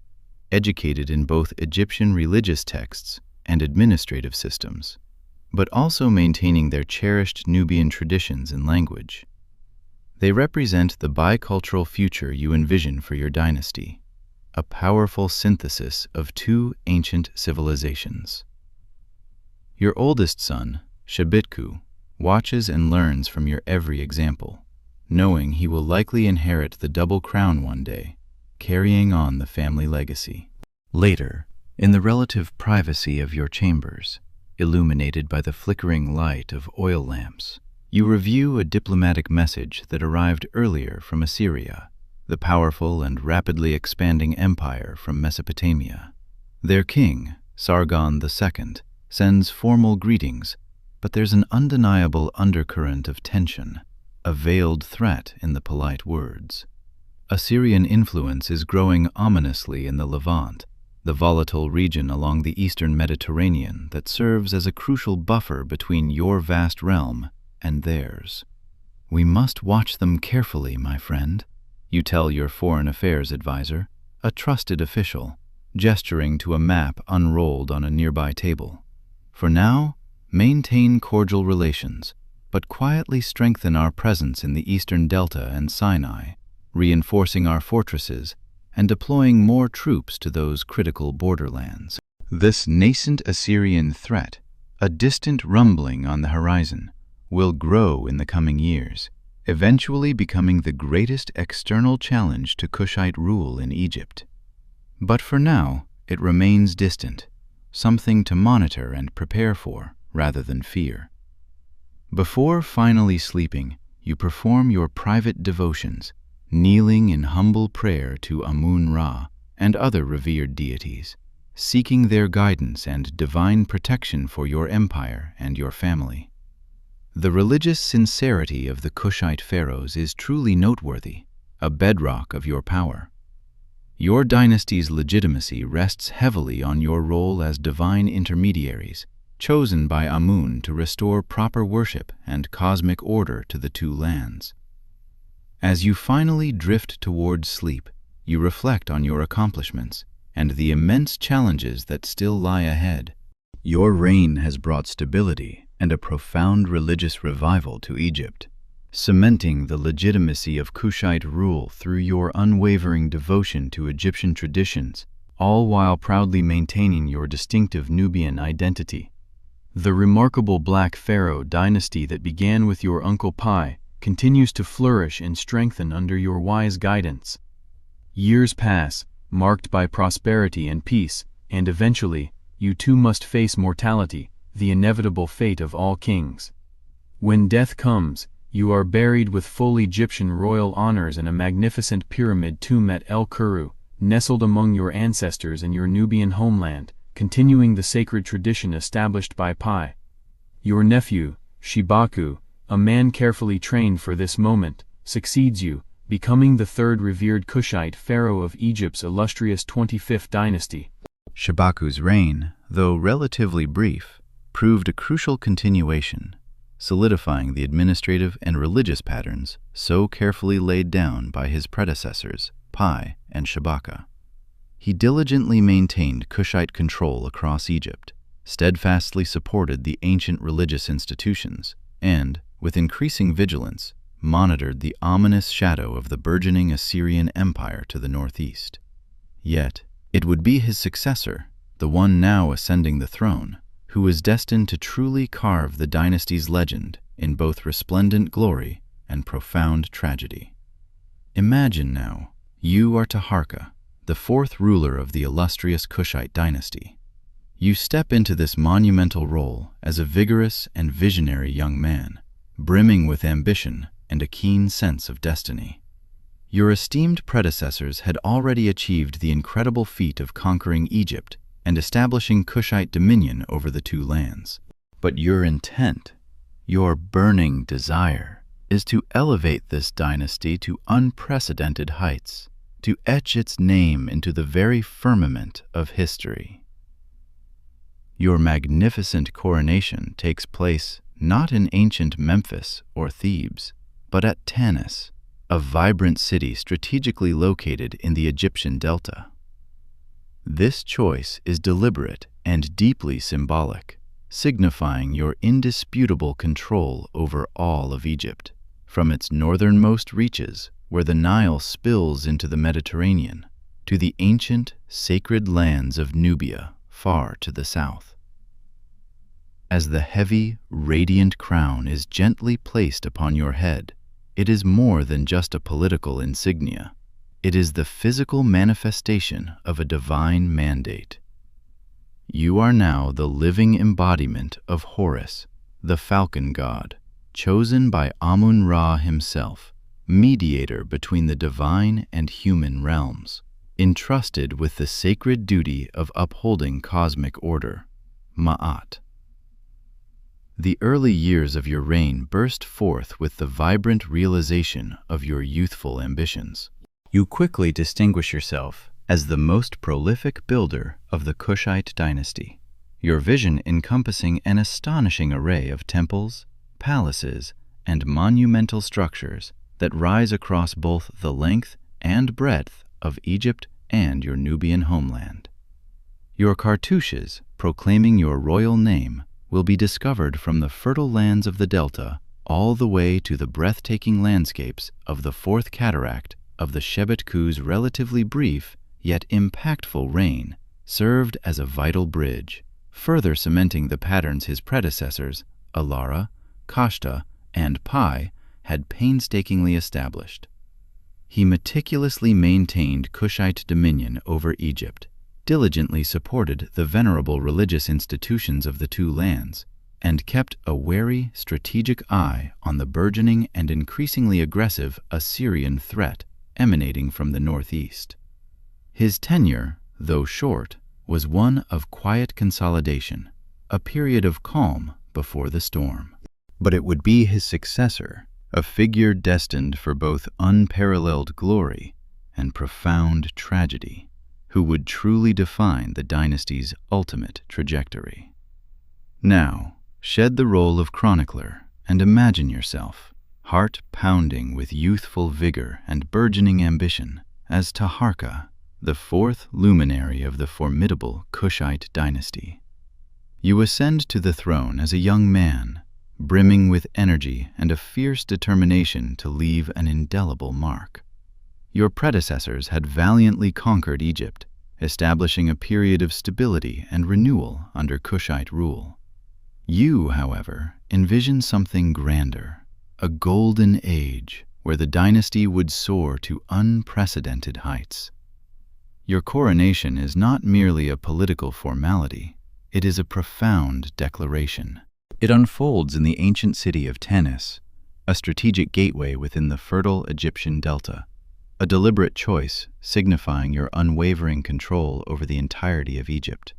educated in both Egyptian religious texts and administrative systems, but also maintaining their cherished Nubian traditions and language. They represent the bicultural future you envision for your dynasty, a powerful synthesis of two ancient civilizations. Your oldest son, Shabitku, watches and learns from your every example, knowing he will likely inherit the double crown one day, carrying on the family legacy. Later, in the relative privacy of your chambers, illuminated by the flickering light of oil lamps. You review a diplomatic message that arrived earlier from Assyria, the powerful and rapidly expanding empire from Mesopotamia. Their king, Sargon II, sends formal greetings, but there's an undeniable undercurrent of tension, a veiled threat in the polite words. Assyrian influence is growing ominously in the Levant, the volatile region along the eastern Mediterranean that serves as a crucial buffer between your vast realm and theirs. "We must watch them carefully, my friend," you tell your foreign affairs advisor, a trusted official, gesturing to a map unrolled on a nearby table. "For now, maintain cordial relations, but quietly strengthen our presence in the eastern delta and Sinai, reinforcing our fortresses and deploying more troops to those critical borderlands." This nascent Assyrian threat, a distant rumbling on the horizon, will grow in the coming years, eventually becoming the greatest external challenge to Kushite rule in Egypt. But for now, it remains distant, something to monitor and prepare for rather than fear. Before finally sleeping, you perform your private devotions, kneeling in humble prayer to Amun-Ra and other revered deities, seeking their guidance and divine protection for your empire and your family. The religious sincerity of the Kushite pharaohs is truly noteworthy, a bedrock of your power. Your dynasty's legitimacy rests heavily on your role as divine intermediaries, chosen by Amun to restore proper worship and cosmic order to the two lands. As you finally drift towards sleep, you reflect on your accomplishments and the immense challenges that still lie ahead. Your reign has brought stability and a profound religious revival to Egypt, cementing the legitimacy of Kushite rule through your unwavering devotion to Egyptian traditions, all while proudly maintaining your distinctive Nubian identity. The remarkable Black Pharaoh dynasty that began with your Uncle Pi continues to flourish and strengthen under your wise guidance. Years pass, marked by prosperity and peace, and eventually, you too must face mortality, the inevitable fate of all kings. When death comes, you are buried with full Egyptian royal honors in a magnificent pyramid tomb at El Kuru, nestled among your ancestors in your Nubian homeland, continuing the sacred tradition established by Pi. Your nephew, Shibaku, a man carefully trained for this moment, succeeds you, becoming the third revered Kushite pharaoh of Egypt's illustrious 25th dynasty. Shibaku's reign, though relatively brief, proved a crucial continuation, solidifying the administrative and religious patterns so carefully laid down by his predecessors, Pi and Shibaka. He diligently maintained Kushite control across Egypt, steadfastly supported the ancient religious institutions, and, with increasing vigilance, monitored the ominous shadow of the burgeoning Assyrian Empire to the northeast. Yet, it would be his successor, the one now ascending the throne, who was destined to truly carve the dynasty's legend in both resplendent glory and profound tragedy. Imagine now, you are Taharka, the fourth ruler of the illustrious Kushite dynasty. You step into this monumental role as a vigorous and visionary young man, brimming with ambition and a keen sense of destiny. Your esteemed predecessors had already achieved the incredible feat of conquering Egypt and establishing Kushite dominion over the two lands. But your intent, your burning desire, is to elevate this dynasty to unprecedented heights, to etch its name into the very firmament of history. Your magnificent coronation takes place not in ancient Memphis or Thebes, but at Tanis, a vibrant city strategically located in the Egyptian delta. This choice is deliberate and deeply symbolic, signifying your indisputable control over all of Egypt, from its northernmost reaches, where the Nile spills into the Mediterranean, to the ancient, sacred lands of Nubia far to the south. As the heavy, radiant crown is gently placed upon your head, it is more than just a political insignia. It is the physical manifestation of a divine mandate. You are now the living embodiment of Horus, the falcon god, chosen by Amun-Ra himself, mediator between the divine and human realms, entrusted with the sacred duty of upholding cosmic order, Maat. The early years of your reign burst forth with the vibrant realization of your youthful ambitions. You quickly distinguish yourself as the most prolific builder of the Kushite dynasty, your vision encompassing an astonishing array of temples, palaces, and monumental structures that rise across both the length and breadth of Egypt and your Nubian homeland. Your cartouches, proclaiming your royal name, will be discovered from the fertile lands of the Delta all the way to the breathtaking landscapes of the Fourth Cataract of the Shebet Ku's relatively brief yet impactful reign, served as a vital bridge, further cementing the patterns his predecessors, Alara, Kashta, and Pi, had painstakingly established. He meticulously maintained Kushite dominion over Egypt, diligently supported the venerable religious institutions of the two lands, and kept a wary, strategic eye on the burgeoning and increasingly aggressive Assyrian threat emanating from the northeast. His tenure, though short, was one of quiet consolidation, a period of calm before the storm. But it would be his successor, a figure destined for both unparalleled glory and profound tragedy, who would truly define the dynasty's ultimate trajectory. Now, shed the role of chronicler and imagine yourself, heart pounding with youthful vigor and burgeoning ambition, as Taharqa, the fourth luminary of the formidable Kushite dynasty. You ascend to the throne as a young man, brimming with energy and a fierce determination to leave an indelible mark. Your predecessors had valiantly conquered Egypt, establishing a period of stability and renewal under Kushite rule. You, however, envision something grander, a golden age where the dynasty would soar to unprecedented heights. Your coronation is not merely a political formality, it is a profound declaration. It unfolds in the ancient city of Tanis, a strategic gateway within the fertile Egyptian delta, a deliberate choice signifying your unwavering control over the entirety of Egypt,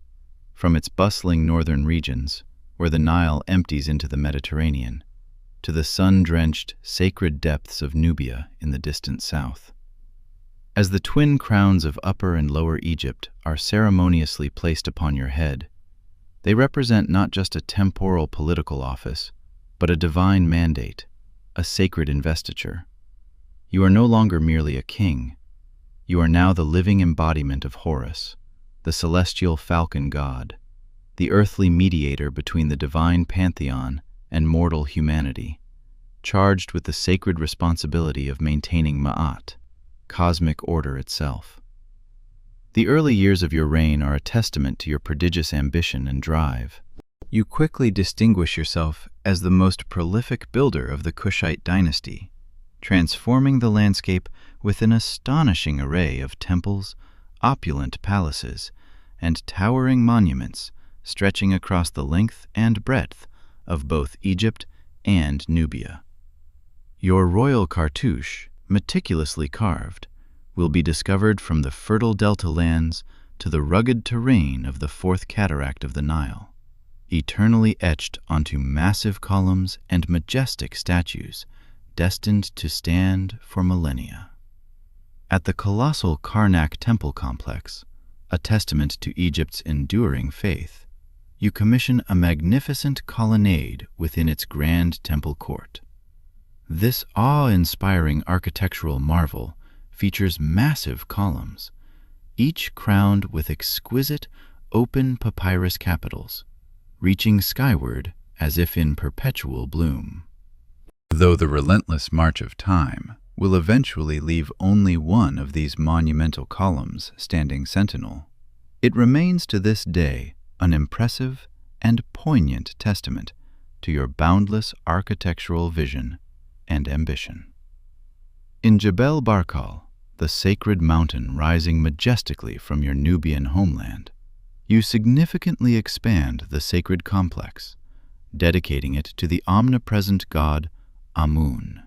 from its bustling northern regions, where the Nile empties into the Mediterranean, to the sun-drenched, sacred depths of Nubia in the distant south. As the twin crowns of Upper and Lower Egypt are ceremoniously placed upon your head, they represent not just a temporal political office, but a divine mandate, a sacred investiture. You are no longer merely a king. You are now the living embodiment of Horus, the celestial falcon god, the earthly mediator between the divine pantheon and mortal humanity, charged with the sacred responsibility of maintaining Ma'at, cosmic order itself. The early years of your reign are a testament to your prodigious ambition and drive. You quickly distinguish yourself as the most prolific builder of the Kushite dynasty, transforming the landscape with an astonishing array of temples, opulent palaces, and towering monuments stretching across the length and breadth of both Egypt and Nubia. Your royal cartouche, meticulously carved, will be discovered from the fertile delta lands to the rugged terrain of the Fourth Cataract of the Nile, eternally etched onto massive columns and majestic statues destined to stand for millennia. At the colossal Karnak temple complex, a testament to Egypt's enduring faith, you commission a magnificent colonnade within its grand temple court. This awe-inspiring architectural marvel features massive columns, each crowned with exquisite, open papyrus capitals, reaching skyward as if in perpetual bloom. Though the relentless march of time will eventually leave only one of these monumental columns standing sentinel, it remains to this day an impressive and poignant testament to your boundless architectural vision and ambition. In Jebel Barkal, the sacred mountain rising majestically from your Nubian homeland, You significantly expand the sacred complex, dedicating it to the omnipresent god Amun.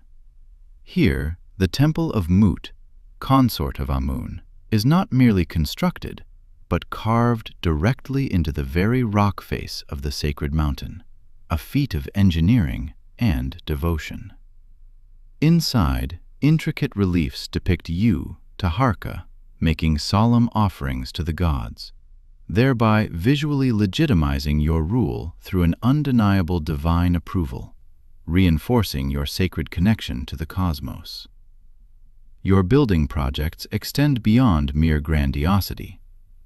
Here, the temple of Mut, consort of Amun, is not merely constructed, but carved directly into the very rock face of the sacred mountain, a feat of engineering and devotion. Inside, intricate reliefs depict you, Taharqa, making solemn offerings to the gods, thereby visually legitimizing your rule through an undeniable divine approval, reinforcing your sacred connection to the cosmos. Your building projects extend beyond mere grandiosity,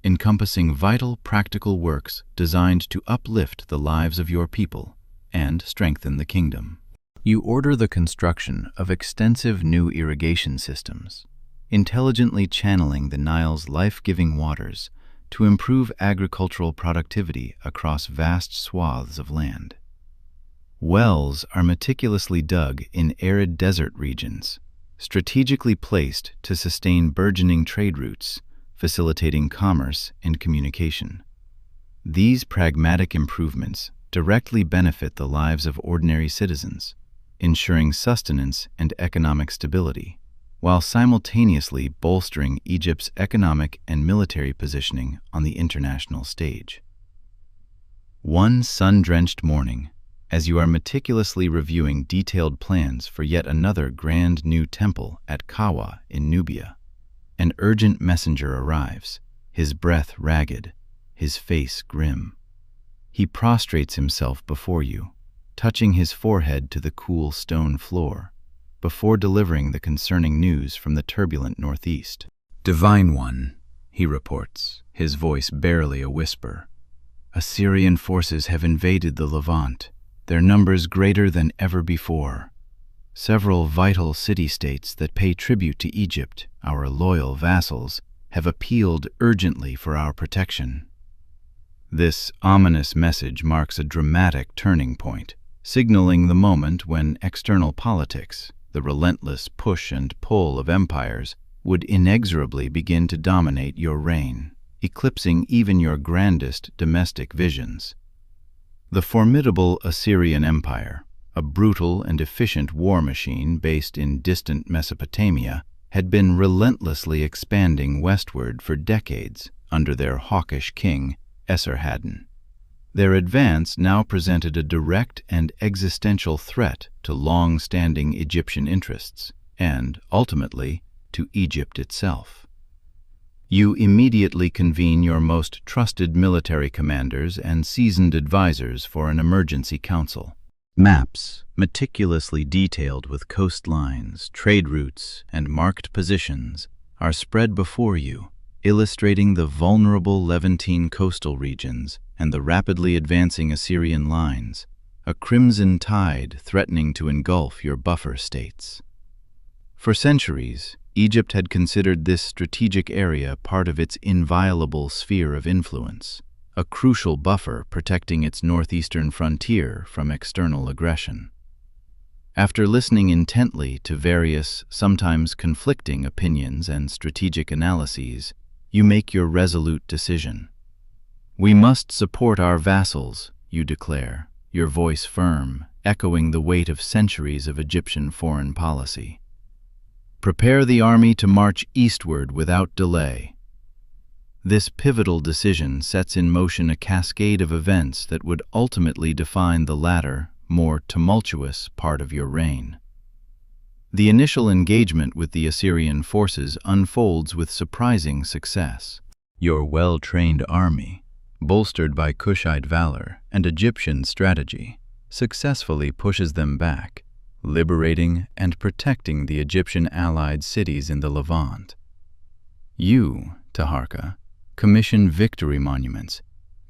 encompassing vital practical works designed to uplift the lives of your people and strengthen the kingdom. You order the construction of extensive new irrigation systems, intelligently channeling the Nile's life-giving waters to improve agricultural productivity across vast swaths of land. Wells are meticulously dug in arid desert regions, strategically placed to sustain burgeoning trade routes, facilitating commerce and communication. These pragmatic improvements directly benefit the lives of ordinary citizens, ensuring sustenance and economic stability, while simultaneously bolstering Egypt's economic and military positioning on the international stage. One sun-drenched morning, as you are meticulously reviewing detailed plans for yet another grand new temple at Kawa in Nubia, an urgent messenger arrives, his breath ragged, his face grim. He prostrates himself before you, touching his forehead to the cool stone floor, before delivering the concerning news from the turbulent northeast. "Divine One," he reports, his voice barely a whisper, "Assyrian forces have invaded the Levant, their numbers greater than ever before. Several vital city-states that pay tribute to Egypt, our loyal vassals, have appealed urgently for our protection." This ominous message marks a dramatic turning point, signaling the moment when external politics, the relentless push and pull of empires, would inexorably begin to dominate your reign, eclipsing even your grandest domestic visions. The formidable Assyrian Empire, a brutal and efficient war machine based in distant Mesopotamia, had been relentlessly expanding westward for decades under their hawkish king, Esarhaddon. Their advance now presented a direct and existential threat to long-standing Egyptian interests and, ultimately, to Egypt itself. You immediately convene your most trusted military commanders and seasoned advisors for an emergency council. Maps, meticulously detailed with coastlines, trade routes, and marked positions, are spread before you, illustrating the vulnerable Levantine coastal regions and the rapidly advancing Assyrian lines, a crimson tide threatening to engulf your buffer states. For centuries, Egypt had considered this strategic area part of its inviolable sphere of influence, a crucial buffer protecting its northeastern frontier from external aggression. After listening intently to various, sometimes conflicting opinions and strategic analyses, you make your resolute decision. "We must support our vassals," you declare, your voice firm, echoing the weight of centuries of Egyptian foreign policy. "Prepare the army to march eastward without delay." This pivotal decision sets in motion a cascade of events that would ultimately define the latter, more tumultuous part of your reign. The initial engagement with the Assyrian forces unfolds with surprising success. Your well-trained army, bolstered by Kushite valor and Egyptian strategy, successfully pushes them back, liberating and protecting the Egyptian allied cities in the Levant. You, Taharqa, commission victory monuments,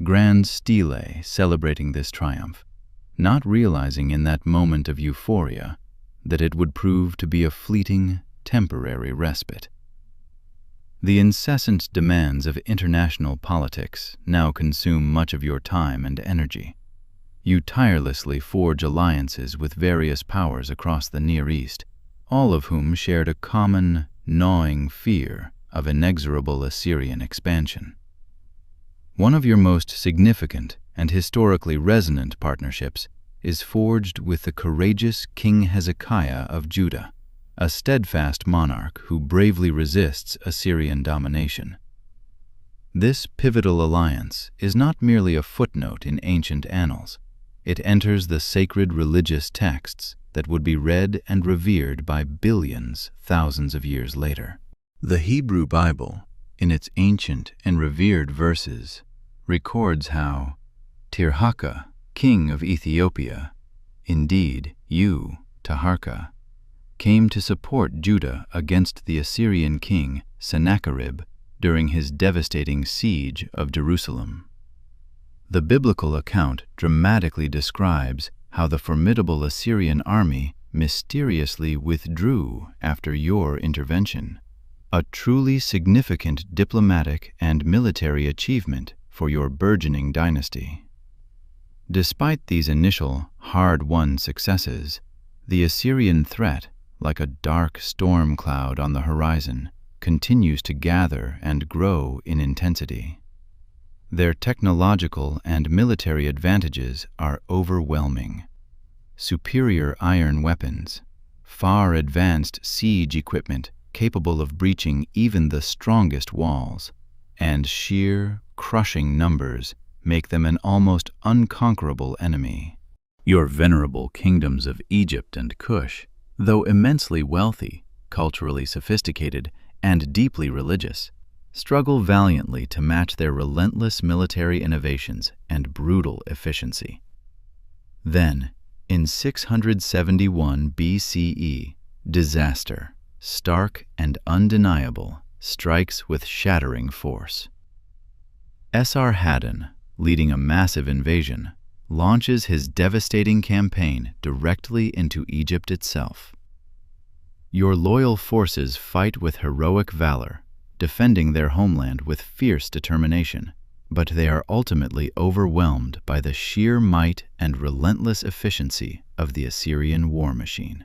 grand stelae celebrating this triumph, not realizing in that moment of euphoria that it would prove to be a fleeting, temporary respite. The incessant demands of international politics now consume much of your time and energy. You tirelessly forge alliances with various powers across the Near East, all of whom shared a common, gnawing fear of inexorable Assyrian expansion. One of your most significant and historically resonant partnerships is forged with the courageous King Hezekiah of Judah, a steadfast monarch who bravely resists Assyrian domination. This pivotal alliance is not merely a footnote in ancient annals. It enters the sacred religious texts that would be read and revered by billions thousands of years later. The Hebrew Bible, in its ancient and revered verses, records how Tirhakah, king of Ethiopia, indeed you, Taharka, came to support Judah against the Assyrian king Sennacherib during his devastating siege of Jerusalem. The biblical account dramatically describes how the formidable Assyrian army mysteriously withdrew after your intervention, a truly significant diplomatic and military achievement for your burgeoning dynasty. Despite these initial, hard-won successes, the Assyrian threat, like a dark storm cloud on the horizon, continues to gather and grow in intensity. Their technological and military advantages are overwhelming. Superior iron weapons, far advanced siege equipment capable of breaching even the strongest walls, and sheer, crushing numbers make them an almost unconquerable enemy. Your venerable kingdoms of Egypt and Kush, though immensely wealthy, culturally sophisticated, and deeply religious, struggle valiantly to match their relentless military innovations and brutal efficiency. Then, in 671 BCE, disaster, stark and undeniable, strikes with shattering force. Esarhaddon, leading a massive invasion, launches his devastating campaign directly into Egypt itself. Your loyal forces fight with heroic valor, defending their homeland with fierce determination, but they are ultimately overwhelmed by the sheer might and relentless efficiency of the Assyrian war machine.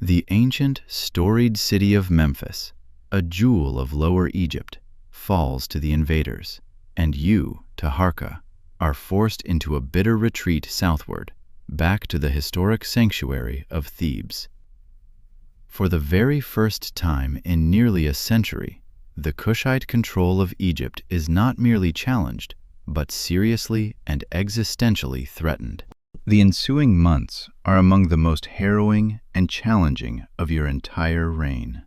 The ancient, storied city of Memphis, a jewel of Lower Egypt, falls to the invaders, and you, Taharka, are forced into a bitter retreat southward, back to the historic sanctuary of Thebes. For the very first time in nearly a century, the Kushite control of Egypt is not merely challenged, but seriously and existentially threatened. The ensuing months are among the most harrowing and challenging of your entire reign.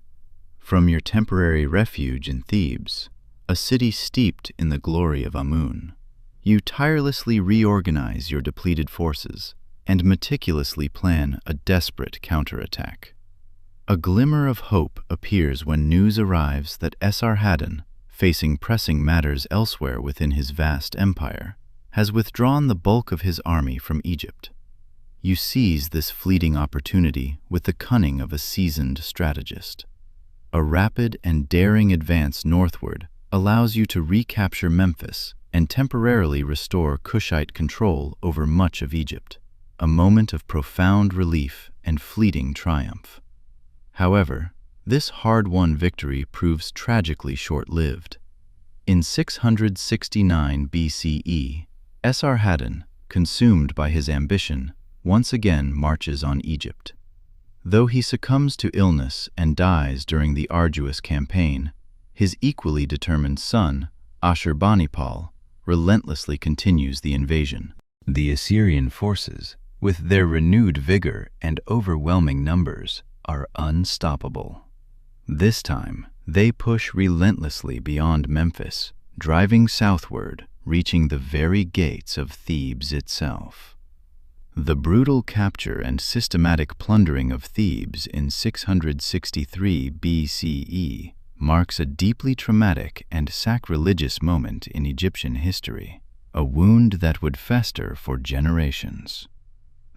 From your temporary refuge in Thebes, a city steeped in the glory of Amun, you tirelessly reorganize your depleted forces and meticulously plan a desperate counterattack. A glimmer of hope appears when news arrives that Esarhaddon, facing pressing matters elsewhere within his vast empire, has withdrawn the bulk of his army from Egypt. You seize this fleeting opportunity with the cunning of a seasoned strategist. A rapid and daring advance northward allows you to recapture Memphis and temporarily restore Kushite control over much of Egypt, a moment of profound relief and fleeting triumph. However, this hard-won victory proves tragically short-lived. In 669 BCE, Esarhaddon, consumed by his ambition, once again marches on Egypt. Though he succumbs to illness and dies during the arduous campaign, his equally determined son, Ashurbanipal, relentlessly continues the invasion. The Assyrian forces, with their renewed vigor and overwhelming numbers, are unstoppable. This time, they push relentlessly beyond Memphis, driving southward, reaching the very gates of Thebes itself. The brutal capture and systematic plundering of Thebes in 663 BCE marks a deeply traumatic and sacrilegious moment in Egyptian history, a wound that would fester for generations.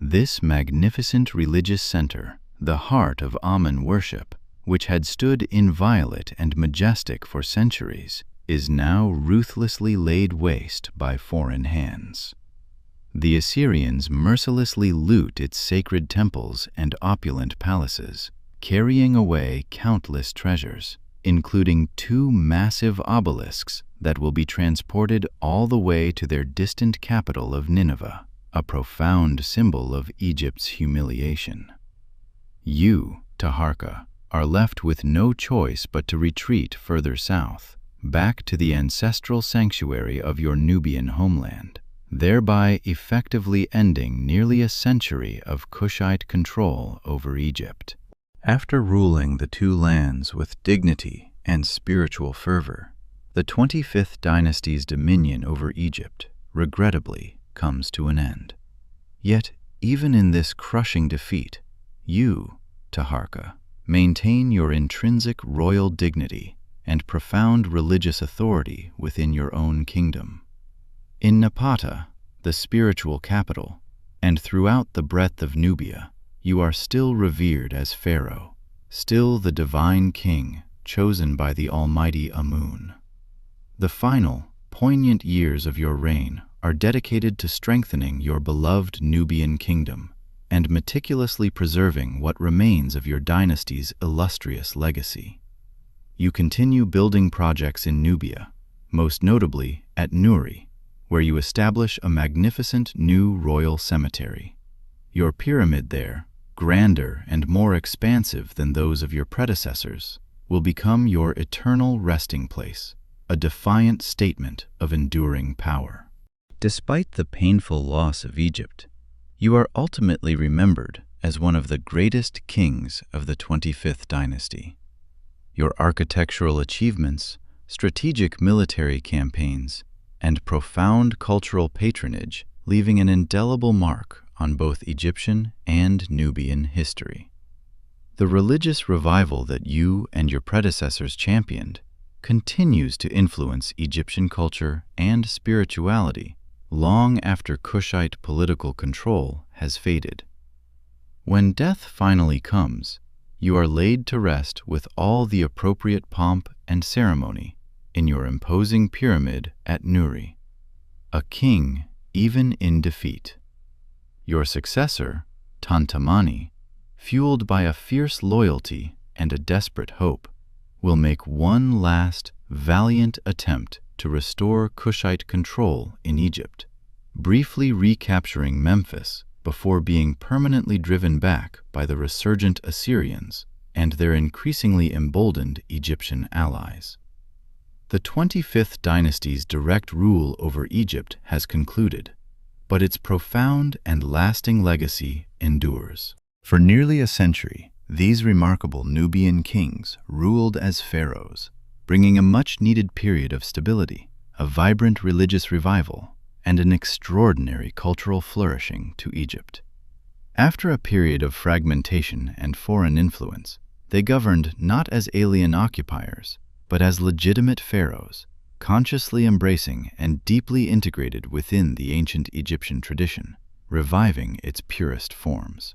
This magnificent religious center, the heart of Amun worship, which had stood inviolate and majestic for centuries, is now ruthlessly laid waste by foreign hands. The Assyrians mercilessly loot its sacred temples and opulent palaces, carrying away countless treasures, including 2 massive obelisks that will be transported all the way to their distant capital of Nineveh, a profound symbol of Egypt's humiliation. You, Taharqa, are left with no choice but to retreat further south, back to the ancestral sanctuary of your Nubian homeland, thereby effectively ending nearly a century of Kushite control over Egypt. After ruling the two lands with dignity and spiritual fervor, the 25th dynasty's dominion over Egypt, regrettably, comes to an end. Yet, even in this crushing defeat, you, Taharqa, maintain your intrinsic royal dignity and profound religious authority within your own kingdom. In Napata, the spiritual capital, and throughout the breadth of Nubia, you are still revered as Pharaoh, still the divine king chosen by the almighty Amun. The final, poignant years of your reign are dedicated to strengthening your beloved Nubian kingdom and meticulously preserving what remains of your dynasty's illustrious legacy. You continue building projects in Nubia, most notably at Nuri, where you establish a magnificent new royal cemetery. Your pyramid there, grander and more expansive than those of your predecessors, will become your eternal resting place, a defiant statement of enduring power. Despite the painful loss of Egypt, you are ultimately remembered as one of the greatest kings of the 25th dynasty. Your architectural achievements, strategic military campaigns, and profound cultural patronage leaving an indelible mark on both Egyptian and Nubian history. The religious revival that you and your predecessors championed continues to influence Egyptian culture and spirituality long after Kushite political control has faded. When death finally comes, you are laid to rest with all the appropriate pomp and ceremony in your imposing pyramid at Nuri, a king even in defeat. Your successor, Tantamani, fueled by a fierce loyalty and a desperate hope, will make one last valiant attempt to restore Kushite control in Egypt, briefly recapturing Memphis before being permanently driven back by the resurgent Assyrians and their increasingly emboldened Egyptian allies. The 25th dynasty's direct rule over Egypt has concluded, but its profound and lasting legacy endures. For nearly a century, these remarkable Nubian kings ruled as pharaohs, bringing a much-needed period of stability, a vibrant religious revival, and an extraordinary cultural flourishing to Egypt. After a period of fragmentation and foreign influence, they governed not as alien occupiers, but as legitimate pharaohs, consciously embracing and deeply integrated within the ancient Egyptian tradition, reviving its purest forms.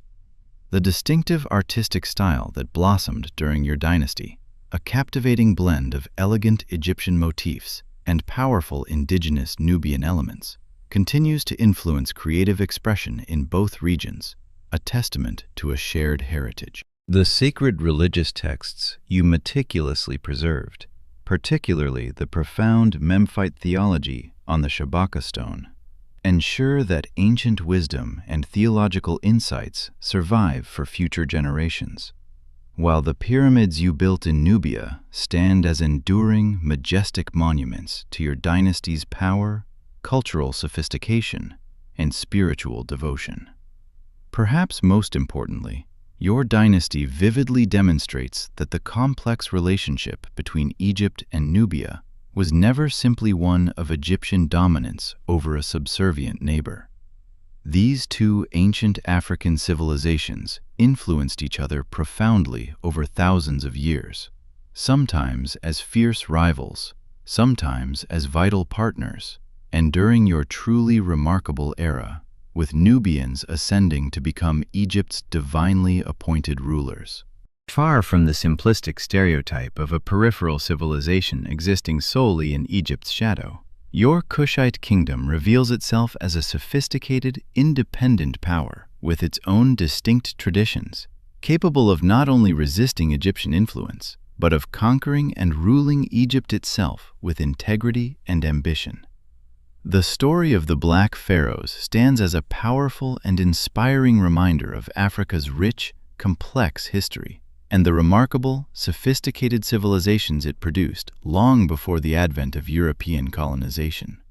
The distinctive artistic style that blossomed during your dynasty, a captivating blend of elegant Egyptian motifs and powerful indigenous Nubian elements, continues to influence creative expression in both regions, a testament to a shared heritage. The sacred religious texts you meticulously preserved, particularly the profound Memphite theology on the Shabaka stone, ensure that ancient wisdom and theological insights survive for future generations, while the pyramids you built in Nubia stand as enduring, majestic monuments to your dynasty's power, cultural sophistication, and spiritual devotion. Perhaps most importantly, your dynasty vividly demonstrates that the complex relationship between Egypt and Nubia was never simply one of Egyptian dominance over a subservient neighbor. These two ancient African civilizations influenced each other profoundly over thousands of years, sometimes as fierce rivals, sometimes as vital partners, and during your truly remarkable era, with Nubians ascending to become Egypt's divinely appointed rulers. Far from the simplistic stereotype of a peripheral civilization existing solely in Egypt's shadow, your Kushite kingdom reveals itself as a sophisticated, independent power with its own distinct traditions, capable of not only resisting Egyptian influence, but of conquering and ruling Egypt itself with integrity and ambition. The story of the Black Pharaohs stands as a powerful and inspiring reminder of Africa's rich, complex history and the remarkable, sophisticated civilizations it produced long before the advent of European colonization.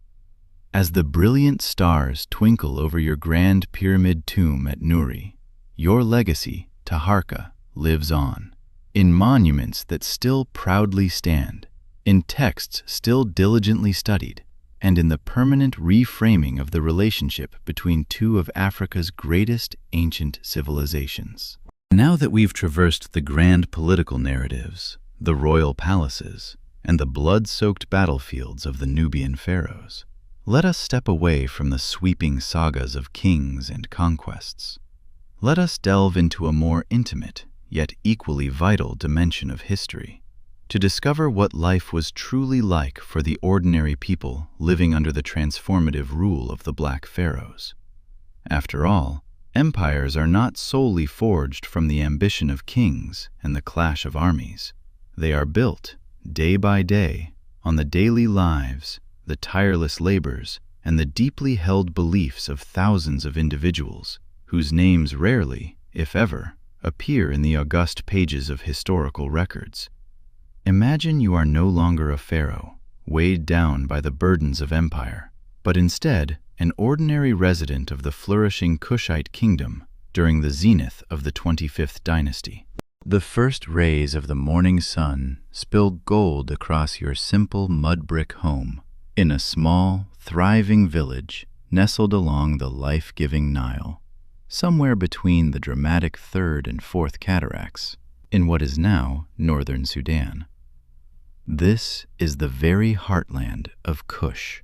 As the brilliant stars twinkle over your grand pyramid tomb at Nuri, your legacy, Taharka, lives on, in monuments that still proudly stand, in texts still diligently studied, and in the permanent reframing of the relationship between two of Africa's greatest ancient civilizations. Now that we've traversed the grand political narratives, the royal palaces, and the blood-soaked battlefields of the Nubian pharaohs, let us step away from the sweeping sagas of kings and conquests. Let us delve into a more intimate, yet equally vital dimension of history, to discover what life was truly like for the ordinary people living under the transformative rule of the Black Pharaohs. After all, empires are not solely forged from the ambition of kings and the clash of armies. They are built, day by day, on the daily lives, the tireless labors, and the deeply held beliefs of thousands of individuals, whose names rarely, if ever, appear in the august pages of historical records. Imagine you are no longer a pharaoh, weighed down by the burdens of empire, but instead an ordinary resident of the flourishing Kushite kingdom during the zenith of the 25th dynasty. The first rays of the morning sun spill gold across your simple mud brick home in a small, thriving village nestled along the life-giving Nile, somewhere between the dramatic Third and Fourth Cataracts, in what is now northern Sudan. This is the very heartland of Kush,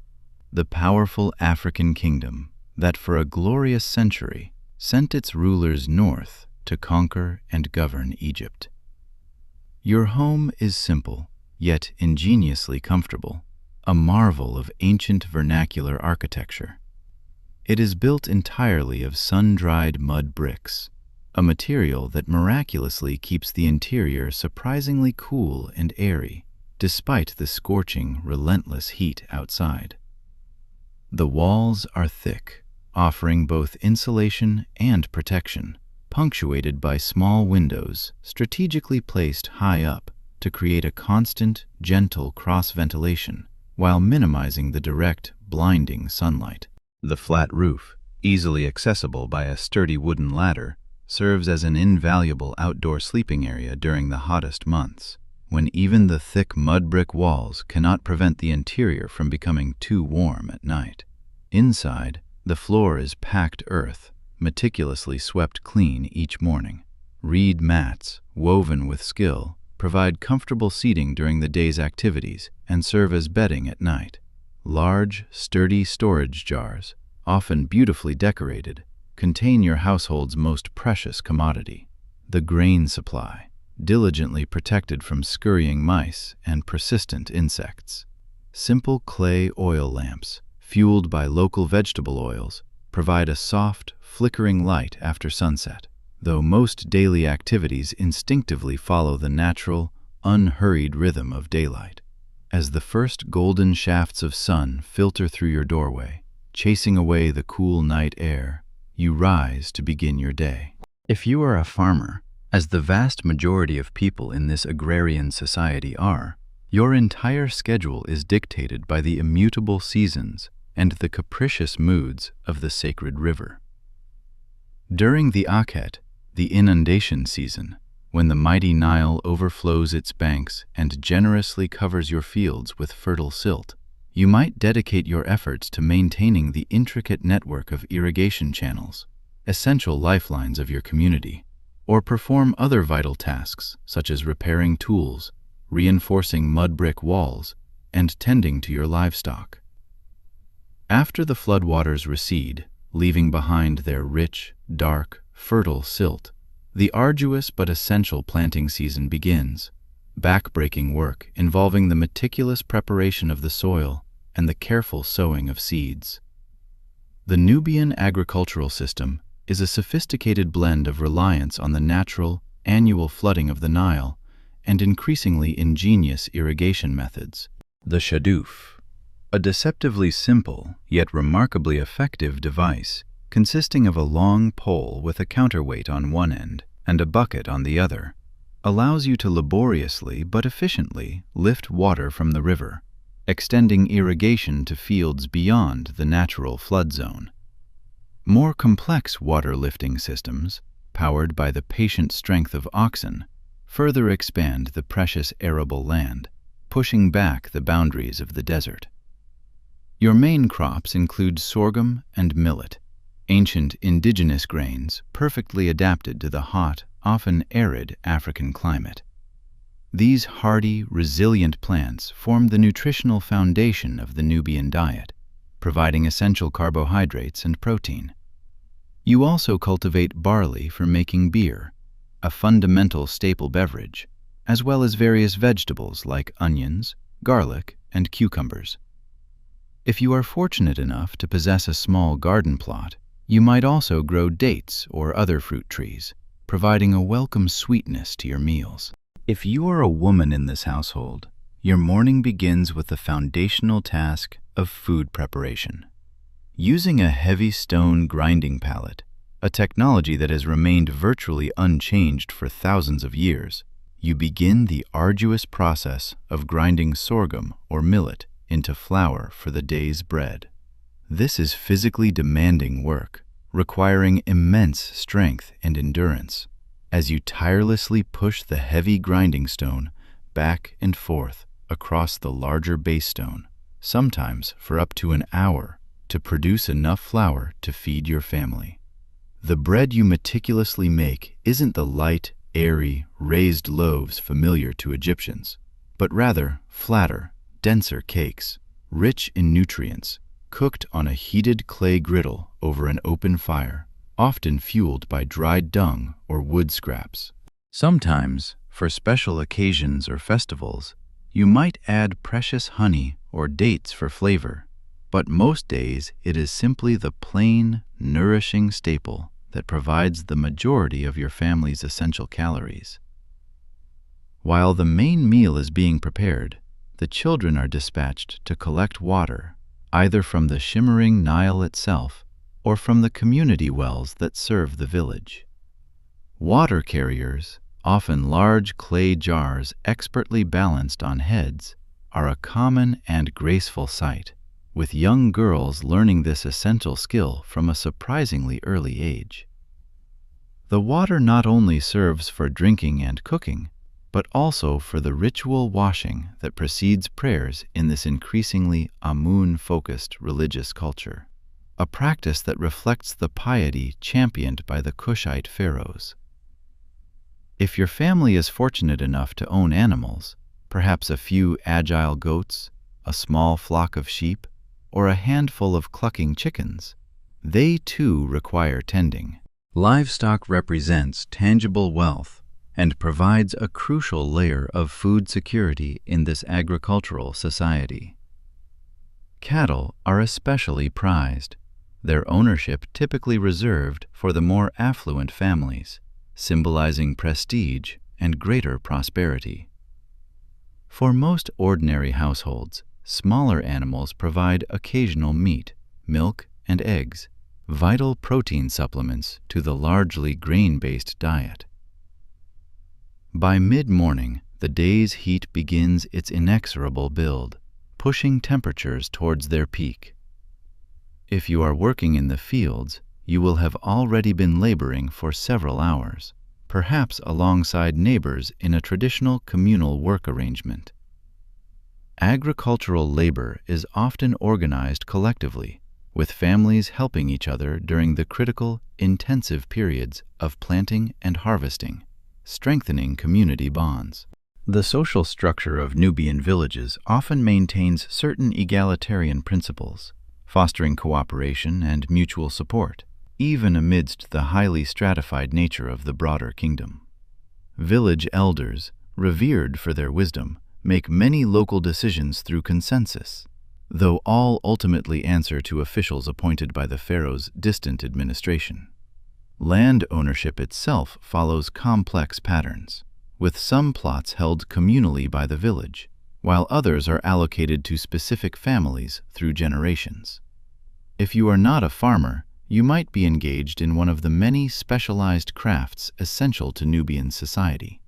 the powerful African kingdom that for a glorious century sent its rulers north to conquer and govern Egypt. Your home is simple, yet ingeniously comfortable, a marvel of ancient vernacular architecture. It is built entirely of sun-dried mud bricks, a material that miraculously keeps the interior surprisingly cool and airy, despite the scorching, relentless heat outside. The walls are thick, offering both insulation and protection, punctuated by small windows strategically placed high up to create a constant, gentle cross-ventilation while minimizing the direct, blinding sunlight. The flat roof, easily accessible by a sturdy wooden ladder, serves as an invaluable outdoor sleeping area during the hottest months, when even the thick mud brick walls cannot prevent the interior from becoming too warm at night. Inside, the floor is packed earth, meticulously swept clean each morning. Reed mats, woven with skill, provide comfortable seating during the day's activities and serve as bedding at night. Large, sturdy storage jars, often beautifully decorated, contain your household's most precious commodity, the grain supply, diligently protected from scurrying mice and persistent insects. Simple clay oil lamps, fueled by local vegetable oils, provide a soft, flickering light after sunset, though most daily activities instinctively follow the natural, unhurried rhythm of daylight. As the first golden shafts of sun filter through your doorway, chasing away the cool night air, you rise to begin your day. If you are a farmer, as the vast majority of people in this agrarian society are, your entire schedule is dictated by the immutable seasons and the capricious moods of the sacred river. During the Akhet, the inundation season, when the mighty Nile overflows its banks and generously covers your fields with fertile silt, you might dedicate your efforts to maintaining the intricate network of irrigation channels, essential lifelines of your community, or perform other vital tasks such as repairing tools, reinforcing mud brick walls, and tending to your livestock. After the floodwaters recede, leaving behind their rich, dark, fertile silt, the arduous but essential planting season begins, back-breaking work involving the meticulous preparation of the soil and the careful sowing of seeds. The Nubian agricultural system is a sophisticated blend of reliance on the natural, annual flooding of the Nile and increasingly ingenious irrigation methods. The shadoof, a deceptively simple yet remarkably effective device consisting of a long pole with a counterweight on one end and a bucket on the other, allows you to laboriously but efficiently lift water from the river, extending irrigation to fields beyond the natural flood zone. More complex water lifting systems, powered by the patient strength of oxen, further expand the precious arable land, pushing back the boundaries of the desert. Your main crops include sorghum and millet, ancient indigenous grains perfectly adapted to the hot, often arid African climate. These hardy, resilient plants form the nutritional foundation of the Nubian diet, providing essential carbohydrates and protein. You also cultivate barley for making beer, a fundamental staple beverage, as well as various vegetables like onions, garlic, and cucumbers. If you are fortunate enough to possess a small garden plot, you might also grow dates or other fruit trees, providing a welcome sweetness to your meals. If you are a woman in this household, your morning begins with the foundational task of food preparation. Using a heavy stone grinding pallet, a technology that has remained virtually unchanged for thousands of years, you begin the arduous process of grinding sorghum or millet into flour for the day's bread. This is physically demanding work, requiring immense strength and endurance, as you tirelessly push the heavy grinding stone back and forth across the larger base stone, sometimes for up to an hour, to produce enough flour to feed your family. The bread you meticulously make isn't the light, airy, raised loaves familiar to Egyptians, but rather flatter, denser cakes, rich in nutrients, cooked on a heated clay griddle over an open fire, often fueled by dried dung or wood scraps. Sometimes, for special occasions or festivals, you might add precious honey or dates for flavor, but most days it is simply the plain, nourishing staple that provides the majority of your family's essential calories. While the main meal is being prepared, the children are dispatched to collect water, either from the shimmering Nile itself or from the community wells that serve the village. Water carriers, often large clay jars expertly balanced on heads, are a common and graceful sight, with young girls learning this essential skill from a surprisingly early age. The water not only serves for drinking and cooking, but also for the ritual washing that precedes prayers in this increasingly Amun-focused religious culture, a practice that reflects the piety championed by the Kushite pharaohs. If your family is fortunate enough to own animals, perhaps a few agile goats, a small flock of sheep, or a handful of clucking chickens, they too require tending. Livestock represents tangible wealth and provides a crucial layer of food security in this agricultural society. Cattle are especially prized, their ownership typically reserved for the more affluent families, symbolizing prestige and greater prosperity. For most ordinary households, smaller animals provide occasional meat, milk, and eggs, vital protein supplements to the largely grain-based diet. By mid-morning, the day's heat begins its inexorable build, pushing temperatures towards their peak. If you are working in the fields, you will have already been laboring for several hours, perhaps alongside neighbors in a traditional communal work arrangement. Agricultural labor is often organized collectively, with families helping each other during the critical, intensive periods of planting and harvesting, strengthening community bonds. The social structure of Nubian villages often maintains certain egalitarian principles, fostering cooperation and mutual support, even amidst the highly stratified nature of the broader kingdom. Village elders, revered for their wisdom, make many local decisions through consensus, though all ultimately answer to officials appointed by the pharaoh's distant administration. Land ownership itself follows complex patterns, with some plots held communally by the village, while others are allocated to specific families through generations. If you are not a farmer, you might be engaged in one of the many specialized crafts essential to Nubian society.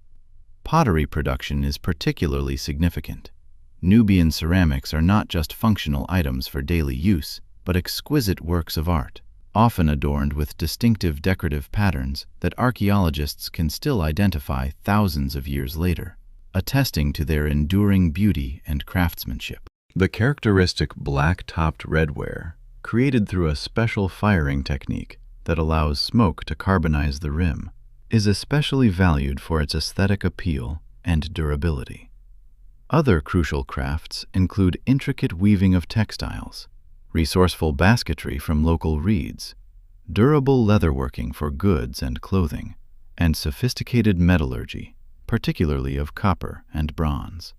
Pottery production is particularly significant. Nubian ceramics are not just functional items for daily use, but exquisite works of art, often adorned with distinctive decorative patterns that archaeologists can still identify thousands of years later, attesting to their enduring beauty and craftsmanship. The characteristic black-topped redware, created through a special firing technique that allows smoke to carbonize the rim, is especially valued for its aesthetic appeal and durability. Other crucial crafts include intricate weaving of textiles, resourceful basketry from local reeds, durable leatherworking for goods and clothing, and sophisticated metallurgy, particularly of copper and bronze.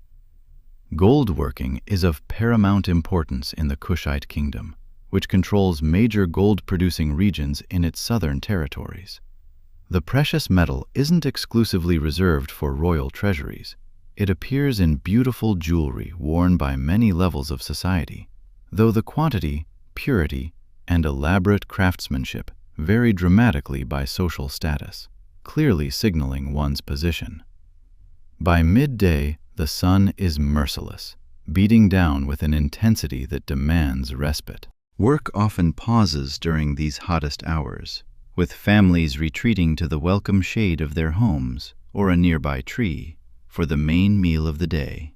Gold working is of paramount importance in the Kushite kingdom, which controls major gold-producing regions in its southern territories. The precious metal isn't exclusively reserved for royal treasuries. It appears in beautiful jewelry worn by many levels of society, though the quantity, purity, and elaborate craftsmanship vary dramatically by social status, clearly signaling one's position. By midday, the sun is merciless, beating down with an intensity that demands respite. Work often pauses during these hottest hours, with families retreating to the welcome shade of their homes or a nearby tree for the main meal of the day.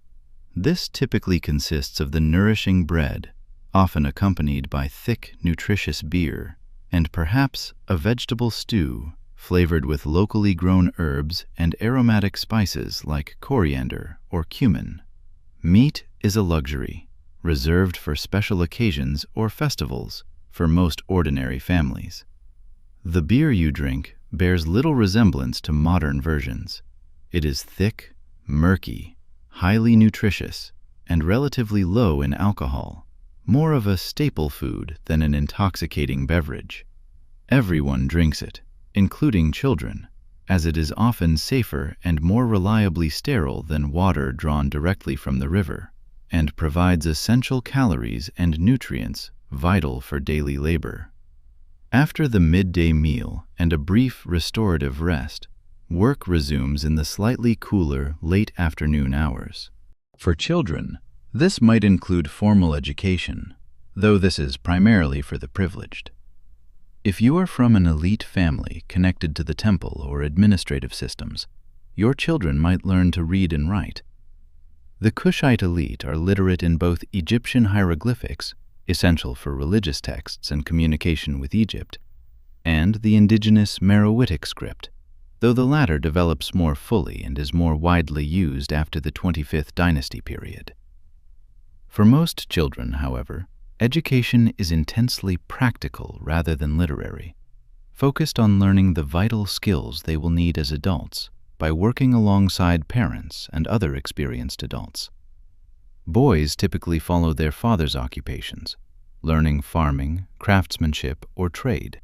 This typically consists of the nourishing bread, often accompanied by thick, nutritious beer, and perhaps a vegetable stew flavored with locally grown herbs and aromatic spices like coriander or cumin. Meat is a luxury, reserved for special occasions or festivals for most ordinary families. The beer you drink bears little resemblance to modern versions. It is thick, murky, highly nutritious, and relatively low in alcohol, more of a staple food than an intoxicating beverage. Everyone drinks it, including children, as it is often safer and more reliably sterile than water drawn directly from the river, and provides essential calories and nutrients vital for daily labor. After the midday meal and a brief restorative rest, work resumes in the slightly cooler late afternoon hours. For children, this might include formal education, though this is primarily for the privileged. If you are from an elite family connected to the temple or administrative systems, your children might learn to read and write. The Kushite elite are literate in both Egyptian hieroglyphics, essential for religious texts and communication with Egypt, and the indigenous Meroitic script, though the latter develops more fully and is more widely used after the 25th Dynasty period. For most children, however, education is intensely practical rather than literary, focused on learning the vital skills they will need as adults by working alongside parents and other experienced adults. Boys typically follow their father's occupations, learning farming, craftsmanship, or trade,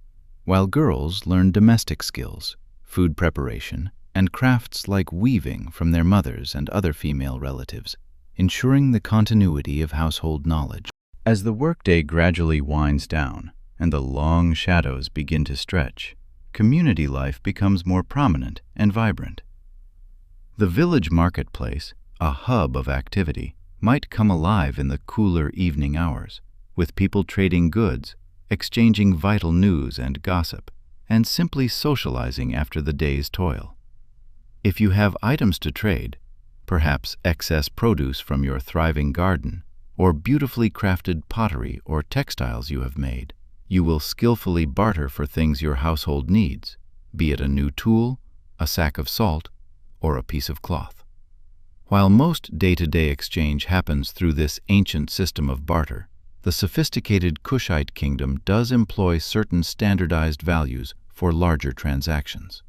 while girls learn domestic skills, food preparation, and crafts like weaving from their mothers and other female relatives, ensuring the continuity of household knowledge. As the workday gradually winds down and the long shadows begin to stretch, community life becomes more prominent and vibrant. The village marketplace, a hub of activity, might come alive in the cooler evening hours, with people trading goods, exchanging vital news and gossip, and simply socializing after the day's toil. If you have items to trade, perhaps excess produce from your thriving garden, or beautifully crafted pottery or textiles you have made, you will skillfully barter for things your household needs, be it a new tool, a sack of salt, or a piece of cloth. While most day-to-day exchange happens through this ancient system of barter, the sophisticated Kushite kingdom does employ certain standardized values for larger transactions.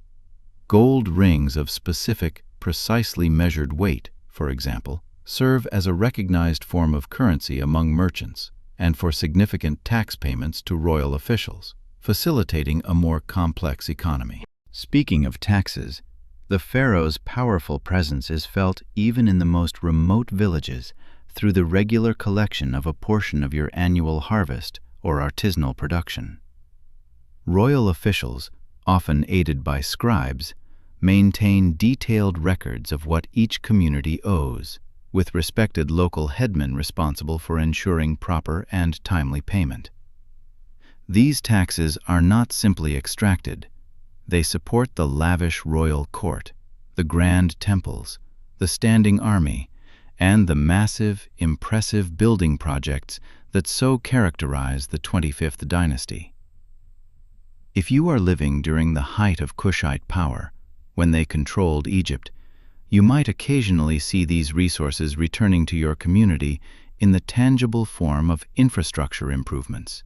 Gold rings of specific, precisely measured weight, for example, serve as a recognized form of currency among merchants and for significant tax payments to royal officials, facilitating a more complex economy. Speaking of taxes, The pharaoh's powerful presence is felt even in the most remote villages through the regular collection of a portion of your annual harvest or artisanal production. Royal officials, often aided by scribes, maintain detailed records of what each community owes, with respected local headmen responsible for ensuring proper and timely payment. These taxes are not simply extracted. They support the lavish royal court, the grand temples, the standing army, and the massive, impressive building projects that so characterize the 25th dynasty. If you are living during the height of Kushite power, when they controlled Egypt, you might occasionally see these resources returning to your community in the tangible form of infrastructure improvements,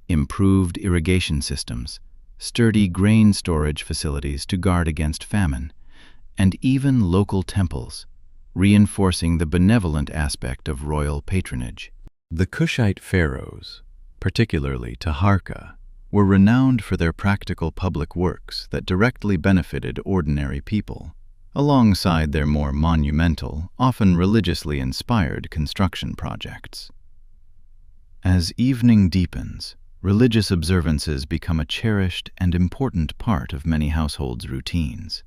improved irrigation systems, sturdy grain storage facilities to guard against famine, and even local temples, reinforcing the benevolent aspect of royal patronage. The Kushite pharaohs, particularly Taharqa, were renowned for their practical public works that directly benefited ordinary people, alongside their more monumental, often religiously inspired construction projects. As evening deepens, religious observances become a cherished and important part of many households' routines.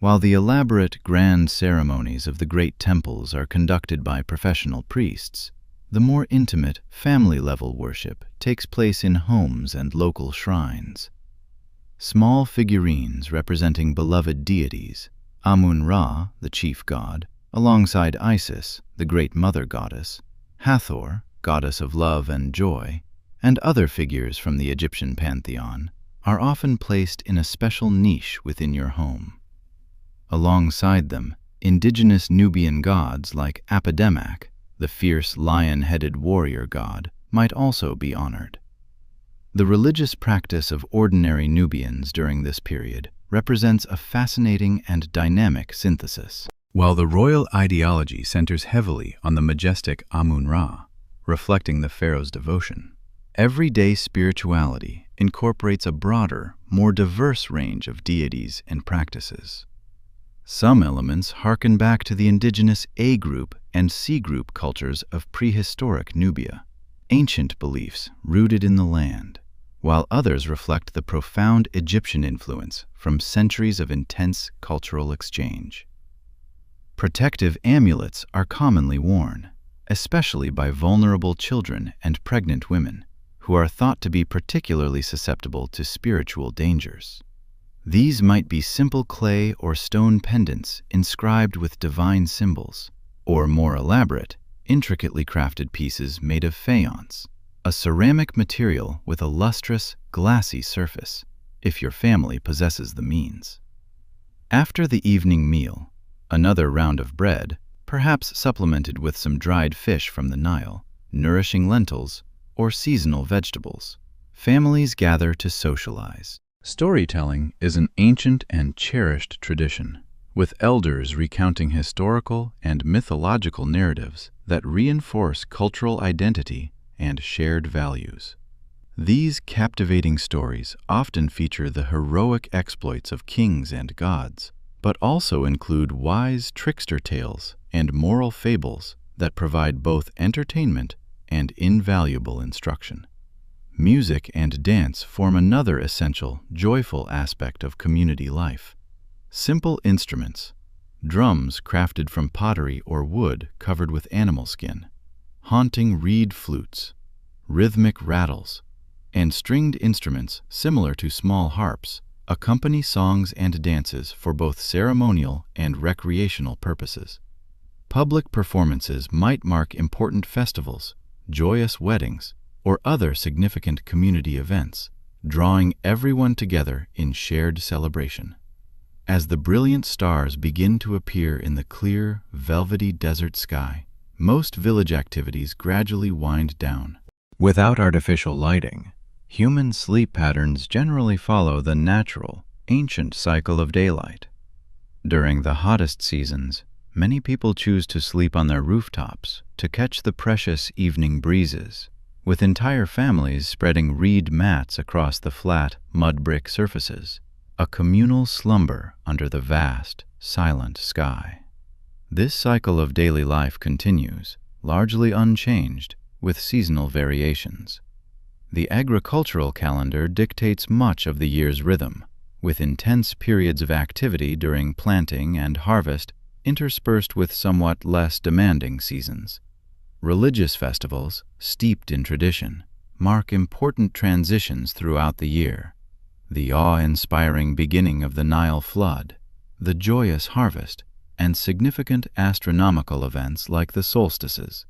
While the elaborate, grand ceremonies of the great temples are conducted by professional priests, the more intimate, family-level worship takes place in homes and local shrines. Small figurines representing beloved deities, Amun-Ra, the chief god, alongside Isis, the great mother goddess, Hathor, goddess of love and joy, and other figures from the Egyptian pantheon, are often placed in a special niche within your home. Alongside them, indigenous Nubian gods like Apedemak, the fierce lion-headed warrior god, might also be honored. The religious practice of ordinary Nubians during this period represents a fascinating and dynamic synthesis. While the royal ideology centers heavily on the majestic Amun-Ra, reflecting the pharaoh's devotion, everyday spirituality incorporates a broader, more diverse range of deities and practices. Some elements harken back to the indigenous A group and C group cultures of prehistoric Nubia, ancient beliefs rooted in the land, while others reflect the profound Egyptian influence from centuries of intense cultural exchange. Protective amulets are commonly worn, especially by vulnerable children and pregnant women, who are thought to be particularly susceptible to spiritual dangers. These might be simple clay or stone pendants inscribed with divine symbols, or more elaborate, intricately crafted pieces made of faience, a ceramic material with a lustrous, glassy surface, if your family possesses the means. After the evening meal, another round of bread, perhaps supplemented with some dried fish from the Nile, nourishing lentils, or seasonal vegetables, families gather to socialize. Storytelling is an ancient and cherished tradition, with elders recounting historical and mythological narratives that reinforce cultural identity and shared values. These captivating stories often feature the heroic exploits of kings and gods, but also include wise trickster tales and moral fables that provide both entertainment and invaluable instruction. Music and dance form another essential, joyful aspect of community life. Simple instruments, drums crafted from pottery or wood covered with animal skin, haunting reed flutes, rhythmic rattles, and stringed instruments similar to small harps accompany songs and dances for both ceremonial and recreational purposes. Public performances might mark important festivals, joyous weddings, or other significant community events, drawing everyone together in shared celebration. As the brilliant stars begin to appear in the clear, velvety desert sky, most village activities gradually wind down. Without artificial lighting, human sleep patterns generally follow the natural, ancient cycle of daylight. During the hottest seasons, many people choose to sleep on their rooftops to catch the precious evening breezes, with entire families spreading reed mats across the flat, mud brick surfaces, a communal slumber under the vast, silent sky. This cycle of daily life continues, largely unchanged, with seasonal variations. The agricultural calendar dictates much of the year's rhythm, with intense periods of activity during planting and harvest interspersed with somewhat less demanding seasons. Religious festivals, steeped in tradition, mark important transitions throughout the year. The awe-inspiring beginning of the Nile flood, the joyous harvest, and significant astronomical events like the solstices.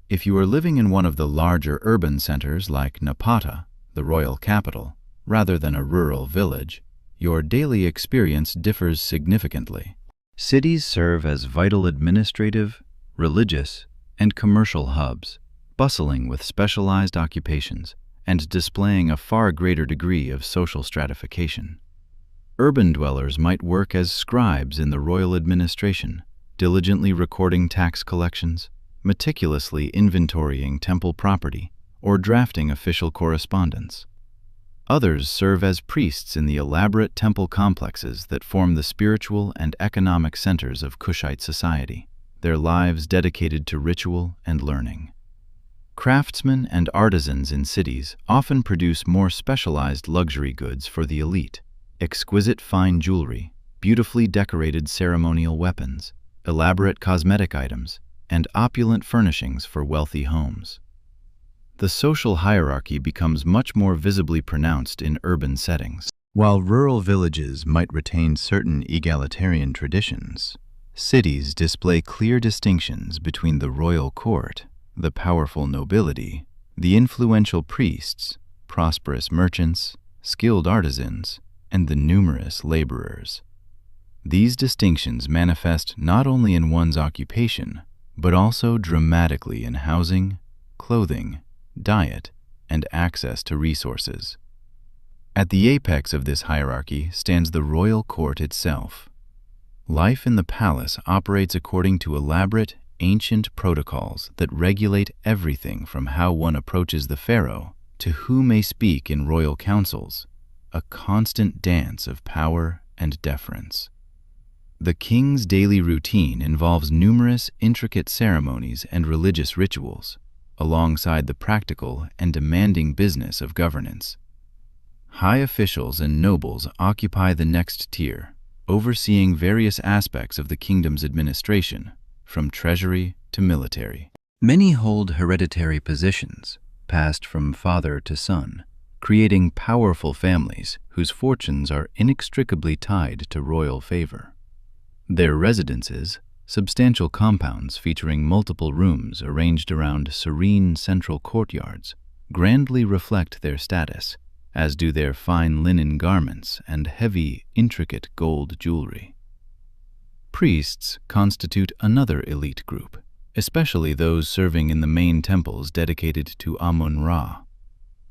If you are living in one of the larger urban centers like Napata, the royal capital, rather than a rural village, your daily experience differs significantly. Cities serve as vital administrative, religious, and commercial hubs, bustling with specialized occupations and displaying a far greater degree of social stratification. Urban dwellers might work as scribes in the royal administration, diligently recording tax collections, meticulously inventorying temple property, or drafting official correspondence. Others serve as priests in the elaborate temple complexes that form the spiritual and economic centers of Kushite society, their lives dedicated to ritual and learning. Craftsmen and artisans in cities often produce more specialized luxury goods for the elite: exquisite fine jewelry, beautifully decorated ceremonial weapons, elaborate cosmetic items, and opulent furnishings for wealthy homes. The social hierarchy becomes much more visibly pronounced in urban settings. While rural villages might retain certain egalitarian traditions, cities display clear distinctions between the royal court, the powerful nobility, the influential priests, prosperous merchants, skilled artisans, and the numerous laborers. These distinctions manifest not only in one's occupation, but also dramatically in housing, clothing, diet, and access to resources. At the apex of this hierarchy stands the royal court itself. Life in the palace operates according to elaborate, ancient protocols that regulate everything from how one approaches the pharaoh to who may speak in royal councils, a constant dance of power and deference. The king's daily routine involves numerous intricate ceremonies and religious rituals, alongside the practical and demanding business of governance. High officials and nobles occupy the next tier, overseeing various aspects of the kingdom's administration, from treasury to military. Many hold hereditary positions, passed from father to son, creating powerful families whose fortunes are inextricably tied to royal favor. Their residences, substantial compounds featuring multiple rooms arranged around serene central courtyards, grandly reflect their status, as do their fine linen garments and heavy, intricate gold jewelry. Priests constitute another elite group, especially those serving in the main temples dedicated to Amun-Ra.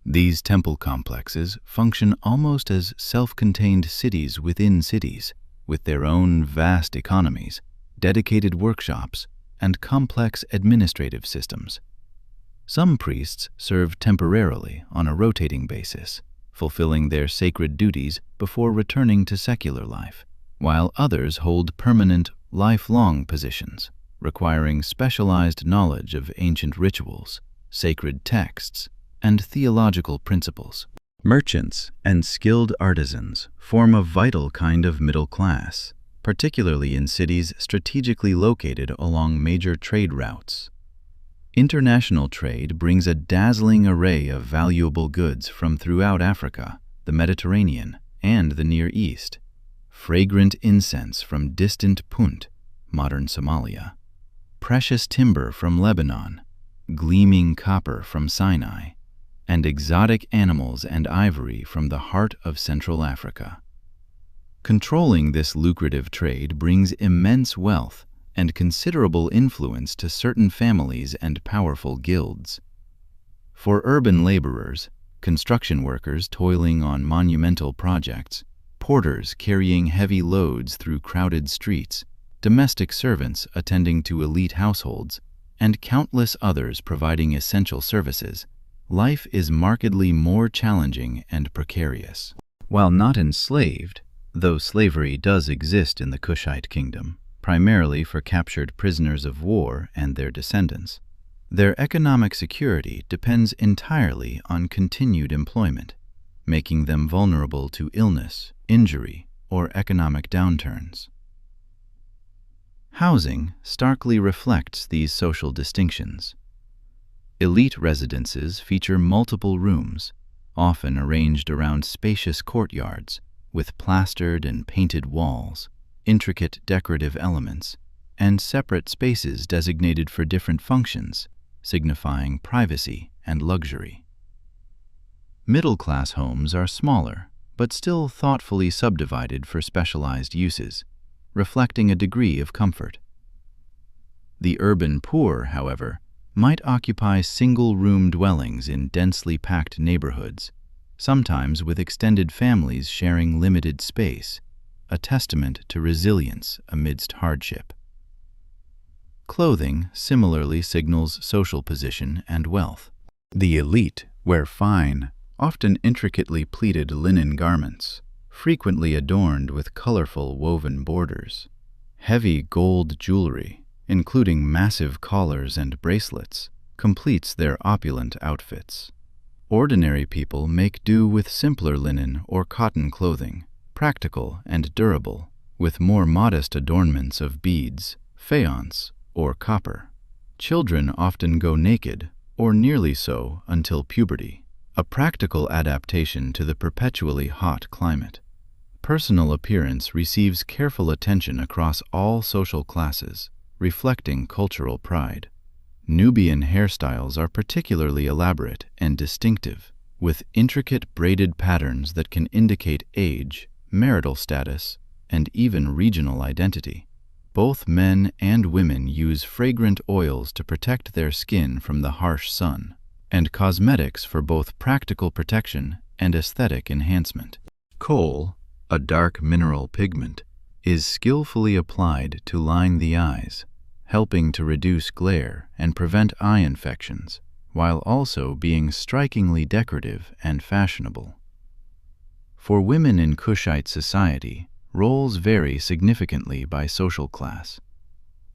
These temple complexes function almost as self-contained cities within cities, with their own vast economies, dedicated workshops, and complex administrative systems. Some priests serve temporarily on a rotating basis, fulfilling their sacred duties before returning to secular life, while others hold permanent, lifelong positions, requiring specialized knowledge of ancient rituals, sacred texts, and theological principles. Merchants and skilled artisans form a vital kind of middle class, particularly in cities strategically located along major trade routes. International trade brings a dazzling array of valuable goods from throughout Africa, the Mediterranean, and the Near East. Fragrant incense from distant Punt, modern Somalia, precious timber from Lebanon, gleaming copper from Sinai, and exotic animals and ivory from the heart of Central Africa. Controlling this lucrative trade brings immense wealth and considerable influence to certain families and powerful guilds. For urban laborers, construction workers toiling on monumental projects, porters carrying heavy loads through crowded streets, domestic servants attending to elite households, and countless others providing essential services, life is markedly more challenging and precarious. While not enslaved, though slavery does exist in the Kushite kingdom, primarily for captured prisoners of war and their descendants, their economic security depends entirely on continued employment, making them vulnerable to illness, injury, or economic downturns. Housing starkly reflects these social distinctions. Elite residences feature multiple rooms, often arranged around spacious courtyards, with plastered and painted walls, intricate decorative elements, and separate spaces designated for different functions, signifying privacy and luxury. Middle-class homes are smaller, but still thoughtfully subdivided for specialized uses, reflecting a degree of comfort. The urban poor, however, might occupy single-room dwellings in densely packed neighborhoods, sometimes with extended families sharing limited space, a testament to resilience amidst hardship. Clothing similarly signals social position and wealth. The elite wear fine, often intricately pleated linen garments, frequently adorned with colorful woven borders. Heavy gold jewelry, including massive collars and bracelets, completes their opulent outfits. Ordinary people make do with simpler linen or cotton clothing, practical and durable, with more modest adornments of beads, faience, or copper. Children often go naked, or nearly so, until puberty, a practical adaptation to the perpetually hot climate. Personal appearance receives careful attention across all social classes, reflecting cultural pride. Nubian hairstyles are particularly elaborate and distinctive, with intricate braided patterns that can indicate age, marital status, and even regional identity. Both men and women use fragrant oils to protect their skin from the harsh sun, and cosmetics for both practical protection and aesthetic enhancement. Kohl, a dark mineral pigment, is skillfully applied to line the eyes, helping to reduce glare and prevent eye infections, while also being strikingly decorative and fashionable. For women in Kushite society, roles vary significantly by social class.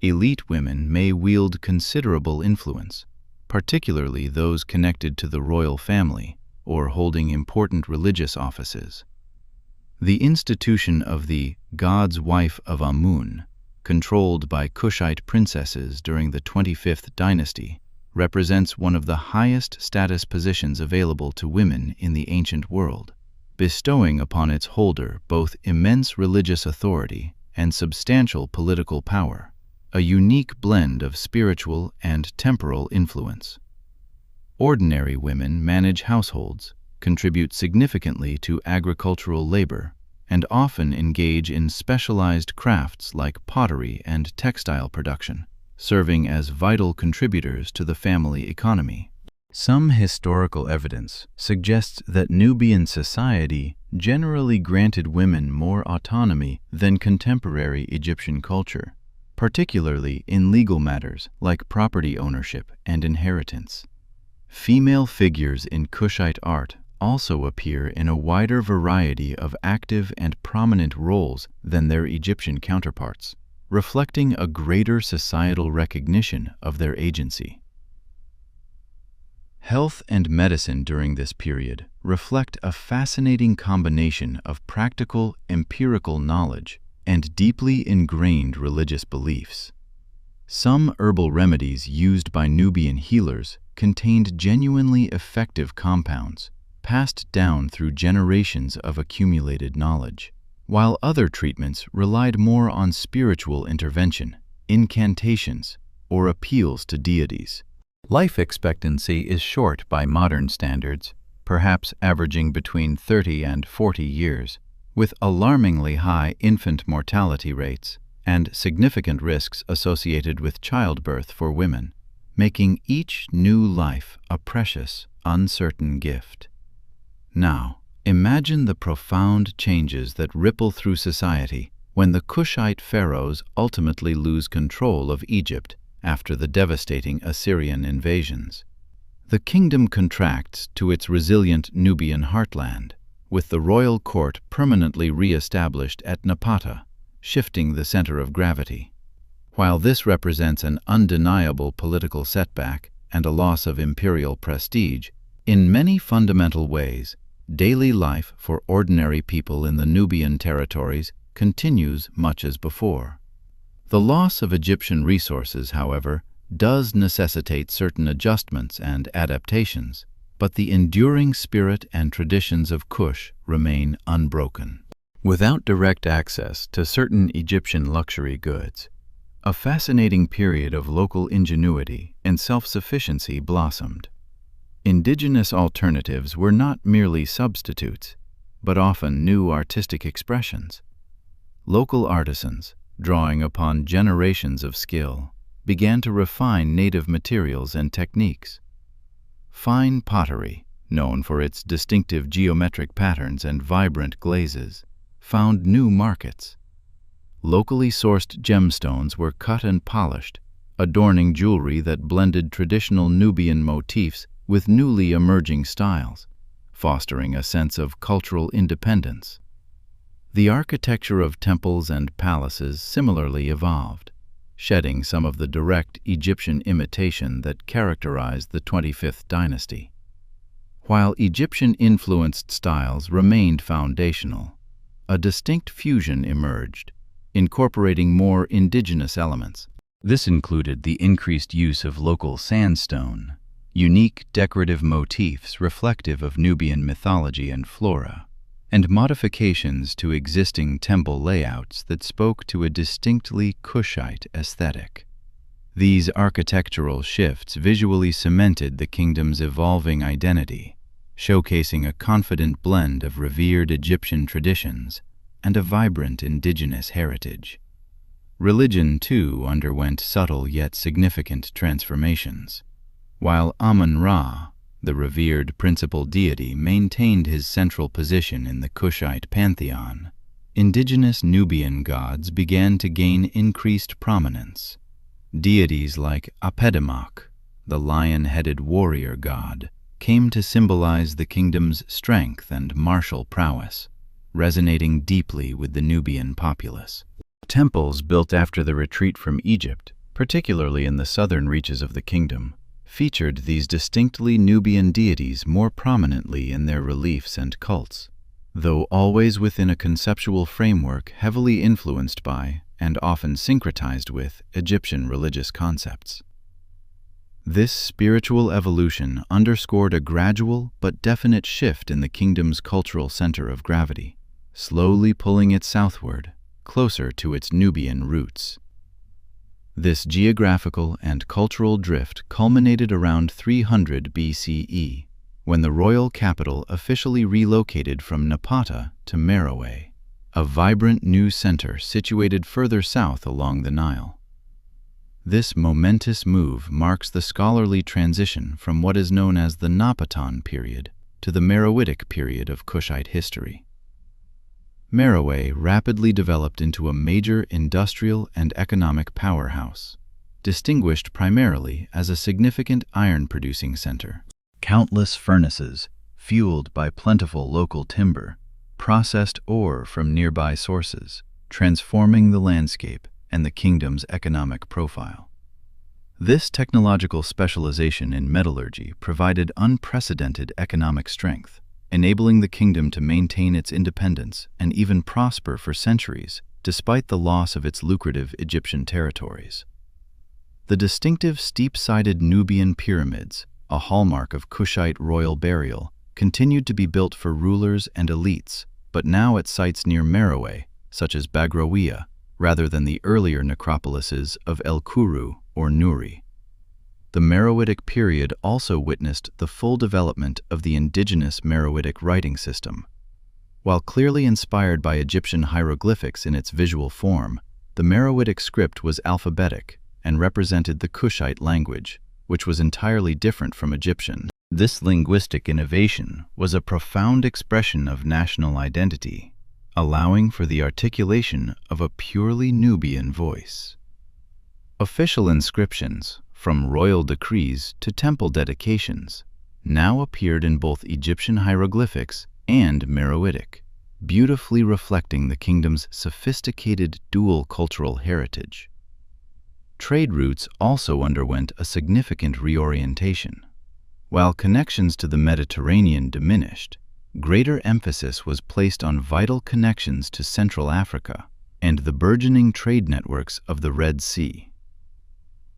Elite women may wield considerable influence, particularly those connected to the royal family or holding important religious offices. The institution of the God's wife of Amun, controlled by Kushite princesses during the 25th dynasty, represents one of the highest status positions available to women in the ancient world, bestowing upon its holder both immense religious authority and substantial political power, a unique blend of spiritual and temporal influence. Ordinary women manage households, contribute significantly to agricultural labor, and often engage in specialized crafts like pottery and textile production, serving as vital contributors to the family economy. Some historical evidence suggests that Nubian society generally granted women more autonomy than contemporary Egyptian culture, particularly in legal matters like property ownership and inheritance. Female figures in Kushite art also appear in a wider variety of active and prominent roles than their Egyptian counterparts, reflecting a greater societal recognition of their agency. Health and medicine during this period reflect a fascinating combination of practical, empirical knowledge and deeply ingrained religious beliefs. Some herbal remedies used by Nubian healers contained genuinely effective compounds, passed down through generations of accumulated knowledge, while other treatments relied more on spiritual intervention, incantations, or appeals to deities. Life expectancy is short by modern standards, perhaps averaging between 30 and 40 years, with alarmingly high infant mortality rates and significant risks associated with childbirth for women, making each new life a precious, uncertain gift. Now, imagine the profound changes that ripple through society when the Kushite pharaohs ultimately lose control of Egypt after the devastating Assyrian invasions. The kingdom contracts to its resilient Nubian heartland, with the royal court permanently re-established at Napata, shifting the center of gravity. While this represents an undeniable political setback and a loss of imperial prestige, in many fundamental ways, daily life for ordinary people in the Nubian territories continues much as before. The loss of Egyptian resources, however, does necessitate certain adjustments and adaptations, but the enduring spirit and traditions of Kush remain unbroken. Without direct access to certain Egyptian luxury goods, a fascinating period of local ingenuity and self-sufficiency blossomed. Indigenous alternatives were not merely substitutes, but often new artistic expressions. Local artisans, drawing upon generations of skill, began to refine native materials and techniques. Fine pottery, known for its distinctive geometric patterns and vibrant glazes, found new markets. Locally sourced gemstones were cut and polished, adorning jewelry that blended traditional Nubian motifs with newly emerging styles, fostering a sense of cultural independence. The architecture of temples and palaces similarly evolved, shedding some of the direct Egyptian imitation that characterized the 25th dynasty. While Egyptian-influenced styles remained foundational, a distinct fusion emerged, incorporating more indigenous elements. This included the increased use of local sandstone, unique decorative motifs reflective of Nubian mythology and flora, and modifications to existing temple layouts that spoke to a distinctly Kushite aesthetic. These architectural shifts visually cemented the kingdom's evolving identity, showcasing a confident blend of revered Egyptian traditions and a vibrant indigenous heritage. Religion, too, underwent subtle yet significant transformations. While Amun-Ra, the revered principal deity, maintained his central position in the Kushite pantheon, indigenous Nubian gods began to gain increased prominence. Deities like Apetamak, the lion-headed warrior god, came to symbolize the kingdom's strength and martial prowess, resonating deeply with the Nubian populace. Temples built after the retreat from Egypt, particularly in the southern reaches of the kingdom, featured these distinctly Nubian deities more prominently in their reliefs and cults, though always within a conceptual framework heavily influenced by, and often syncretized with, Egyptian religious concepts. This spiritual evolution underscored a gradual but definite shift in the kingdom's cultural center of gravity, slowly pulling it southward, closer to its Nubian roots. This geographical and cultural drift culminated around 300 BCE, when the royal capital officially relocated from Napata to Meroe, a vibrant new center situated further south along the Nile. This momentous move marks the scholarly transition from what is known as the Napatan period to the Meroitic period of Kushite history. Meroe rapidly developed into a major industrial and economic powerhouse, distinguished primarily as a significant iron-producing center. Countless furnaces, fueled by plentiful local timber, processed ore from nearby sources, transforming the landscape and the kingdom's economic profile. This technological specialization in metallurgy provided unprecedented economic strength, enabling the kingdom to maintain its independence and even prosper for centuries, despite the loss of its lucrative Egyptian territories. The distinctive steep-sided Nubian pyramids, a hallmark of Kushite royal burial, continued to be built for rulers and elites, but now at sites near Meroe, such as Bagrawiya, rather than the earlier necropolises of El Kuru or Nuri. The Meroitic period also witnessed the full development of the indigenous Meroitic writing system. While clearly inspired by Egyptian hieroglyphics in its visual form, the Meroitic script was alphabetic and represented the Kushite language, which was entirely different from Egyptian. This linguistic innovation was a profound expression of national identity, allowing for the articulation of a purely Nubian voice. Official inscriptions, from royal decrees to temple dedications, now appeared in both Egyptian hieroglyphics and Meroitic, beautifully reflecting the kingdom's sophisticated dual cultural heritage. Trade routes also underwent a significant reorientation. While connections to the Mediterranean diminished, greater emphasis was placed on vital connections to Central Africa and the burgeoning trade networks of the Red Sea.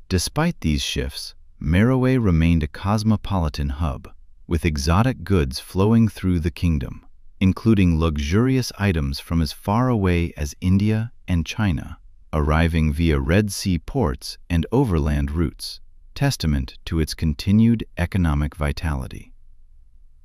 Despite these shifts, Meroe remained a cosmopolitan hub, with exotic goods flowing through the kingdom, including luxurious items from as far away as India and China, arriving via Red Sea ports and overland routes, testament to its continued economic vitality.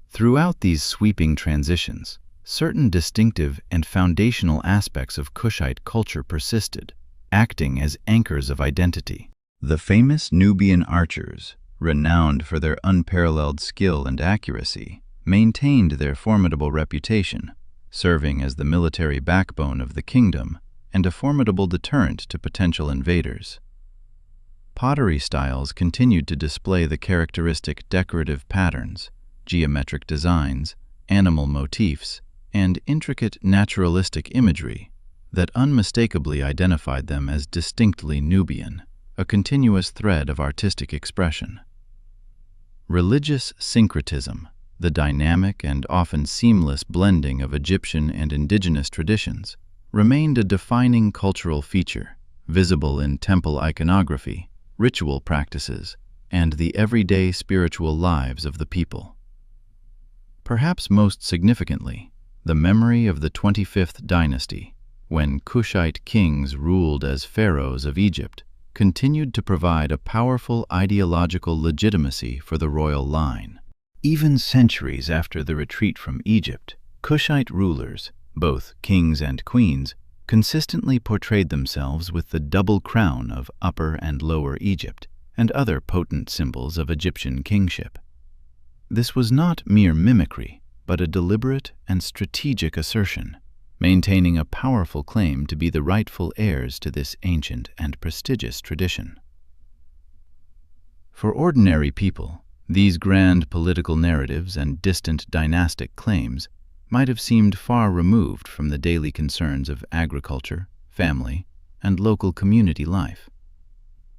Throughout these sweeping transitions, certain distinctive and foundational aspects of Kushite culture persisted, acting as anchors of identity. The famous Nubian archers, renowned for their unparalleled skill and accuracy, maintained their formidable reputation, serving as the military backbone of the kingdom and a formidable deterrent to potential invaders. Pottery styles continued to display the characteristic decorative patterns, geometric designs, animal motifs, and intricate naturalistic imagery that unmistakably identified them as distinctly Nubian, a continuous thread of artistic expression. Religious syncretism, the dynamic and often seamless blending of Egyptian and indigenous traditions, remained a defining cultural feature, visible in temple iconography, ritual practices, and the everyday spiritual lives of the people. Perhaps most significantly, the memory of the 25th dynasty, when Kushite kings ruled as pharaohs of Egypt, continued to provide a powerful ideological legitimacy for the royal line. Even centuries after the retreat from Egypt, Kushite rulers, both kings and queens, consistently portrayed themselves with the double crown of Upper and Lower Egypt and other potent symbols of Egyptian kingship. This was not mere mimicry, but a deliberate and strategic assertion, maintaining a powerful claim to be the rightful heirs to this ancient and prestigious tradition. For ordinary people, these grand political narratives and distant dynastic claims might have seemed far removed from the daily concerns of agriculture, family, and local community life.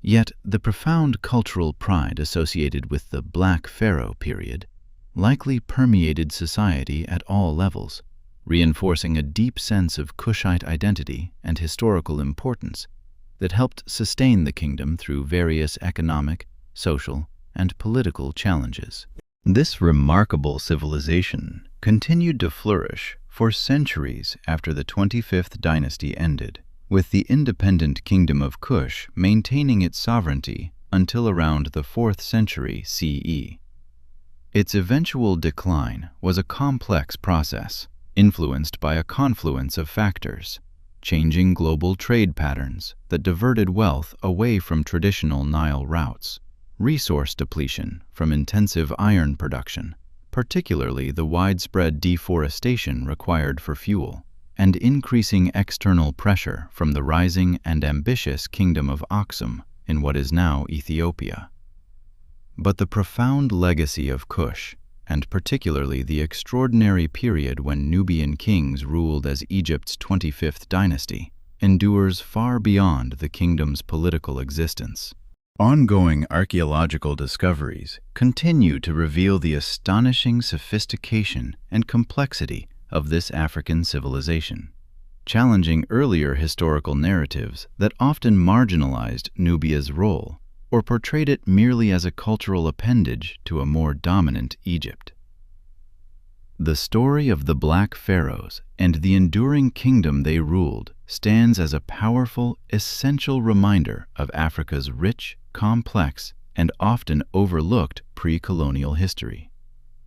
Yet the profound cultural pride associated with the Black Pharaoh period likely permeated society at all levels, reinforcing a deep sense of Kushite identity and historical importance that helped sustain the kingdom through various economic, social, and political challenges. This remarkable civilization continued to flourish for centuries after the 25th dynasty ended, with the independent kingdom of Kush maintaining its sovereignty until around the 4th century CE. Its eventual decline was a complex process, influenced by a confluence of factors, changing global trade patterns that diverted wealth away from traditional Nile routes, resource depletion from intensive iron production, particularly the widespread deforestation required for fuel, and increasing external pressure from the rising and ambitious kingdom of Aksum in what is now Ethiopia. But the profound legacy of Kush, and particularly the extraordinary period when Nubian kings ruled as Egypt's 25th dynasty, endures far beyond the kingdom's political existence. Ongoing archaeological discoveries continue to reveal the astonishing sophistication and complexity of this African civilization, challenging earlier historical narratives that often marginalized Nubia's role or portrayed it merely as a cultural appendage to a more dominant Egypt. The story of the Black Pharaohs and the enduring kingdom they ruled stands as a powerful, essential reminder of Africa's rich, complex, and often overlooked pre-colonial history.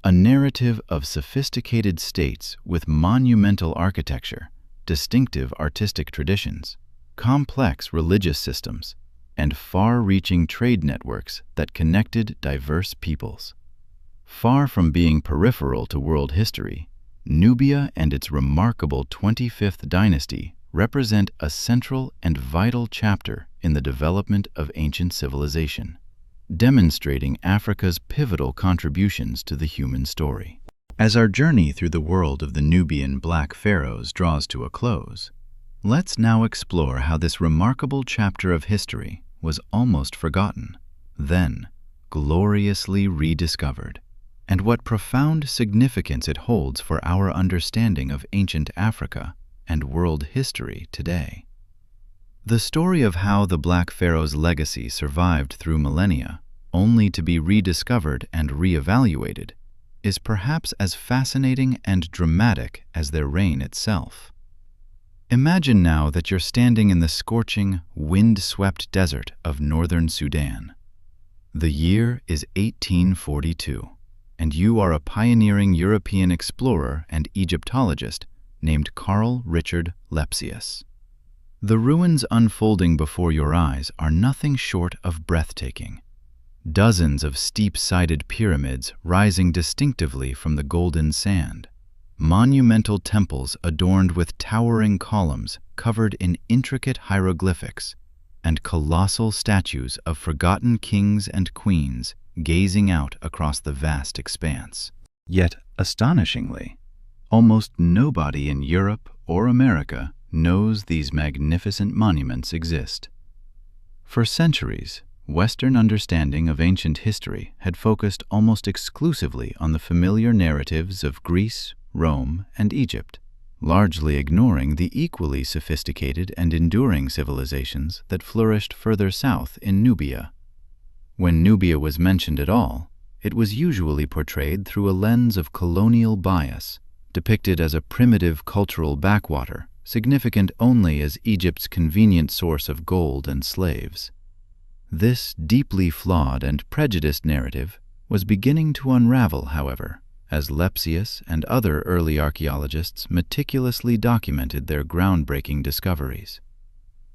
A narrative of sophisticated states with monumental architecture, distinctive artistic traditions, complex religious systems, and far-reaching trade networks that connected diverse peoples. Far from being peripheral to world history, Nubia and its remarkable 25th dynasty represent a central and vital chapter in the development of ancient civilization, demonstrating Africa's pivotal contributions to the human story. As our journey through the world of the Nubian Black Pharaohs draws to a close, let's now explore how this remarkable chapter of history was almost forgotten, then gloriously rediscovered, and what profound significance it holds for our understanding of ancient Africa and world history today. The story of how the Black Pharaoh's legacy survived through millennia, only to be rediscovered and reevaluated, is perhaps as fascinating and dramatic as their reign itself. Imagine now that you're standing in the scorching, wind-swept desert of northern Sudan. The year is 1842, and you are a pioneering European explorer and Egyptologist named Carl Richard Lepsius. The ruins unfolding before your eyes are nothing short of breathtaking. Dozens of steep-sided pyramids rising distinctively from the golden sand. Monumental temples adorned with towering columns covered in intricate hieroglyphics, and colossal statues of forgotten kings and queens gazing out across the vast expanse. Yet, astonishingly, almost nobody in Europe or America knows these magnificent monuments exist. For centuries, Western understanding of ancient history had focused almost exclusively on the familiar narratives of Greece, Rome, and Egypt, largely ignoring the equally sophisticated and enduring civilizations that flourished further south in Nubia. When Nubia was mentioned at all, it was usually portrayed through a lens of colonial bias, depicted as a primitive cultural backwater, significant only as Egypt's convenient source of gold and slaves. This deeply flawed and prejudiced narrative was beginning to unravel, however, as Lepsius and other early archaeologists meticulously documented their groundbreaking discoveries.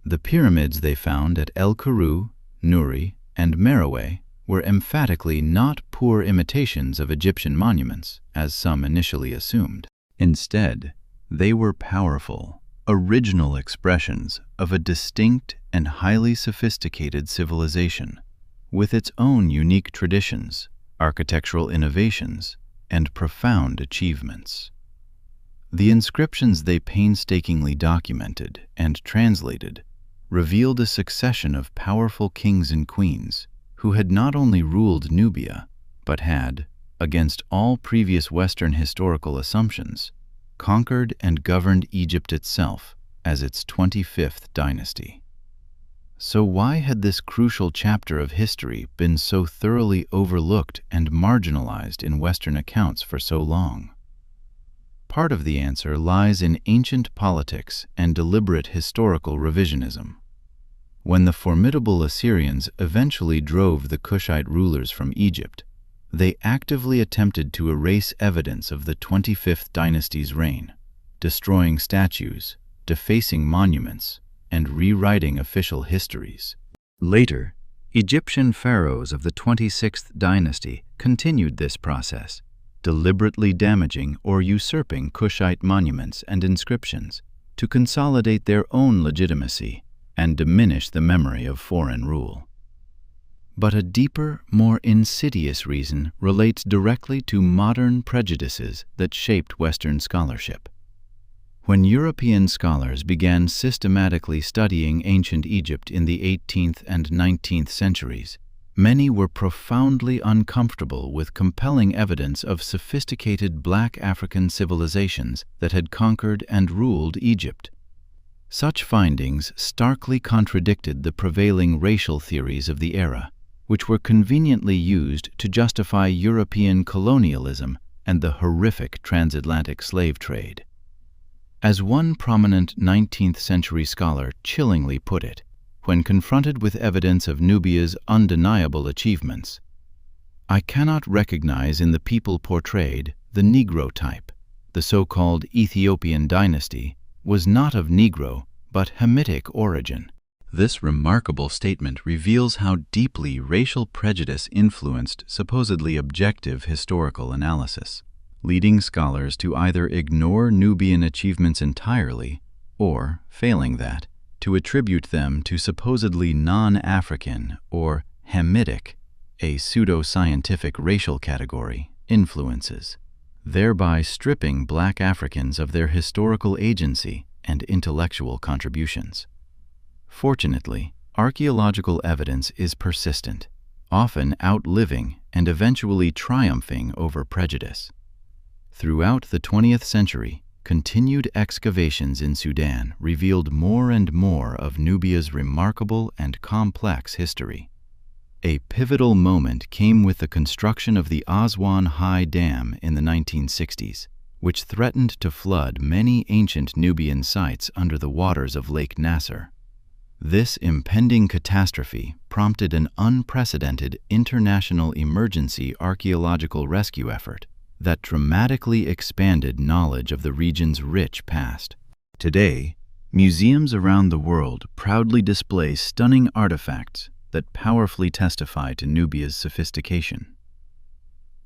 The pyramids they found at El Karoo, Nuri, and Meroe were emphatically not poor imitations of Egyptian monuments, as some initially assumed. Instead, they were powerful, original expressions of a distinct and highly sophisticated civilization, with its own unique traditions, architectural innovations, and profound achievements. The inscriptions they painstakingly documented and translated revealed a succession of powerful kings and queens who had not only ruled Nubia, but had, against all previous Western historical assumptions, conquered and governed Egypt itself as its 25th dynasty. So why had this crucial chapter of history been so thoroughly overlooked and marginalized in Western accounts for so long? Part of the answer lies in ancient politics and deliberate historical revisionism. When the formidable Assyrians eventually drove the Kushite rulers from Egypt, they actively attempted to erase evidence of the 25th dynasty's reign, destroying statues, defacing monuments, and rewriting official histories. Later, Egyptian pharaohs of the 26th dynasty continued this process, deliberately damaging or usurping Kushite monuments and inscriptions to consolidate their own legitimacy and diminish the memory of foreign rule. But a deeper, more insidious reason relates directly to modern prejudices that shaped Western scholarship. When European scholars began systematically studying ancient Egypt in the 18th and 19th centuries, many were profoundly uncomfortable with compelling evidence of sophisticated Black African civilizations that had conquered and ruled Egypt. Such findings starkly contradicted the prevailing racial theories of the era, which were conveniently used to justify European colonialism and the horrific transatlantic slave trade. As one prominent 19th century scholar chillingly put it, when confronted with evidence of Nubia's undeniable achievements, "I cannot recognize in the people portrayed the Negro type. The so-called Ethiopian dynasty was not of Negro but Hamitic origin." This remarkable statement reveals how deeply racial prejudice influenced supposedly objective historical analysis, leading scholars to either ignore Nubian achievements entirely or, failing that, to attribute them to supposedly non-African or Hamitic, a pseudo-scientific racial category, influences. thereby stripping Black Africans of their historical agency and intellectual contributions. Fortunately, archaeological evidence is persistent, often outliving and eventually triumphing over prejudice. Throughout the 20th century, continued excavations in Sudan revealed more and more of Nubia's remarkable and complex history. A pivotal moment came with the construction of the Aswan High Dam in the 1960s, which threatened to flood many ancient Nubian sites under the waters of Lake Nasser. This impending catastrophe prompted an unprecedented international emergency archaeological rescue effort that dramatically expanded knowledge of the region's rich past. Today, museums around the world proudly display stunning artifacts that powerfully testify to Nubia's sophistication.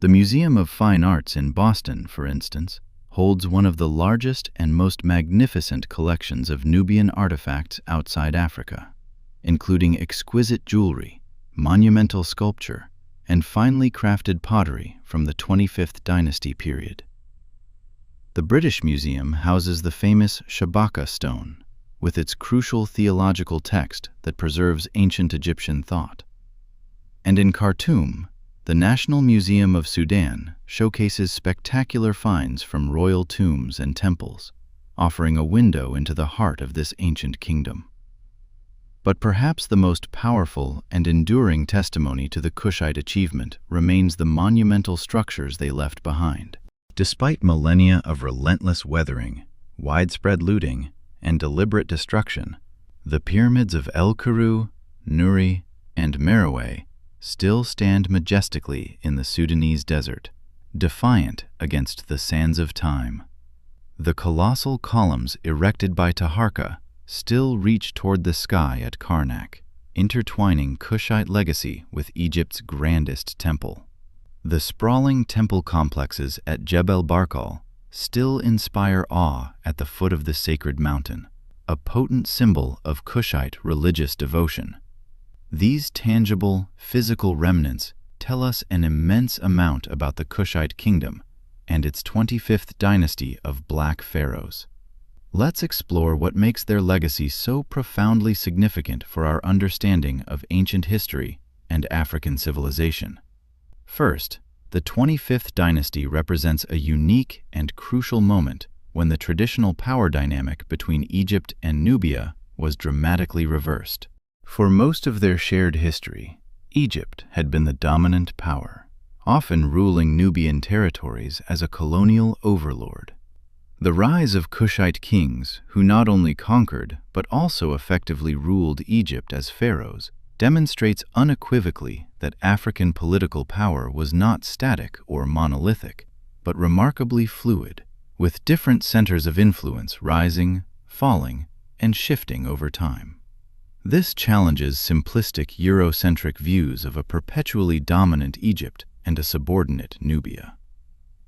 The Museum of Fine Arts in Boston, for instance, holds one of the largest and most magnificent collections of Nubian artifacts outside Africa, including exquisite jewelry, monumental sculpture, and finely crafted pottery from the 25th Dynasty period. The British Museum houses the famous Shabaka stone, with its crucial theological text that preserves ancient Egyptian thought. And in Khartoum, the National Museum of Sudan showcases spectacular finds from royal tombs and temples, offering a window into the heart of this ancient kingdom. But perhaps the most powerful and enduring testimony to the Kushite achievement remains the monumental structures they left behind. Despite millennia of relentless weathering, widespread looting, and deliberate destruction, the pyramids of El Kuru, Nuri, and Meroe still stand majestically in the Sudanese desert, defiant against the sands of time. The colossal columns erected by Taharqa still reach toward the sky at Karnak, intertwining Kushite legacy with Egypt's grandest temple. The sprawling temple complexes at Jebel Barkal still inspire awe at the foot of the sacred mountain, a potent symbol of Kushite religious devotion. These tangible, physical remnants tell us an immense amount about the Kushite kingdom and its 25th dynasty of Black Pharaohs. Let's explore what makes their legacy so profoundly significant for our understanding of ancient history and African civilization. First, the 25th dynasty represents a unique and crucial moment when the traditional power dynamic between Egypt and Nubia was dramatically reversed. For most of their shared history, Egypt had been the dominant power, often ruling Nubian territories as a colonial overlord. The rise of Kushite kings, who not only conquered but also effectively ruled Egypt as pharaohs, demonstrates unequivocally that African political power was not static or monolithic, but remarkably fluid, with different centers of influence rising, falling, and shifting over time. This challenges simplistic Eurocentric views of a perpetually dominant Egypt and a subordinate Nubia.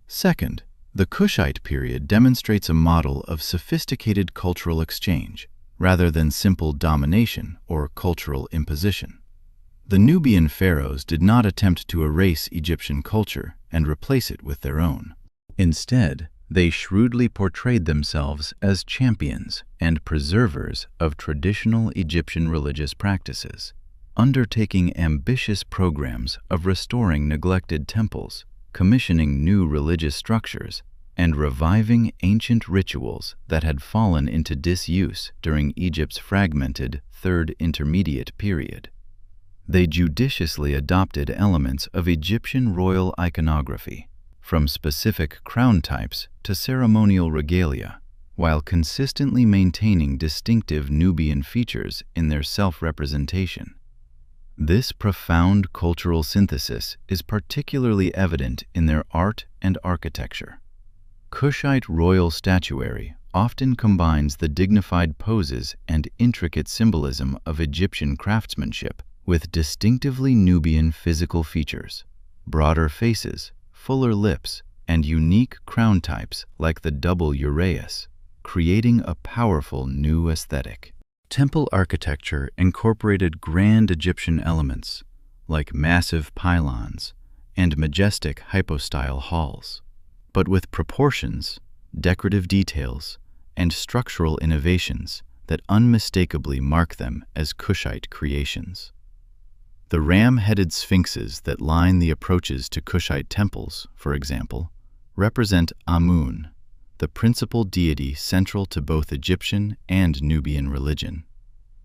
Second, the Kushite period demonstrates a model of sophisticated cultural exchange, rather than simple domination or cultural imposition. The Nubian pharaohs did not attempt to erase Egyptian culture and replace it with their own. Instead, they shrewdly portrayed themselves as champions and preservers of traditional Egyptian religious practices, undertaking ambitious programs of restoring neglected temples, commissioning new religious structures, and reviving ancient rituals that had fallen into disuse during Egypt's fragmented Third Intermediate period. They judiciously adopted elements of Egyptian royal iconography, from specific crown types to ceremonial regalia, while consistently maintaining distinctive Nubian features in their self-representation. This profound cultural synthesis is particularly evident in their art and architecture. Kushite royal statuary often combines the dignified poses and intricate symbolism of Egyptian craftsmanship with distinctively Nubian physical features, broader faces, fuller lips, and unique crown types like the double uraeus, creating a powerful new aesthetic. Temple architecture incorporated grand Egyptian elements, like massive pylons and majestic hypostyle halls. but with proportions, decorative details, and structural innovations that unmistakably mark them as Kushite creations. The ram-headed sphinxes that line the approaches to Kushite temples, for example, represent Amun, the principal deity central to both Egyptian and Nubian religion.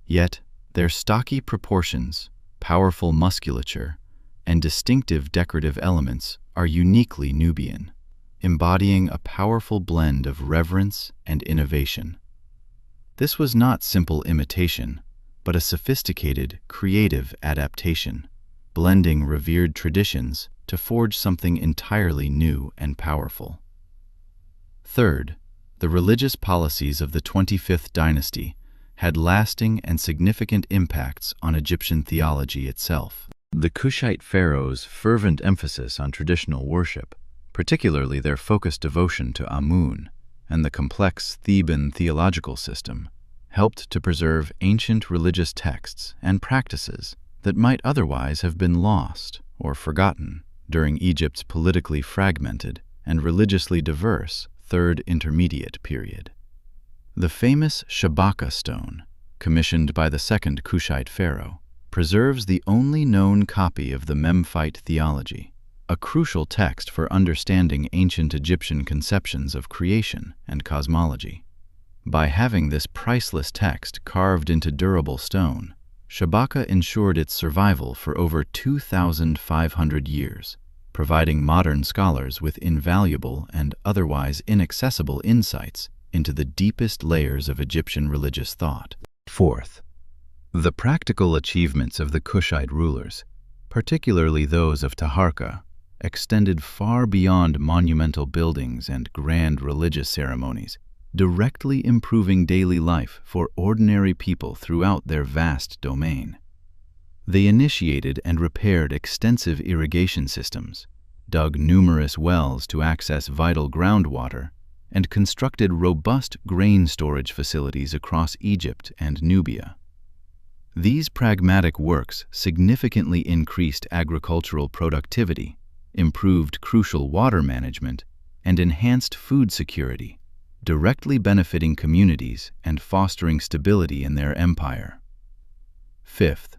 Yet, their stocky proportions, powerful musculature, and distinctive decorative elements are uniquely Nubian, embodying a powerful blend of reverence and innovation. This was not simple imitation, but a sophisticated, creative adaptation, blending revered traditions to forge something entirely new and powerful. Third, the religious policies of the 25th dynasty had lasting and significant impacts on Egyptian theology itself. The Kushite pharaohs' fervent emphasis on traditional worship, particularly their focused devotion to Amun and the complex Theban theological system, helped to preserve ancient religious texts and practices that might otherwise have been lost or forgotten during Egypt's politically fragmented and religiously diverse Third Intermediate period. The famous Shabaka stone, commissioned by the second Kushite pharaoh, preserves the only known copy of the Memphite theology, a crucial text for understanding ancient Egyptian conceptions of creation and cosmology. By having this priceless text carved into durable stone, Shabaka ensured its survival for over 2,500 years, providing modern scholars with invaluable and otherwise inaccessible insights into the deepest layers of Egyptian religious thought. Fourth, the practical achievements of the Kushite rulers, particularly those of Taharqa, extended far beyond monumental buildings and grand religious ceremonies, directly improving daily life for ordinary people throughout their vast domain. They initiated and repaired extensive irrigation systems, dug numerous wells to access vital groundwater, and constructed robust grain storage facilities across Egypt and Nubia. These pragmatic works significantly increased agricultural productivity, improved crucial water management, and enhanced food security, directly benefiting communities and fostering stability in their empire. Fifth,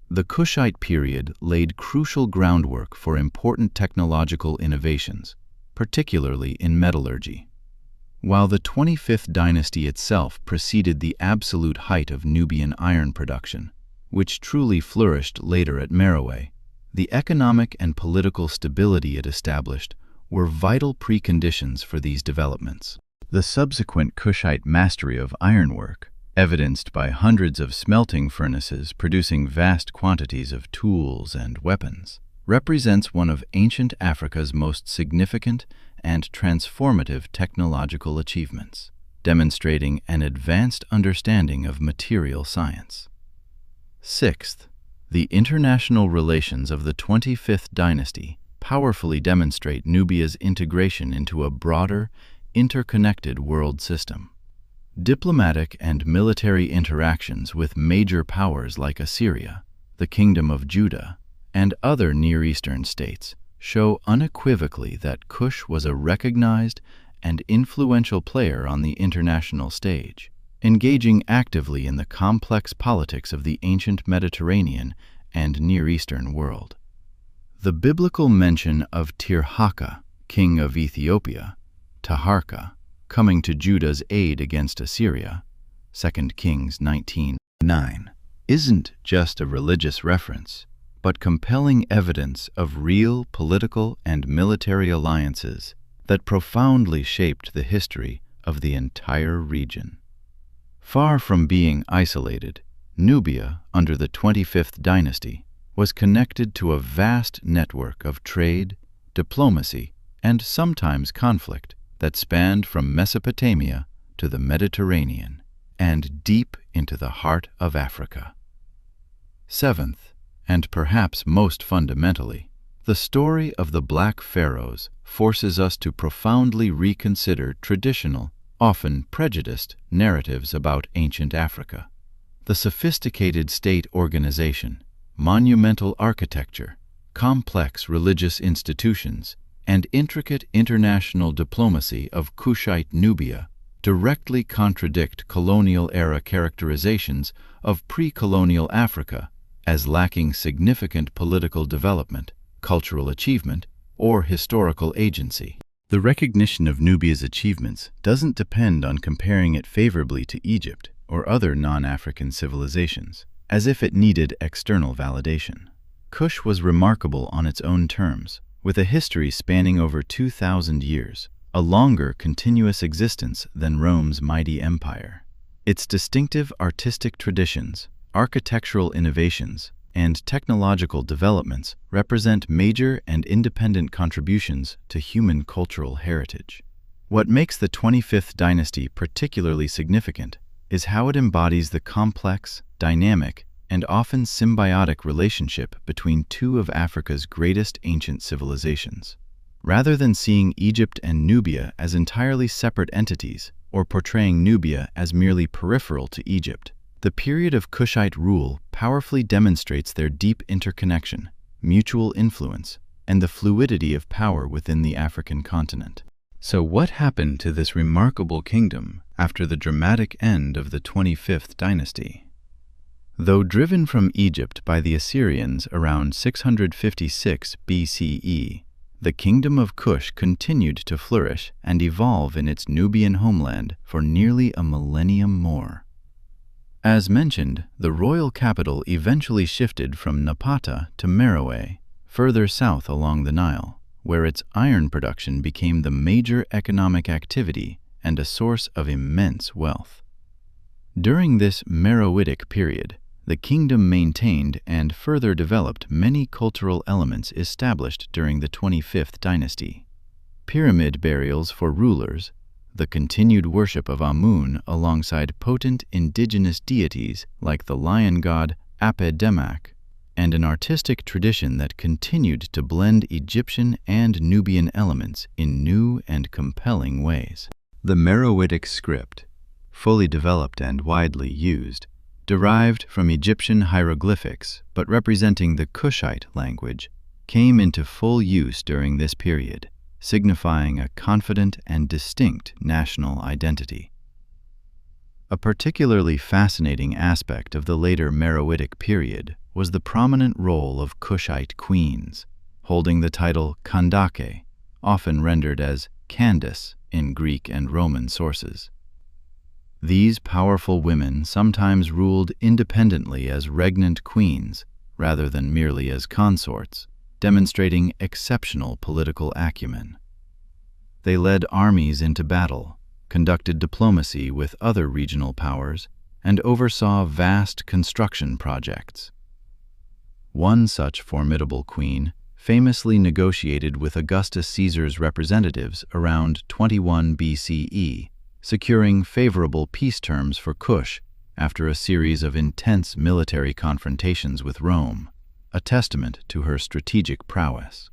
the Kushite period laid crucial groundwork for important technological innovations, particularly in metallurgy. While the 25th dynasty itself preceded the absolute height of Nubian iron production, which truly flourished later at Meroe, the economic and political stability it established were vital preconditions for these developments. The subsequent Kushite mastery of ironwork, evidenced by hundreds of smelting furnaces producing vast quantities of tools and weapons, represents one of ancient Africa's most significant and transformative technological achievements, demonstrating an advanced understanding of material science. Sixth, the international relations of the 25th dynasty powerfully demonstrate Nubia's integration into a broader, interconnected world system. Diplomatic and military interactions with major powers like Assyria, the Kingdom of Judah, and other Near Eastern states show unequivocally that Kush was a recognized and influential player on the international stage, engaging actively in the complex politics of the ancient Mediterranean and Near Eastern world. The biblical mention of Tirhaka, king of Ethiopia, Taharqa, coming to Judah's aid against Assyria, 2 Kings 19:9, isn't just a religious reference, but compelling evidence of real political and military alliances that profoundly shaped the history of the entire region. Far from being isolated, Nubia, under the 25th dynasty, was connected to a vast network of trade, diplomacy, and sometimes conflict that spanned from Mesopotamia to the Mediterranean and deep into the heart of Africa. Seventh, and perhaps most fundamentally, the story of the Black Pharaohs forces us to profoundly reconsider traditional, often prejudiced, narratives about ancient Africa. The sophisticated state organization, monumental architecture, complex religious institutions, and intricate international diplomacy of Kushite Nubia directly contradict colonial-era characterizations of pre-colonial Africa as lacking significant political development, cultural achievement, or historical agency. The recognition of Nubia's achievements doesn't depend on comparing it favorably to Egypt or other non-African civilizations, as if it needed external validation. Kush was remarkable on its own terms, with a history spanning over 2,000 years, a longer continuous existence than Rome's mighty empire. Its distinctive artistic traditions, architectural innovations, and technological developments represent major and independent contributions to human cultural heritage. What makes the 25th dynasty particularly significant is how it embodies the complex, dynamic, and often symbiotic relationship between two of Africa's greatest ancient civilizations. Rather than seeing Egypt and Nubia as entirely separate entities or portraying Nubia as merely peripheral to Egypt, the period of Kushite rule powerfully demonstrates their deep interconnection, mutual influence, and the fluidity of power within the African continent. So what happened to this remarkable kingdom after the dramatic end of the 25th dynasty? Though driven from Egypt by the Assyrians around 656 BCE, the kingdom of Kush continued to flourish and evolve in its Nubian homeland for nearly a millennium more. As mentioned, the royal capital eventually shifted from Napata to Meroe, further south along the Nile, where its iron production became the major economic activity and a source of immense wealth. During this Meroitic period, the kingdom maintained and further developed many cultural elements established during the 25th dynasty. Pyramid burials for rulers, the continued worship of Amun alongside potent indigenous deities like the lion god Ape-Demak, and an artistic tradition that continued to blend Egyptian and Nubian elements in new and compelling ways. The Meroitic script, fully developed and widely used, derived from Egyptian hieroglyphics but representing the Kushite language, came into full use during this period, signifying a confident and distinct national identity. A particularly fascinating aspect of the later Meroitic period was the prominent role of Kushite queens, holding the title Kandake, often rendered as Candace in Greek and Roman sources. These powerful women sometimes ruled independently as regnant queens rather than merely as consorts, demonstrating exceptional political acumen. They led armies into battle, conducted diplomacy with other regional powers, and oversaw vast construction projects. One such formidable queen famously negotiated with Augustus Caesar's representatives around 21 BCE, securing favorable peace terms for Kush after a series of intense military confrontations with Rome, a testament to her strategic prowess.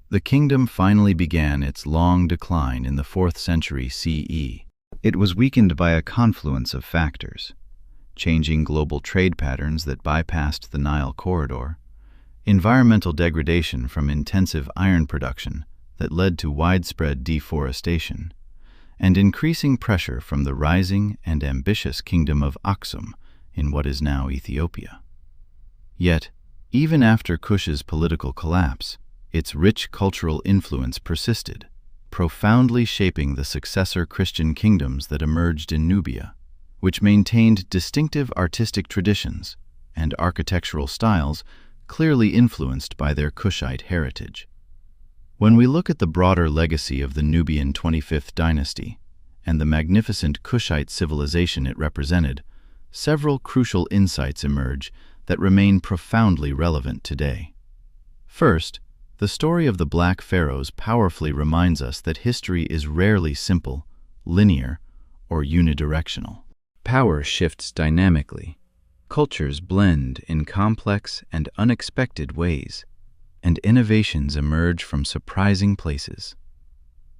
The kingdom finally began its long decline in the 4th century CE. It was weakened by a confluence of factors: changing global trade patterns that bypassed the Nile corridor, environmental degradation from intensive iron production that led to widespread deforestation, and increasing pressure from the rising and ambitious kingdom of Aksum in what is now Ethiopia. Yet, even after Kush's political collapse, its rich cultural influence persisted, profoundly shaping the successor Christian kingdoms that emerged in Nubia, which maintained distinctive artistic traditions and architectural styles clearly influenced by their Kushite heritage. When we look at the broader legacy of the Nubian 25th dynasty and the magnificent Kushite civilization it represented, several crucial insights emerge that remain profoundly relevant today. First, the story of the Black Pharaohs powerfully reminds us that history is rarely simple, linear, or unidirectional. Power shifts dynamically, cultures blend in complex and unexpected ways, and innovations emerge from surprising places.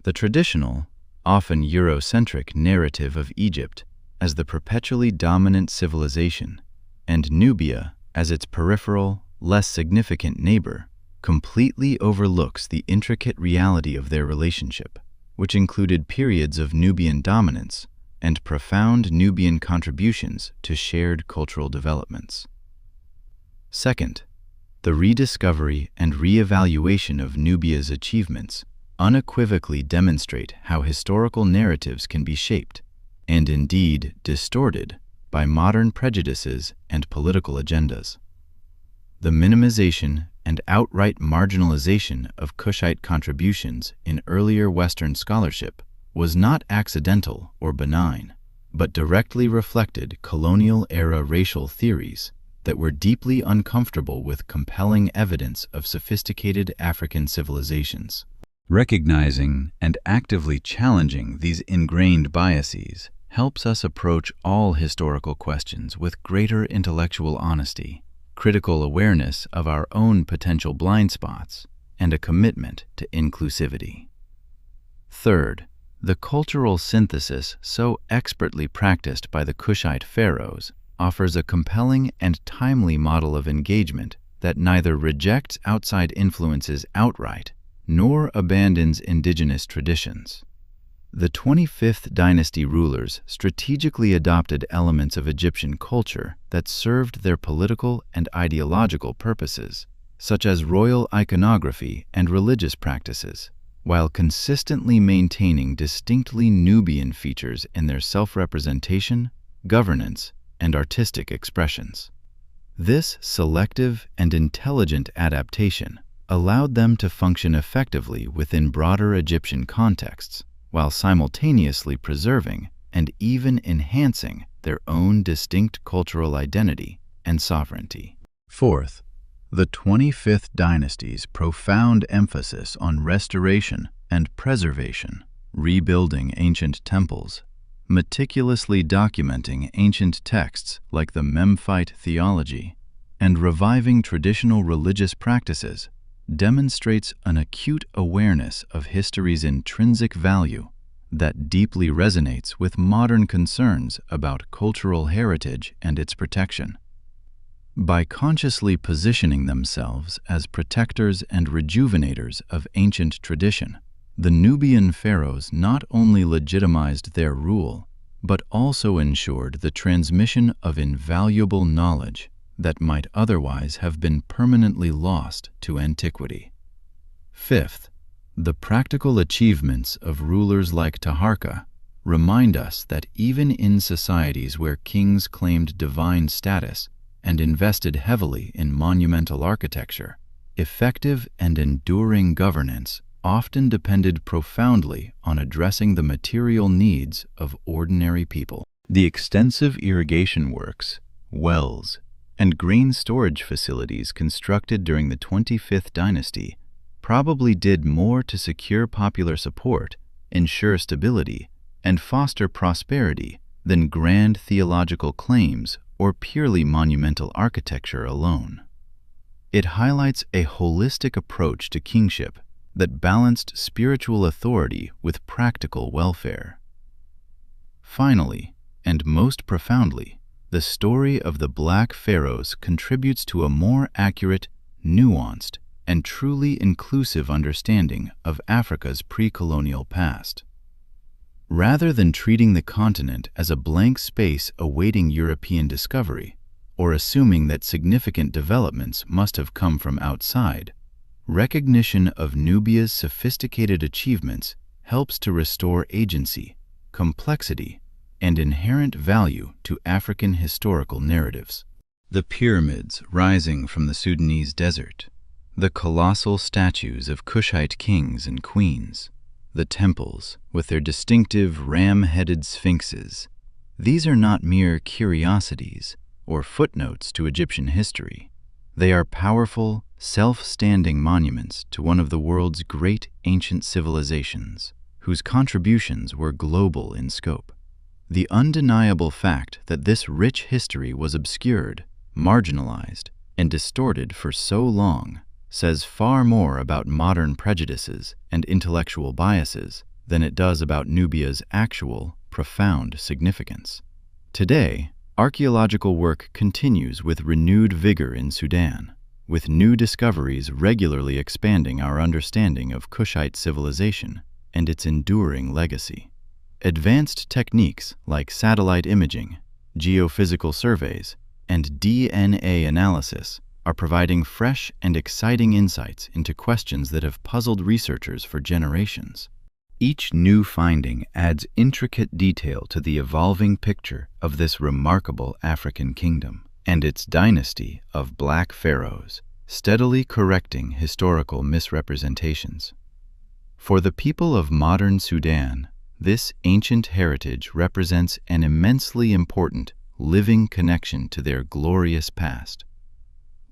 The traditional, often Eurocentric narrative of Egypt as the perpetually dominant civilization, and Nubia as its peripheral, less significant neighbor, completely overlooks the intricate reality of their relationship, which included periods of Nubian dominance and profound Nubian contributions to shared cultural developments. Second, the rediscovery and re-evaluation of Nubia's achievements unequivocally demonstrate how historical narratives can be shaped, and indeed distorted, by modern prejudices and political agendas. The minimization and outright marginalization of Kushite contributions in earlier Western scholarship was not accidental or benign, but directly reflected colonial-era racial theories that were deeply uncomfortable with compelling evidence of sophisticated African civilizations. Recognizing and actively challenging these ingrained biases helps us approach all historical questions with greater intellectual honesty, critical awareness of our own potential blind spots, and a commitment to inclusivity. Third, the cultural synthesis so expertly practiced by the Kushite pharaohs offers a compelling and timely model of engagement that neither rejects outside influences outright nor abandons indigenous traditions. The 25th dynasty rulers strategically adopted elements of Egyptian culture that served their political and ideological purposes, such as royal iconography and religious practices, while consistently maintaining distinctly Nubian features in their self-representation, governance, and artistic expressions. This selective and intelligent adaptation allowed them to function effectively within broader Egyptian contexts, while simultaneously preserving and even enhancing their own distinct cultural identity and sovereignty. Fourth, the 25th dynasty's profound emphasis on restoration and preservation, rebuilding ancient temples, meticulously documenting ancient texts like the Memphite theology, and reviving traditional religious practices demonstrates an acute awareness of history's intrinsic value that deeply resonates with modern concerns about cultural heritage and its protection. By consciously positioning themselves as protectors and rejuvenators of ancient tradition, the Nubian pharaohs not only legitimized their rule, but also ensured the transmission of invaluable knowledge that might otherwise have been permanently lost to antiquity. Fifth, the practical achievements of rulers like Taharqa remind us that even in societies where kings claimed divine status and invested heavily in monumental architecture, effective and enduring governance often depended profoundly on addressing the material needs of ordinary people. The extensive irrigation works, wells, and grain storage facilities constructed during the 25th dynasty probably did more to secure popular support, ensure stability, and foster prosperity than grand theological claims or purely monumental architecture alone. It highlights a holistic approach to kingship that balanced spiritual authority with practical welfare. Finally, and most profoundly, the story of the Black Pharaohs contributes to a more accurate, nuanced, and truly inclusive understanding of Africa's pre-colonial past. Rather than treating the continent as a blank space awaiting European discovery, or assuming that significant developments must have come from outside, recognition of Nubia's sophisticated achievements helps to restore agency, complexity, and inherent value to African historical narratives. The pyramids rising from the Sudanese desert, the colossal statues of Kushite kings and queens, the temples with their distinctive ram-headed sphinxes, these are not mere curiosities or footnotes to Egyptian history. They are powerful, self-standing monuments to one of the world's great ancient civilizations, whose contributions were global in scope. The undeniable fact that this rich history was obscured, marginalized, and distorted for so long says far more about modern prejudices and intellectual biases than it does about Nubia's actual, profound significance. Today, archaeological work continues with renewed vigor in Sudan, with new discoveries regularly expanding our understanding of Kushite civilization and its enduring legacy. Advanced techniques like satellite imaging, geophysical surveys, and DNA analysis are providing fresh and exciting insights into questions that have puzzled researchers for generations. Each new finding adds intricate detail to the evolving picture of this remarkable African kingdom and its dynasty of Black Pharaohs, steadily correcting historical misrepresentations. For the people of modern Sudan, this ancient heritage represents an immensely important, living connection to their glorious past.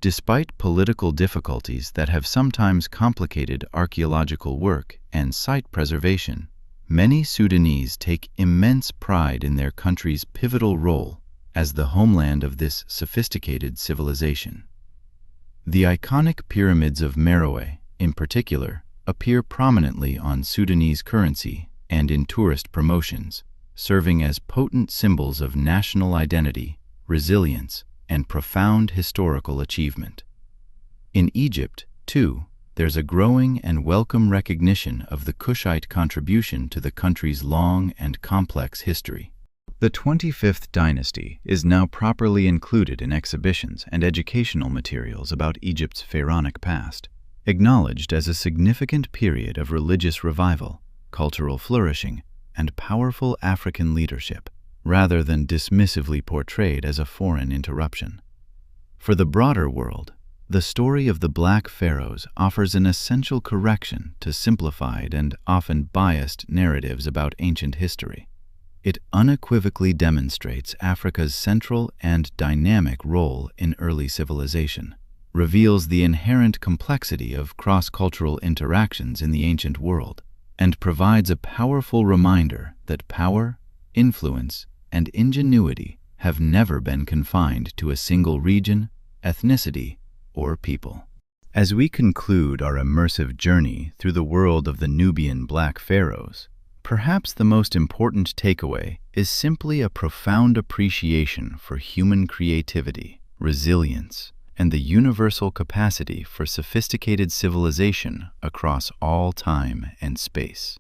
Despite political difficulties that have sometimes complicated archaeological work and site preservation, many Sudanese take immense pride in their country's pivotal role as the homeland of this sophisticated civilization. The iconic pyramids of Meroe, in particular, appear prominently on Sudanese currency and in tourist promotions, serving as potent symbols of national identity, resilience, and profound historical achievement. In Egypt, too, there's a growing and welcome recognition of the Kushite contribution to the country's long and complex history. The 25th dynasty is now properly included in exhibitions and educational materials about Egypt's pharaonic past, acknowledged as a significant period of religious revival, cultural flourishing, and powerful African leadership, rather than dismissively portrayed as a foreign interruption. For the broader world, the story of the Black Pharaohs offers an essential correction to simplified and often biased narratives about ancient history. It unequivocally demonstrates Africa's central and dynamic role in early civilization, reveals the inherent complexity of cross-cultural interactions in the ancient world, and provides a powerful reminder that power, influence, and ingenuity have never been confined to a single region, ethnicity, or people. As we conclude our immersive journey through the world of the Nubian Black Pharaohs, perhaps the most important takeaway is simply a profound appreciation for human creativity, resilience, and the universal capacity for sophisticated civilization across all time and space.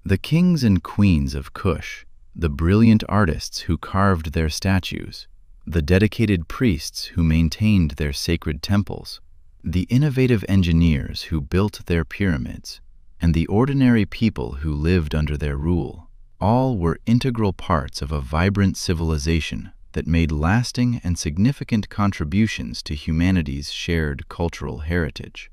The kings and queens of Kush, the brilliant artists who carved their statues, the dedicated priests who maintained their sacred temples, the innovative engineers who built their pyramids, and the ordinary people who lived under their rule, all were integral parts of a vibrant civilization that made lasting and significant contributions to humanity's shared cultural heritage.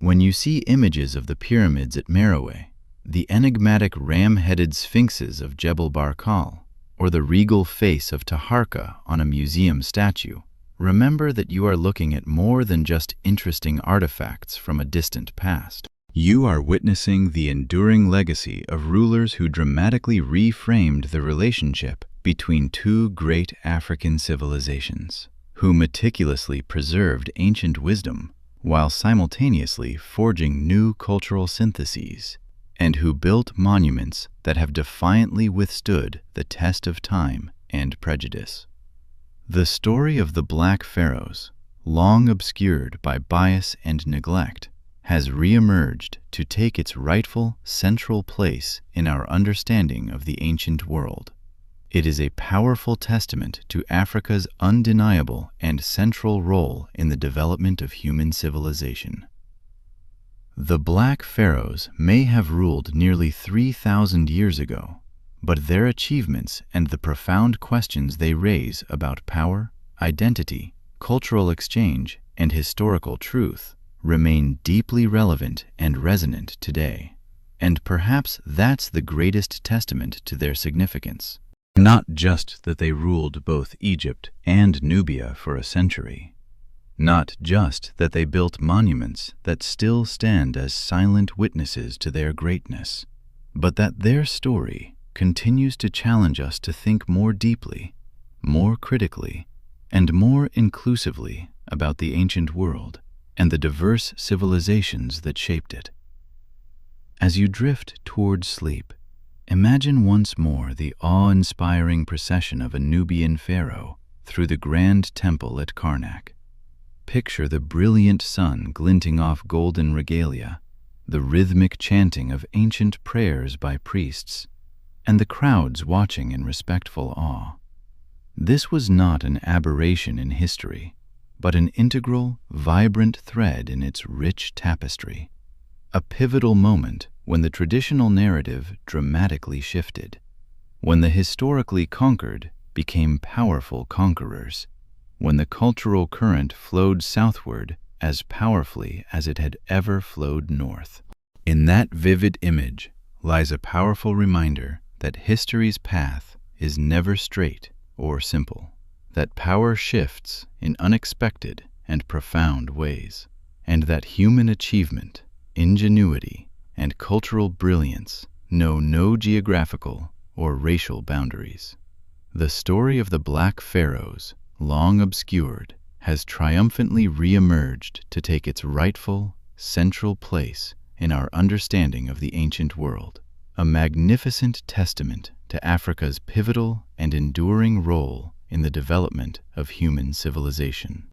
When you see images of the pyramids at Meroe, the enigmatic ram-headed sphinxes of Jebel Barkal, or the regal face of Taharqa on a museum statue, remember that you are looking at more than just interesting artifacts from a distant past. You are witnessing the enduring legacy of rulers who dramatically reframed the relationship between two great African civilizations, who meticulously preserved ancient wisdom while simultaneously forging new cultural syntheses, and who built monuments that have defiantly withstood the test of time and prejudice. The story of the Black Pharaohs, long obscured by bias and neglect, has re-emerged to take its rightful central place in our understanding of the ancient world. It is a powerful testament to Africa's undeniable and central role in the development of human civilization. The Black Pharaohs may have ruled nearly 3,000 years ago, but their achievements and the profound questions they raise about power, identity, cultural exchange, and historical truth remain deeply relevant and resonant today. And perhaps that's the greatest testament to their significance. Not just that they ruled both Egypt and Nubia for a century. Not just that they built monuments that still stand as silent witnesses to their greatness, but that their story continues to challenge us to think more deeply, more critically, and more inclusively about the ancient world and the diverse civilizations that shaped it. As you drift towards sleep, imagine once more the awe-inspiring procession of a Nubian pharaoh through the grand temple at Karnak. Picture the brilliant sun glinting off golden regalia, the rhythmic chanting of ancient prayers by priests, and the crowds watching in respectful awe. This was not an aberration in history, but an integral, vibrant thread in its rich tapestry. A pivotal moment when the traditional narrative dramatically shifted, when the historically conquered became powerful conquerors, when the cultural current flowed southward as powerfully as it had ever flowed north. In that vivid image lies a powerful reminder that history's path is never straight or simple, that power shifts in unexpected and profound ways, and that human achievement, ingenuity, and cultural brilliance know no geographical or racial boundaries. The story of the Black Pharaohs, long obscured, has triumphantly re-emerged to take its rightful, central place in our understanding of the ancient world, a magnificent testament to Africa's pivotal and enduring role in the development of human civilization.